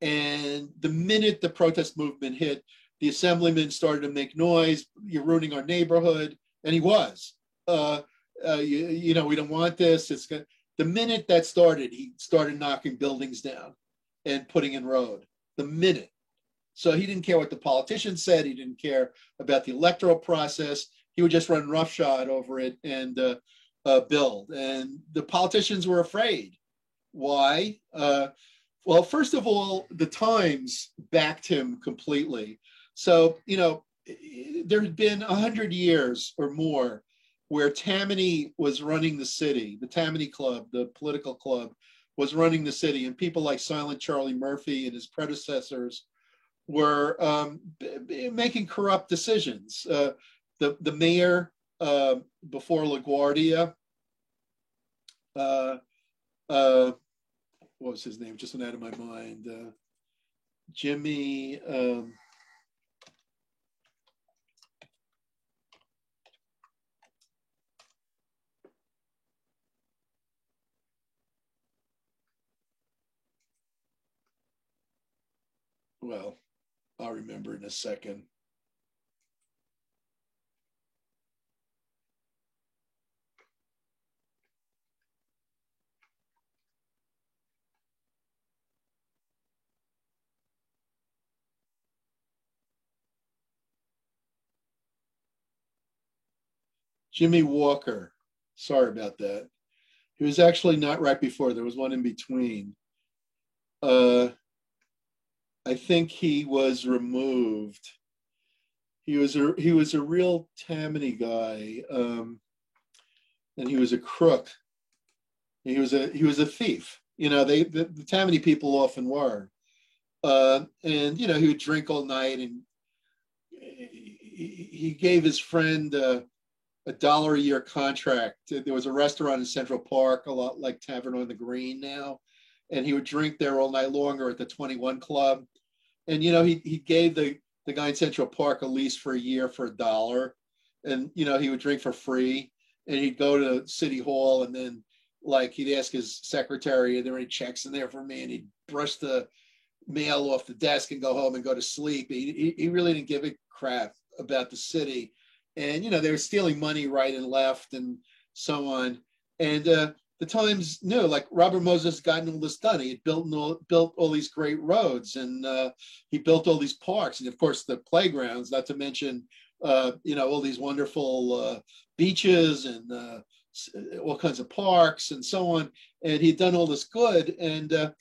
And the minute the protest movement hit, the assemblyman started to make noise. You're ruining our neighborhood. And he was. We don't want this. The minute that started, he started knocking buildings down. and putting in road the minute. So he didn't care what the politicians said. He didn't care about the electoral process. He would just run roughshod over it and build. And the politicians were afraid. Why? Well, first of all, the Times backed him completely. So, you know, there had been 100 years or more where Tammany was running the city. The Tammany Club, the political club, was running the city. And people like Silent Charlie Murphy and his predecessors were making corrupt decisions. The mayor before LaGuardia, what was his name? Just went out of my mind. Jimmy. Well, I'll remember in a second. Jimmy Walker. Sorry about that. He was actually not right before. There was one in between. I think he was removed. He was a real Tammany guy, and he was a crook. He was a thief. You know, the Tammany people often were, and you know, he would drink all night, and he gave his friend a $1 a year contract. There was a restaurant in Central Park, a lot like Tavern on the Green now, and he would drink there all night longer at the 21 Club. And you know, he gave the guy in Central Park a lease for a year for $1, and you know, he would drink for free, and he'd go to City Hall, and then like he'd ask his secretary, "Are there any checks in there for me?" And he'd brush the mail off the desk and go home and go to sleep. He really didn't give a crap about the city. And, you know, they were stealing money right and left and so on. And the Times knew, like Robert Moses gotten all this done. He had built all these great roads, and he built all these parks. And of course, the playgrounds, not to mention, you know, all these wonderful beaches and all kinds of parks and so on. And he'd done all this good. And,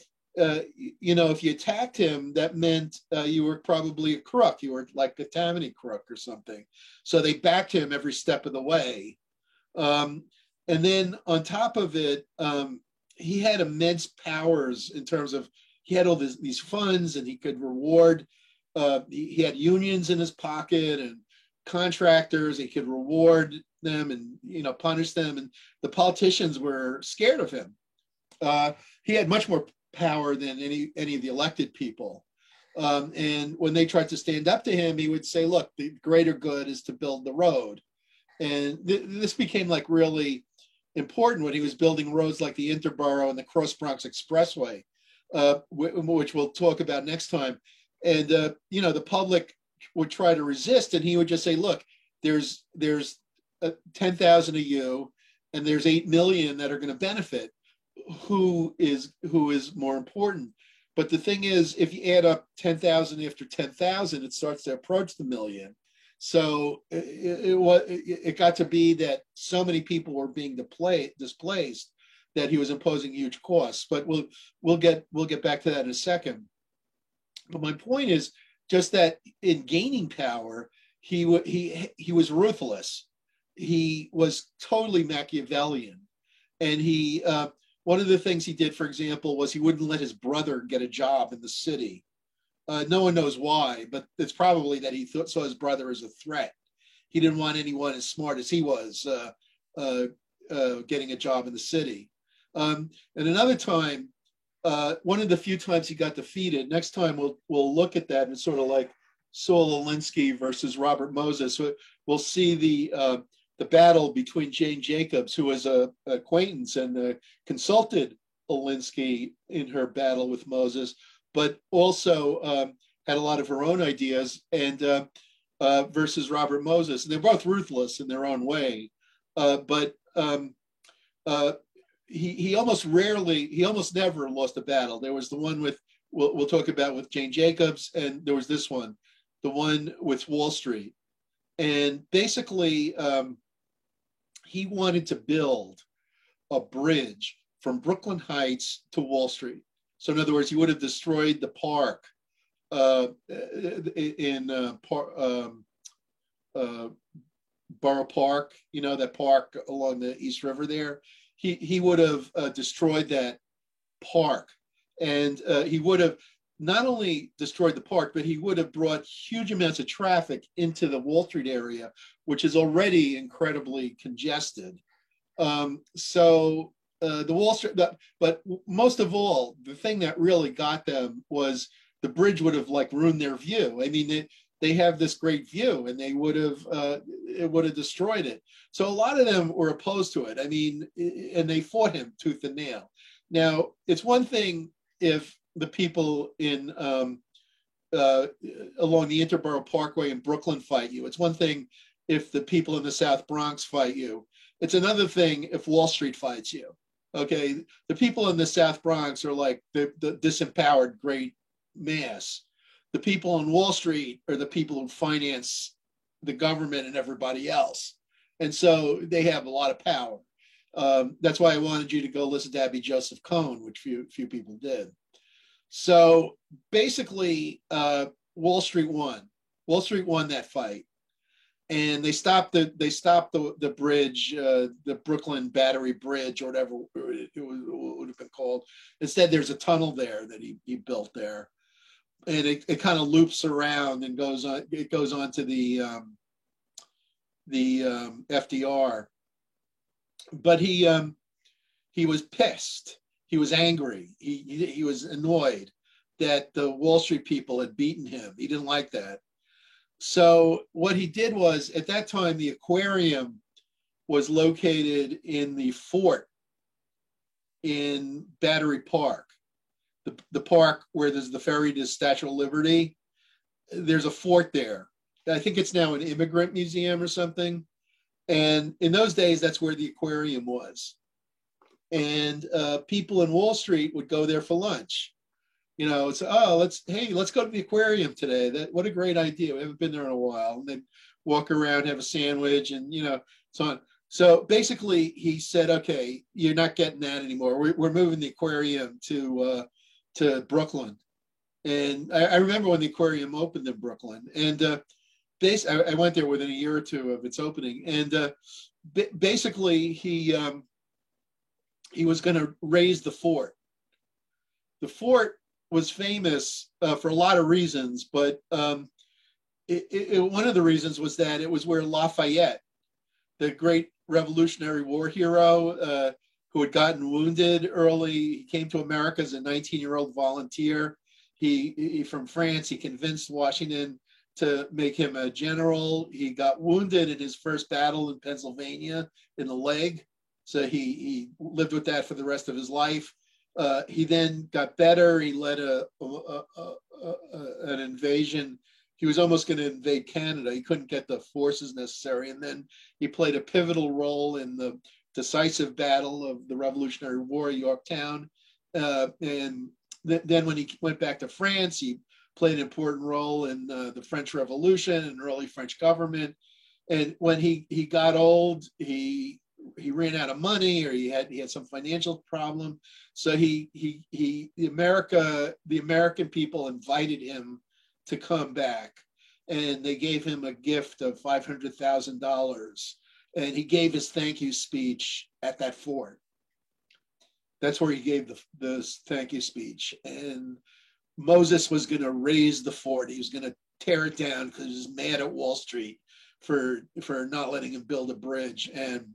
you know, if you attacked him, that meant you were probably a crook. You were like a Tammany crook or something. So they backed him every step of the way. And then on top of it, he had immense powers in terms of, he had all these funds, and he could reward, he had unions in his pocket and contractors. He could reward them and, you know, punish them. And the politicians were scared of him. He had much more power than any of the elected people. And when they tried to stand up to him, he would say, look, the greater good is to build the road. And this became like really important when he was building roads like the Interborough and the Cross Bronx Expressway, which we'll talk about next time. And, you know, the public would try to resist, and he would just say, look, there's 10,000 of you, and there's 8 million that are going to benefit. Who is more important? But the thing is, if you add up 10,000 after 10,000, it starts to approach the million. So it got to be that so many people were being displaced that he was imposing huge costs. But we'll get back to that in a second. But my point is just that in gaining power, he was ruthless. He was totally Machiavellian, and he. One of the things he did, for example, was he wouldn't let his brother get a job in the city. No one knows why, but it's probably that he saw his brother as a threat. He didn't want anyone as smart as he was getting a job in the city. And another time, one of the few times he got defeated, next time we'll look at that, and it's sort of like Saul Alinsky versus Robert Moses. We'll see the battle between Jane Jacobs, who was an acquaintance and consulted Alinsky in her battle with Moses, but also had a lot of her own ideas, and versus Robert Moses. And they're both ruthless in their own way. But he almost never lost a battle. There was the one with we'll talk about with Jane Jacobs, and there was this one, the one with Wall Street. And basically, he wanted to build a bridge from Brooklyn Heights to Wall Street. So in other words, he would have destroyed the park in Borough Park, you know, that park along the East River there. He would have destroyed that park. And he would have not only destroyed the park, but he would have brought huge amounts of traffic into the Wall Street area, which is already incredibly congested. So the Wall Street, but most of all, the thing that really got them was the bridge would have like ruined their view. I mean, they have this great view, and they would have it would have destroyed it. So a lot of them were opposed to it. I mean, and they fought him tooth and nail. Now, it's one thing if the people in along the Interborough Parkway in Brooklyn fight you. It's one thing if the people in the South Bronx fight you. It's another thing if Wall Street fights you. Okay, the people in the South Bronx are like the disempowered great mass. The people on Wall Street are the people who finance the government and everybody else. And so they have a lot of power. That's why I wanted you to go listen to Abby Joseph Cohen, which few people did. So basically, Wall Street won. Wall Street won that fight, and they stopped the bridge, the Brooklyn Battery Bridge, or whatever it would have been called. Instead, there's a tunnel there that he built there, and it kind of loops around and goes on. It goes on to the FDR. But he was pissed. He was angry. He was annoyed that the Wall Street people had beaten him. He didn't like that. So what he did was, at that time, the aquarium was located in the fort in Battery Park, the park where there's the ferry to Statue of Liberty. There's a fort there. I think it's now an immigrant museum or something. And in those days, that's where the aquarium was. And people in Wall Street would go there for lunch. You know, it's, let's go to the aquarium today. What a great idea. We haven't been there in a while. And then walk around, have a sandwich, and, you know, so on. So basically, he said, okay, you're not getting that anymore. We're moving the aquarium to Brooklyn. And I remember when the aquarium opened in Brooklyn. And I went there within a year or two of its opening, and basically he was going to raise the fort. The fort was famous for a lot of reasons, but one of the reasons was that it was where Lafayette, the great Revolutionary War hero who had gotten wounded early, he came to America as a 19-year-old volunteer. He from France. He convinced Washington to make him a general. He got wounded in his first battle in Pennsylvania in the leg. So he lived with that for the rest of his life. He then got better. He led an invasion. He was almost going to invade Canada. He couldn't get the forces necessary. And then he played a pivotal role in the decisive battle of the Revolutionary War at Yorktown. And then when he went back to France, he played an important role in the French Revolution and early French government. And when he got old, he ran out of money, or he had some financial problem. So the American people invited him to come back, and they gave him a gift of $500,000. And he gave his thank you speech at that fort. That's where he gave the thank you speech. And Moses was going to raise the fort. He was going to tear it down because he was mad at Wall Street for not letting him build a bridge. And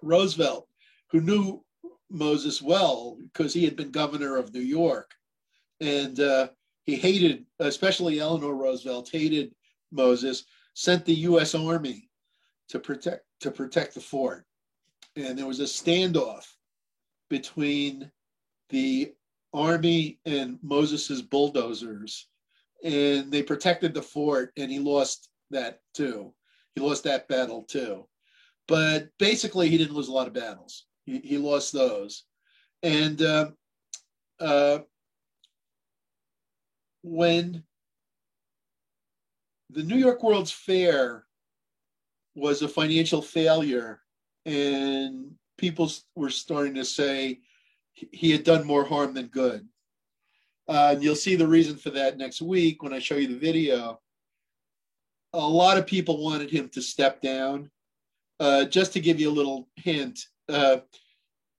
Roosevelt, who knew Moses well because he had been governor of New York, and he hated, especially Eleanor Roosevelt, hated Moses, sent the U.S. Army to protect the fort. And there was a standoff between the Army and Moses's bulldozers, and they protected the fort, and he lost that too. He lost that battle too. But basically, he didn't lose a lot of battles. He lost those. And when the New York World's Fair was a financial failure, and people were starting to say he had done more harm than good. And you'll see the reason for that next week when I show you the video. A lot of people wanted him to step down. Just to give you a little hint,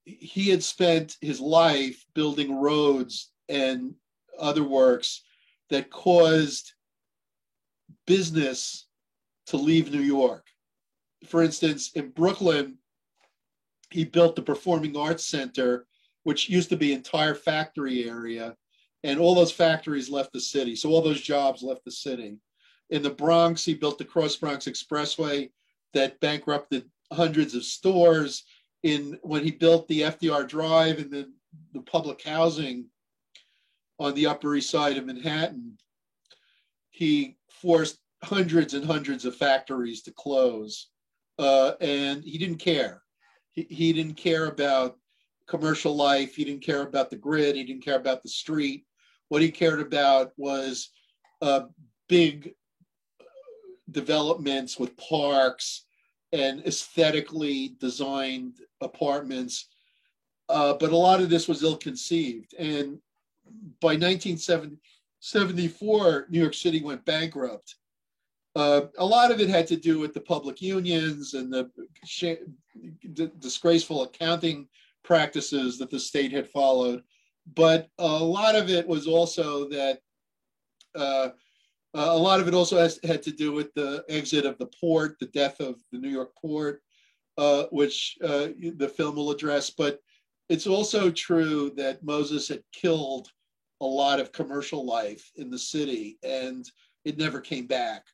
he had spent his life building roads and other works that caused business to leave New York. For instance, in Brooklyn, he built the Performing Arts Center, which used to be an entire factory area, and all those factories left the city. So all those jobs left the city. In the Bronx, he built the Cross Bronx Expressway that bankrupted hundreds of stores. When he built the FDR Drive and the public housing on the Upper East Side of Manhattan, he forced hundreds and hundreds of factories to close. And he didn't care. He didn't care about commercial life. He didn't care about the grid. He didn't care about the street. What he cared about was big developments with parks and aesthetically designed apartments. But a lot of this was ill-conceived. And by 1974, New York City went bankrupt. A lot of it had to do with the public unions and the disgraceful accounting practices that the state had followed. But a lot of it was also that a lot of it also had to do with the exit of the port, the death of the New York port, which the film will address. But it's also true that Moses had killed a lot of commercial life in the city, and it never came back.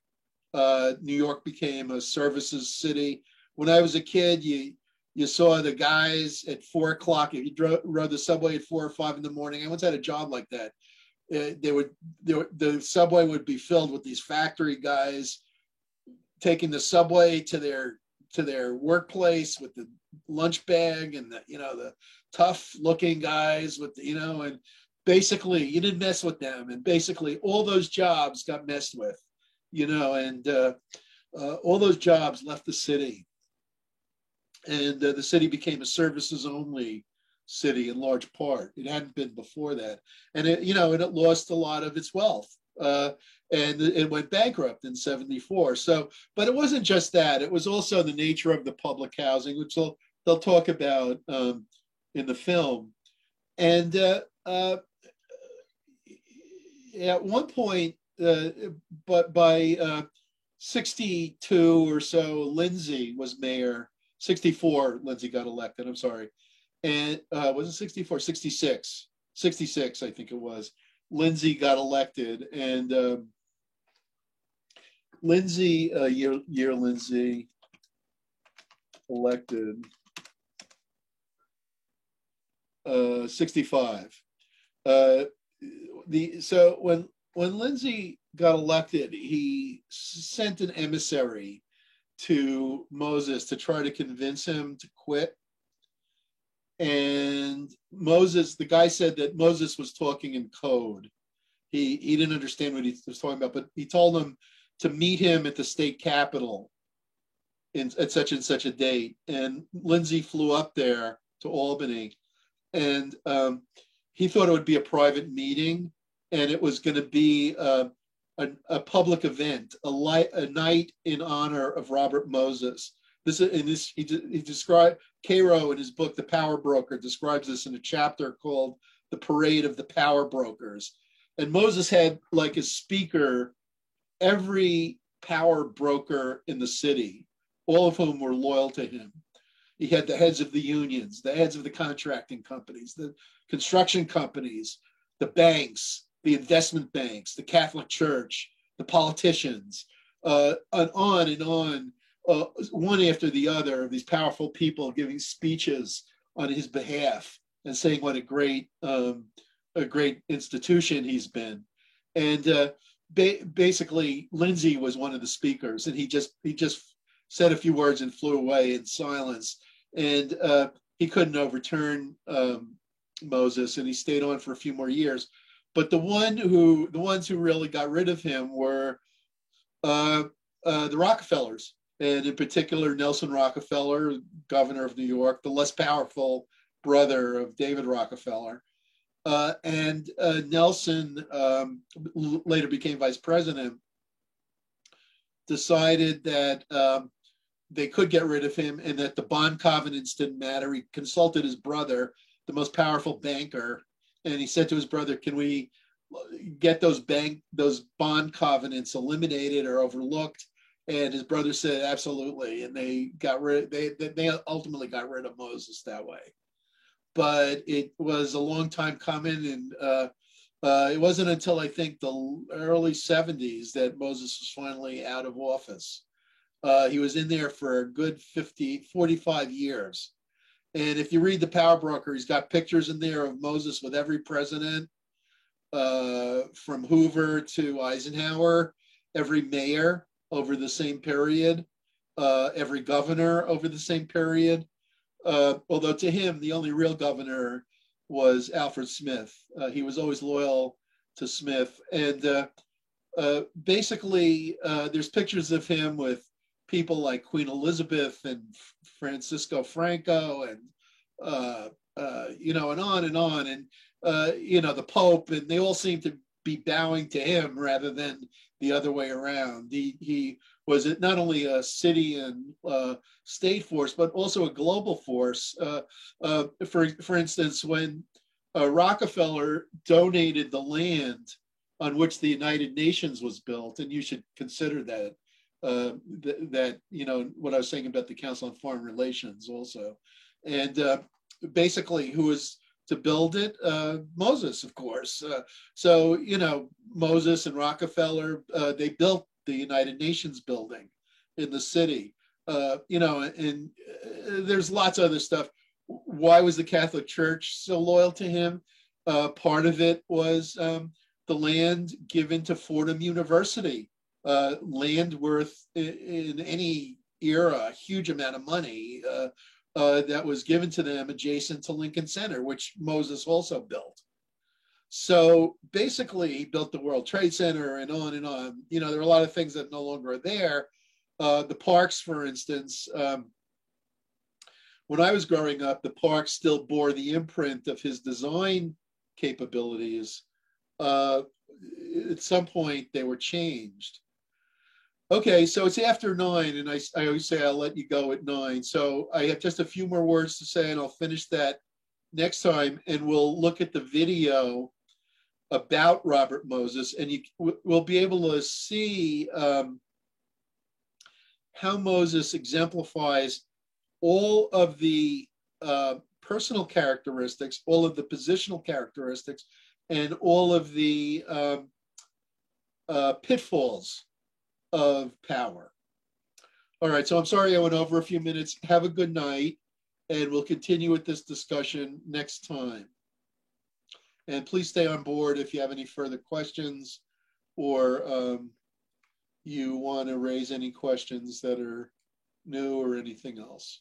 New York became a services city. When I was a kid, you saw the guys at 4 o'clock. If you rode the subway at 4 or 5 in the morning, I once had a job like that. The subway would be filled with these factory guys taking the subway to their workplace with the lunch bag and the tough looking guys with and basically you didn't mess with them, and basically all those jobs got messed with, and all those jobs left the city, and the city became a services only city in large part. It hadn't been before that, and it lost a lot of its wealth, and it went bankrupt in 74. So, but it wasn't just that; it was also the nature of the public housing, which they'll talk about in the film. And at one point, but by 62 or so, Lindsay was mayor. 64, Lindsay got elected. I'm sorry. And was it 64? 66. 66, I think it was. Lindsay got elected, and Lindsay, Lindsay elected 65. So when Lindsay got elected, he sent an emissary to Moses to try to convince him to quit. And Moses, the guy said that Moses was talking in code. He didn't understand what he was talking about, but he told him to meet him at the state capitol at such and such a date. And Lindsay flew up there to Albany, and he thought it would be a private meeting, and it was going to be a public event, a night in honor of Robert Moses. He described, Cairo in his book, The Power Broker, describes this in a chapter called The Parade of the Power Brokers. And Moses had like a speaker every power broker in the city, all of whom were loyal to him. He had the heads of the unions, the heads of the contracting companies, the construction companies, the banks, the investment banks, the Catholic Church, the politicians, and on, one after the other of these powerful people giving speeches on his behalf and saying what a great institution he's been. And basically, Lindsay was one of the speakers, and he just said a few words and flew away in silence. And he couldn't overturn Moses, and he stayed on for a few more years. But the ones who really got rid of him were the Rockefellers, and in particular Nelson Rockefeller, governor of New York, the less powerful brother of David Rockefeller. And Nelson later became vice president, decided that they could get rid of him and that the bond covenants didn't matter. He consulted his brother, the most powerful banker, and he said to his brother, can we get those bond covenants eliminated or overlooked? And his brother said, absolutely. And they ultimately got rid of Moses that way. But it was a long time coming, and it wasn't until I think the early 70s that Moses was finally out of office. He was in there for a good 45 years. And if you read The Power Broker, he's got pictures in there of Moses with every president, from Hoover to Eisenhower, every mayor over the same period, every governor over the same period. Although to him, the only real governor was Alfred Smith. He was always loyal to Smith. And basically, there's pictures of him with people like Queen Elizabeth and Francisco Franco and, and on and on. And, the Pope, and they all seem to be bowing to him rather than the other way around. He was not only a city and state force, but also a global force. For instance, when Rockefeller donated the land on which the United Nations was built, and you should consider that, what I was saying about the Council on Foreign Relations also. And basically, who was to build it? Moses, of course. So, Moses and Rockefeller, they built the United Nations building in the city, and there's lots of other stuff. Why was the Catholic Church so loyal to him? Part of it was the land given to Fordham University, land worth in any era a huge amount of money that was given to them adjacent to Lincoln Center, which Moses also built. So basically, he built the World Trade Center and on and on. There are a lot of things that no longer are there. The parks, for instance, when I was growing up, the parks still bore the imprint of his design capabilities. At some point, they were changed. Okay, so it's after 9, and I always say I'll let you go at 9. So I have just a few more words to say, and I'll finish that next time, and we'll look at the video about Robert Moses, and we'll be able to see how Moses exemplifies all of the personal characteristics, all of the positional characteristics, and all of the pitfalls of power. All right, so I'm sorry I went over a few minutes. Have a good night, and we'll continue with this discussion next time. And please stay on board if you have any further questions or you want to raise any questions that are new or anything else.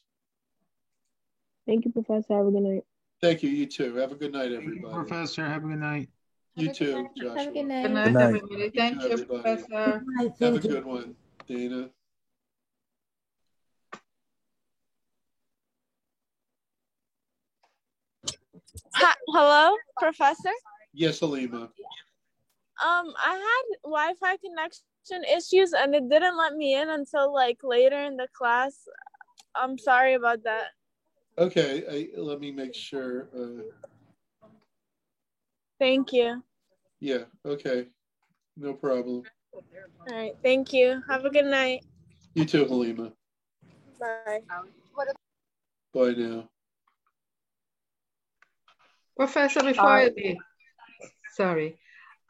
Thank you, Professor. Have a good night. Thank you. You too. Have a good night, everybody. Thank you, Professor. Have a good night. You too, Joshua. Have a good night. Good night, Good night. everybody. Thank you, everybody. Professor. Have a good one, Dana. Hi, hello, Professor. Yes, Halima. I had Wi-Fi connection issues and it didn't let me in until like later in the class. I'm sorry about that. Okay, let me make sure. Thank you. Yeah, okay. No problem. All right, thank you. Have a good night. You too, Halima. Bye. Bye now. Professor, before I leave, sorry,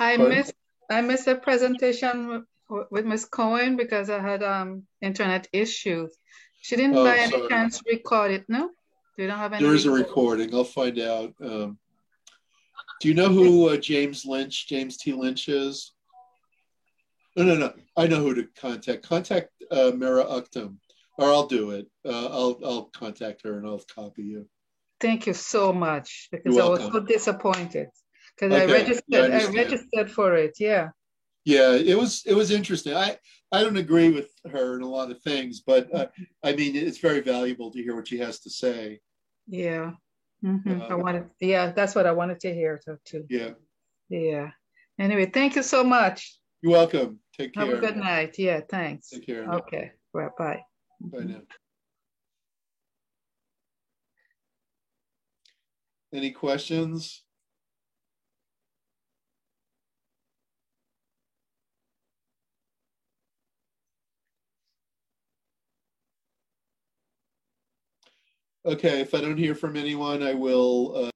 I missed the presentation with Ms. Cohen because I had internet issues. She didn't by any sorry. chance record it, no? You don't have any? There is a recording. I'll find out. Do you know who James T. Lynch is? No. I know who to contact. Contact Mara Ukhtam, or I'll do it. I'll contact her and I'll copy you. Thank you so much because I was so disappointed. because Okay, yeah, I I understand. registered for it. Yeah. Yeah, it was interesting. I don't agree with her in a lot of things, but I mean, it's very valuable to hear what she has to say. Yeah. Yeah, that's what I wanted to hear too. Yeah. Yeah. Anyway, thank you so much. You're welcome. Take care. Have a good night. Yeah, thanks. Take care. Okay. Well, bye. Bye now. Any questions? Okay, if I don't hear from anyone, I will